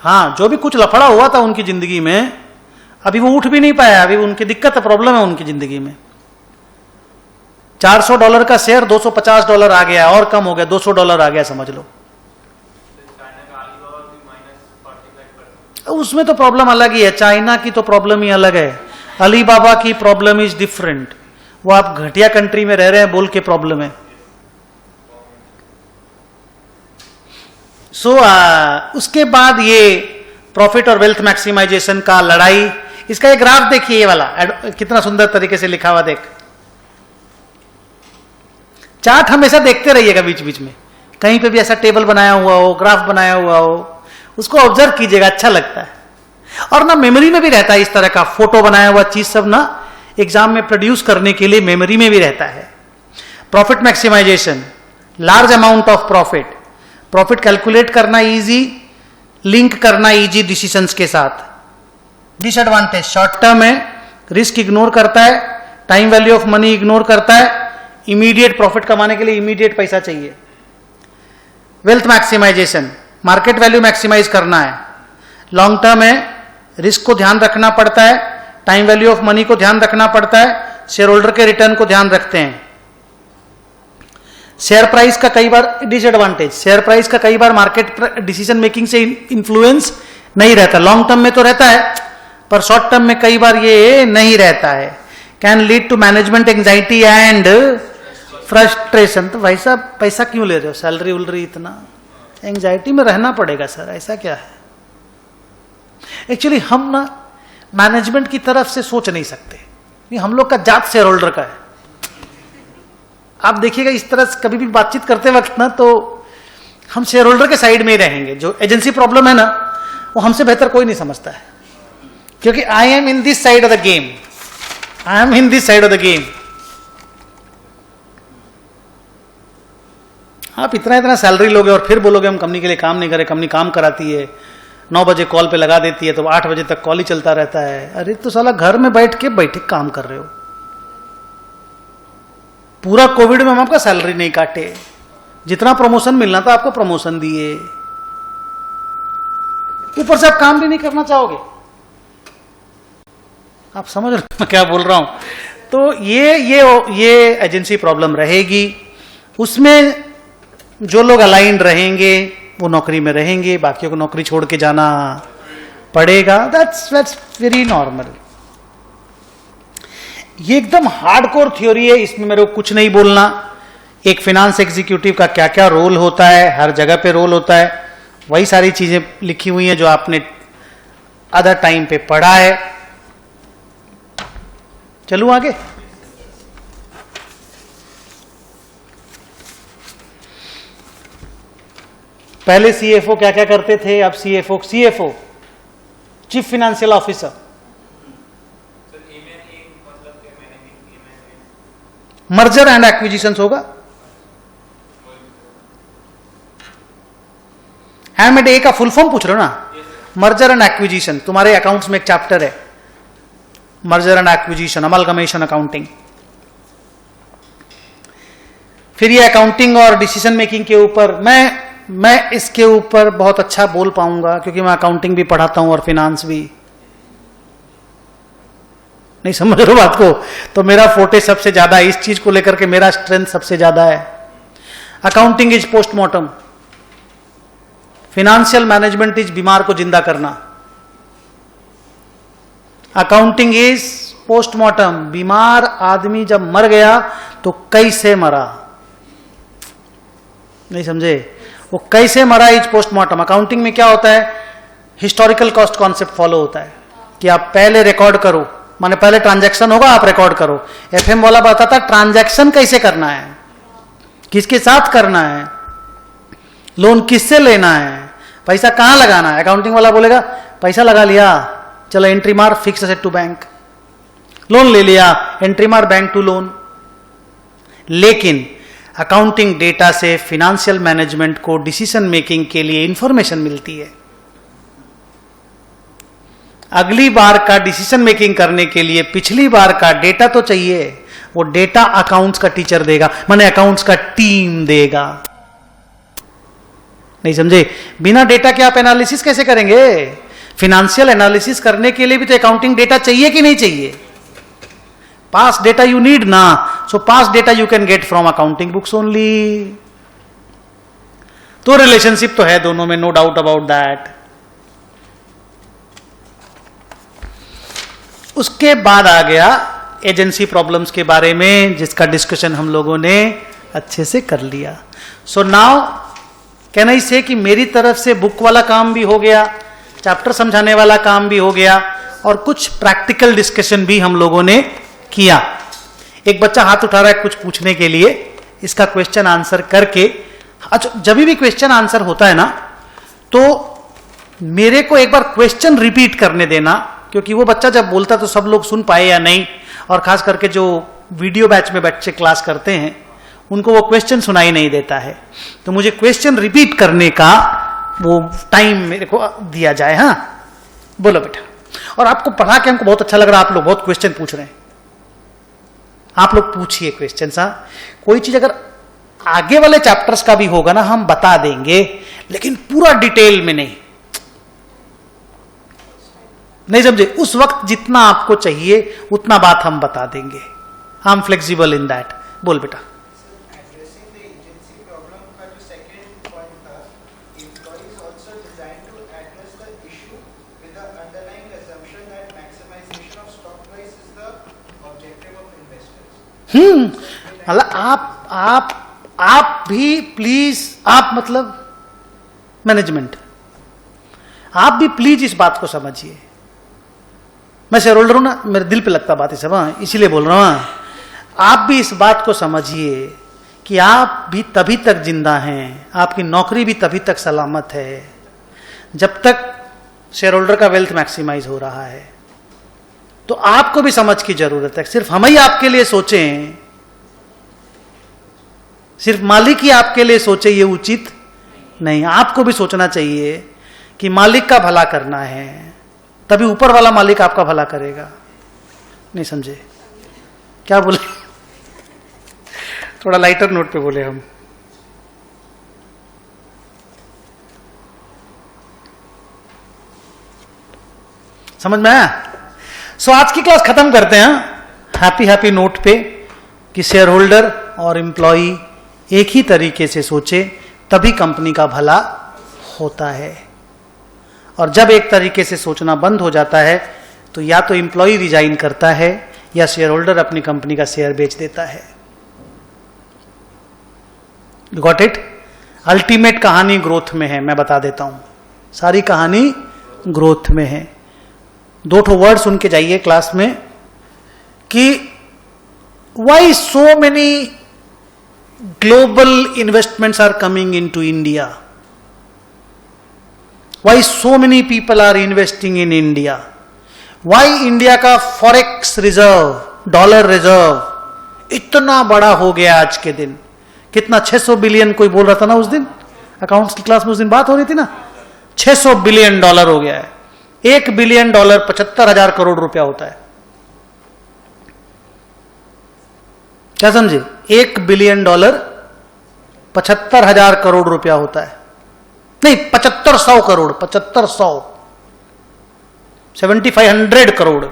हाँ, जो भी कुछ लफड़ा हुआ था उनकी जिंदगी में, अभी वो उठ भी नहीं पाया, अभी उनकी दिक्कत है, प्रॉब्लम है उनकी जिंदगी में। $400 का शेयर $250 आ गया, और कम हो गया, $200 आ गया समझ लो। उसमें तो प्रॉब्लम अलग ही है, चाइना की तो प्रॉब्लम ही अलग है, अलीबाबा की प्रॉब्लम इज डिफरेंट। वो आप घटिया कंट्री में रह रहे हैं बोल के प्रॉब्लम है। उसके बाद ये प्रॉफिट और वेल्थ मैक्सिमाइजेशन का लड़ाई, इसका एक ग्राफ देखिए, ये वाला कितना सुंदर तरीके से लिखा हुआ, देख चार्ट हमेशा देखते रहिएगा, बीच बीच में कहीं पे भी ऐसा टेबल बनाया हुआ हो, ग्राफ बनाया हुआ हो, उसको ऑब्जर्व कीजिएगा, अच्छा लगता है। और ना मेमोरी में भी रहता है, इस तरह का फोटो बनाया हुआ चीज सब ना एग्जाम में प्रोड्यूस करने के लिए मेमोरी में भी रहता है। Profit maximization, large amount of profit, profit calculate करना इजी, लिंक करना इजी डिसीजंस के साथ। डिसएडवांटेज, शॉर्ट टर्म है, रिस्क इग्नोर करता है, time value of money ignore करता है, इमीडिएट प्रॉफिट कमाने के लिए इमीडिएट पैसा चाहिए। Wealth maximization, market value maximize करना है, लॉन्ग टर्म है, रिस्क को ध्यान रखना पड़ता है, टाइम वैल्यू ऑफ मनी को ध्यान रखना पड़ता है, शेयर होल्डर के रिटर्न को ध्यान रखते हैं। शेयर प्राइस का कई बार डिसएडवांटेज, शेयर प्राइस का कई बार मार्केट डिसीजन मेकिंग से इन्फ्लुएंस नहीं रहता, लॉन्ग टर्म में तो रहता है पर शॉर्ट टर्म में कई बार ये नहीं रहता है। Can lead to management anxiety and frustration. तो भाई साहब पैसा क्यों ले रहे हो, सैलरी उलरी इतना, एंजाइटी में रहना पड़ेगा सर, ऐसा क्या है। एक्चुअली हम ना मैनेजमेंट की तरफ से सोच नहीं सकते, ये हम लोग का जात शेयर होल्डर का है। आप देखिएगा इस तरह से कभी भी बातचीत करते वक्त ना, तो हम शेयर होल्डर के साइड में ही रहेंगे। जो एजेंसी प्रॉब्लम है ना, वो हमसे बेहतर कोई नहीं समझता है, क्योंकि I am in this side of the game, I am in this side of the game. आप इतना इतना सैलरी लोगे और फिर बोलोगे हम कंपनी के लिए काम नहीं करें, कंपनी काम कराती है, 9 बजे कॉल पे लगा देती है तो 8 बजे तक कॉल ही चलता रहता है। अरे तो साला घर में बैठ के बैठे काम कर रहे हो, पूरा कोविड में हम आपका सैलरी नहीं काटे, जितना प्रमोशन मिलना था आपको प्रमोशन दिए, ऊपर से आप काम भी नहीं करना चाहोगे। आप समझ रहे हो मैं क्या बोल रहा हूं। तो ये एजेंसी प्रॉब्लम रहेगी। उसमें जो लोग अलाइंड रहेंगे वो नौकरी में रहेंगे, बाकियों को नौकरी छोड़ के जाना पड़ेगा। That's very normal. ये एकदम हार्डकोर थ्योरी है, इसमें मेरे को कुछ नहीं बोलना। एक फिनांस एग्जीक्यूटिव का क्या क्या रोल होता है, हर जगह पे रोल होता है, वही सारी चीजें लिखी हुई हैं जो आपने अदर टाइम पे पढ़ा है। चलूं आगे। पहले सीएफओ क्या क्या करते थे, अब CFO chief financial officer. Merger and acquisition होगा। M&A का फुल फॉर्म पूछ रहे हो ना, मर्जर एंड एक्विजिशन। तुम्हारे अकाउंट्स में एक चैप्टर है merger and acquisition, amalgamation accounting. फिर ये अकाउंटिंग और डिसीजन मेकिंग के ऊपर मैं इसके ऊपर बहुत अच्छा बोल पाऊंगा, क्योंकि मैं अकाउंटिंग भी पढ़ाता हूं और फिनांस भी। नहीं समझ रहे हो बात को। तो मेरा फोटे सबसे ज्यादा इस चीज को लेकर के, मेरा स्ट्रेंथ सबसे ज्यादा है। Accounting is postmortem, financial management is बीमार को जिंदा करना। अकाउंटिंग इज पोस्टमार्टम, बीमार आदमी जब मर गया तो कैसे मरा, नहीं समझे, वो कैसे मरा इज पोस्टमार्टम। अकाउंटिंग में क्या होता है, हिस्टोरिकल कॉस्ट कॉन्सेप्ट फॉलो होता है कि आप पहले रिकॉर्ड करो, माने पहले ट्रांजैक्शन होगा आप रिकॉर्ड करो। एफएम वाला बताता ट्रांजैक्शन कैसे करना है, किसके साथ करना है, लोन किससे लेना है, पैसा कहां लगाना है। अकाउंटिंग वाला बोलेगा पैसा लगा लिया, चलो एंट्री मार fix asset to bank, loan ले लिया एंट्री मार बैंक टू लोन। लेकिन अकाउंटिंग डेटा से फिनेंशियल मैनेजमेंट को डिसीजन मेकिंग के लिए इंफॉर्मेशन मिलती है। अगली बार का डिसीजन मेकिंग करने के लिए पिछली बार का डेटा तो चाहिए, वो डेटा अकाउंट्स का टीचर देगा, माने अकाउंट्स का टीम देगा। नहीं समझे, बिना डेटा के आप एनालिसिस कैसे करेंगे। फिनेंशियल एनालिसिस करने के लिए भी तो अकाउंटिंग डेटा चाहिए कि नहीं चाहिए? पास्ट डेटा यू नीड ना, सो past data you can get from accounting books only. तो रिलेशनशिप तो है दोनों में, नो डाउट अबाउट दैट। उसके बाद आ गया एजेंसी प्रॉब्लम्स के बारे में, जिसका डिस्कशन हम लोगों ने अच्छे से कर लिया। सो नाउ कैन आई से कि मेरी तरफ से बुक वाला काम भी हो गया, चैप्टर समझाने वाला काम भी हो गया, और कुछ प्रैक्टिकल डिस्कशन भी हम लोगों ने किया। एक बच्चा हाथ उठा रहा है कुछ पूछने के लिए, इसका क्वेश्चन आंसर करके। अच्छा, जब भी क्वेश्चन आंसर होता है ना, तो मेरे को एक बार क्वेश्चन रिपीट करने देना, क्योंकि वो बच्चा जब बोलता तो सब लोग सुन पाए या नहीं, और खास करके जो वीडियो बैच में बच्चे क्लास करते हैं उनको वो क्वेश्चन सुनाई नहीं देता है। तो मुझे क्वेश्चन रिपीट करने का वो टाइम मेरे को दिया जाए। हाँ बोलो बेटा। और आपको पढ़ा के हमको बहुत अच्छा लग रहा है, आप लोग बहुत क्वेश्चन पूछ रहे हैं। आप लोग पूछिए क्वेश्चन। हाँ, कोई चीज अगर आगे वाले चैप्टर्स का भी होगा ना, हम बता देंगे, लेकिन पूरा डिटेल में नहीं। नहीं समझे? उस वक्त जितना आपको चाहिए उतना बात हम बता देंगे। I am flexible in that. बोल बेटा। मतलब आप भी प्लीज, आप मतलब मैनेजमेंट, आप भी प्लीज इस बात को समझिए। मैं शेयर होल्डर हूं ना, मेरे दिल पे लगता बात है सब, इसीलिए बोल रहा हूं। आप भी इस बात को समझिए कि आप भी तभी तक जिंदा हैं, आपकी नौकरी भी तभी तक सलामत है जब तक शेयर होल्डर का वेल्थ मैक्सिमाइज हो रहा है। तो आपको भी समझ की जरूरत है। सिर्फ हम ही आपके लिए सोचें, सिर्फ मालिक ही आपके लिए सोचे, ये उचित नहीं। आपको भी सोचना चाहिए कि मालिक का भला करना है, तभी ऊपर वाला मालिक आपका भला करेगा। नहीं समझे? क्या बोले? थोड़ा लाइटर नोट पे बोले हम। समझ में आया? सो आज की क्लास खत्म करते हैं हैप्पी नोट पे कि शेयर होल्डर और एम्प्लॉई एक ही तरीके से सोचे, तभी कंपनी का भला होता है। और जब एक तरीके से सोचना बंद हो जाता है तो या तो एम्प्लॉय रिजाइन करता है या शेयर होल्डर अपनी कंपनी का शेयर बेच देता है। Got it? अल्टीमेट कहानी ग्रोथ में है, मैं बता देता हूं। सारी कहानी ग्रोथ में है। 2 वर्ड सुन के जाइए क्लास में कि why so many global investments are coming into India, why so many people are investing in India, why India का फॉरेक्स रिजर्व, डॉलर रिजर्व इतना बड़ा हो गया आज के दिन। कितना? 600 बिलियन कोई बोल रहा था ना उस दिन, अकाउंट्स की क्लास में उस दिन बात हो रही थी ना, 600 बिलियन डॉलर हो गया है। 1 बिलियन डॉलर 75,000 करोड़ रुपया होता है। क्या समझे? 1 बिलियन डॉलर 75,000 करोड़ रुपया होता है। नहीं, 7500 करोड़, 7500 करोड़।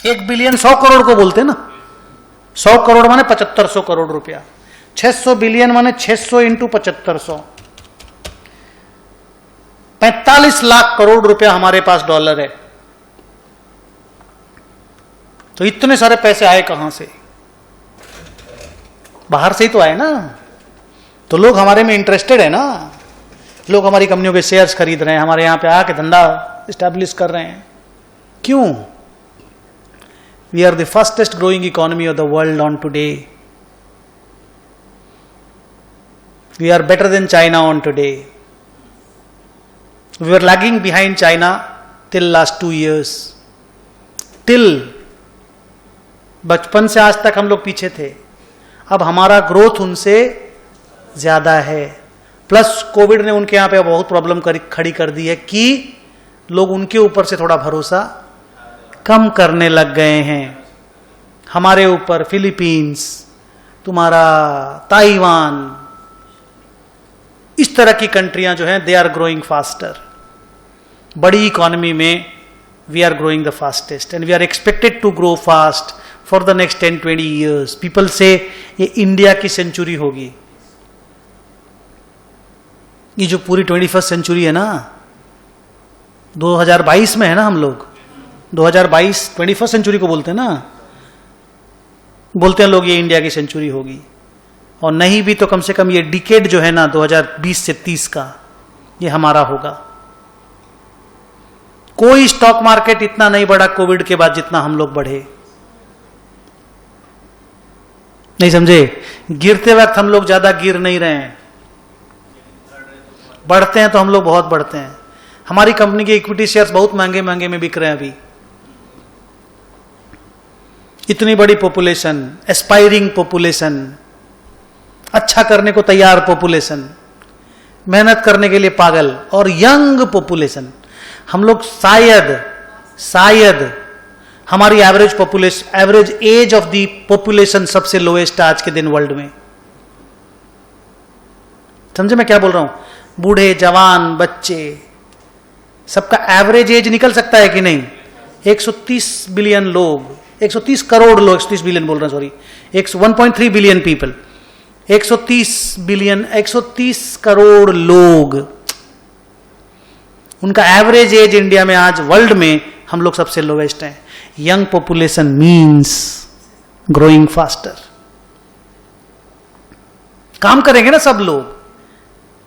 1 बिलियन 100 करोड़ को बोलते हैं ना, 100 करोड़ माने 7500 करोड़ रुपया। 600 बिलियन माने 600 इंटू 7500, 45 लाख करोड़ रुपया हमारे पास डॉलर है। तो इतने सारे पैसे आए कहां से? बाहर से ही तो आए ना। तो लोग हमारे में इंटरेस्टेड है ना, लोग हमारी कंपनियों के शेयर्स खरीद रहे हैं, हमारे यहां पे आके धंधा स्टैब्लिश कर रहे हैं। क्यों? We are the fastest growing economy of the world on today. We are better than China on today. We were lagging behind China till last 2 years. Till बचपन से आज तक हम लोग पीछे थे, अब हमारा ग्रोथ उनसे ज्यादा है। प्लस कोविड ने उनके यहां पे बहुत प्रॉब्लम खड़ी कर दी है कि लोग उनके ऊपर से थोड़ा भरोसा कम करने लग गए हैं। हमारे ऊपर फिलीपींस, तुम्हारा ताइवान, इस तरह की कंट्रियां जो हैं, दे आर ग्रोइंग फास्टर। बड़ी इकोनॉमी में we are growing the fastest and we are expected to grow fast for the next 10-20 years. People से ये इंडिया की सेंचुरी होगी. ये जो पूरी 21st सेंचुरी है ना, 2022 में है ना हम लोग, 2022 21st सेंचुरी को बोलते हैं ना, बोलते हैं लोग ये इंडिया की सेंचुरी होगी. और नहीं भी तो कम से कम ये डिकेड जो है ना 2020 से 30 का, ये हमारा होगा. कोई स्टॉक मार्केट इतना नहीं बढ़ा कोविड के बाद जितना हम लोग बढ़े. नहीं समझे? गिरते वक्त हम लोग ज्यादा गिर नहीं रहे हैं, बढ़ते हैं तो हम लोग बहुत बढ़ते हैं. हमारी कंपनी के इक्विटी शेयर्स बहुत महंगे महंगे में बिक रहे हैं अभी. इतनी बड़ी पॉपुलेशन, एस्पायरिंग पॉपुलेशन, अच्छा करने को तैयार पॉपुलेशन, मेहनत करने के लिए पागल, और यंग पॉपुलेशन. हम लोग शायद हमारी average population, average age of the population सबसे लोएस्ट आज के दिन वर्ल्ड में. समझे मैं क्या बोल रहा हूं? बूढ़े, जवान, बच्चे, सबका एवरेज एज निकल सकता है कि नहीं? 130 बिलियन लोग, 130 करोड़ लोग, 130 बिलियन बोल रहे हैं, सॉरी, 1.3 बिलियन पीपल, 130 करोड़ लोग, उनका एवरेज एज इंडिया में आज वर्ल्ड में हम लोग सबसे लोवेस्ट हैं. Young population means growing faster. काम करेंगे ना सब लोग.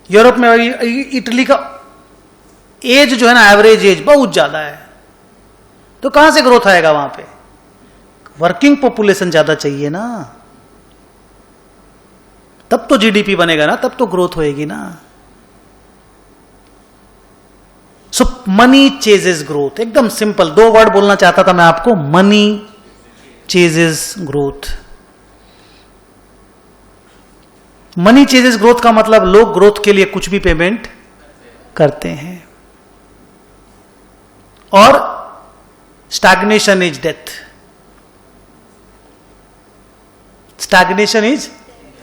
यूरोप में, इटली का एज जो है ना, एवरेज एज बहुत ज्यादा है, तो कहां से ग्रोथ आएगा वहां पे? वर्किंग पॉपुलेशन ज्यादा चाहिए ना, तब तो जीडीपी बनेगा ना, तब तो ग्रोथ होएगी ना. सो मनी चेजेस ग्रोथ. एकदम सिंपल 2 वर्ड बोलना चाहता था मैं आपको, money ceases growth. Money ceases growth का मतलब लोग ग्रोथ के लिए कुछ भी पेमेंट करते हैं. और stagnation is death. Stagnation is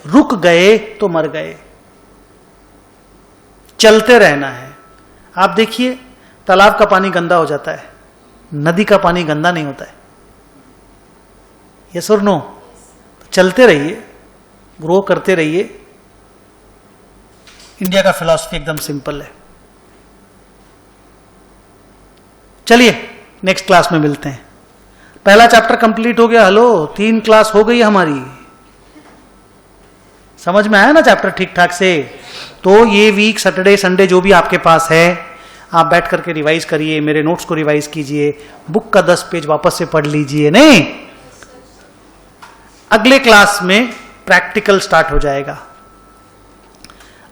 रुक गए तो मर गए. चलते रहना है. आप देखिए, तालाब का पानी गंदा हो जाता है, नदी का पानी गंदा नहीं होता है. यस और नो? चलते रहिए, ग्रो करते रहिए. इंडिया का फिलॉसफी एकदम सिंपल है. चलिए नेक्स्ट क्लास में मिलते हैं. पहला चैप्टर कंप्लीट हो गया. हेलो, 3 क्लास हो गई हमारी. समझ में आया ना चैप्टर ठीक ठाक से? तो ये वीक सैटरडे संडे जो भी आपके पास है, आप बैठ करके रिवाइज करिए, मेरे नोट्स को रिवाइज कीजिए, बुक का 10 पेज वापस से पढ़ लीजिए. नहीं, अगले क्लास में प्रैक्टिकल स्टार्ट हो जाएगा.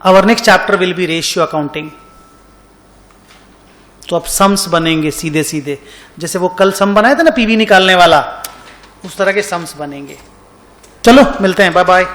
Our next chapter will be ratio accounting. तो अब सम्स बनेंगे सीधे सीधे, जैसे वो कल सम बनाए थे ना पीवी निकालने वाला, उस तरह के सम्स बनेंगे. चलो मिलते हैं, बाय बाय.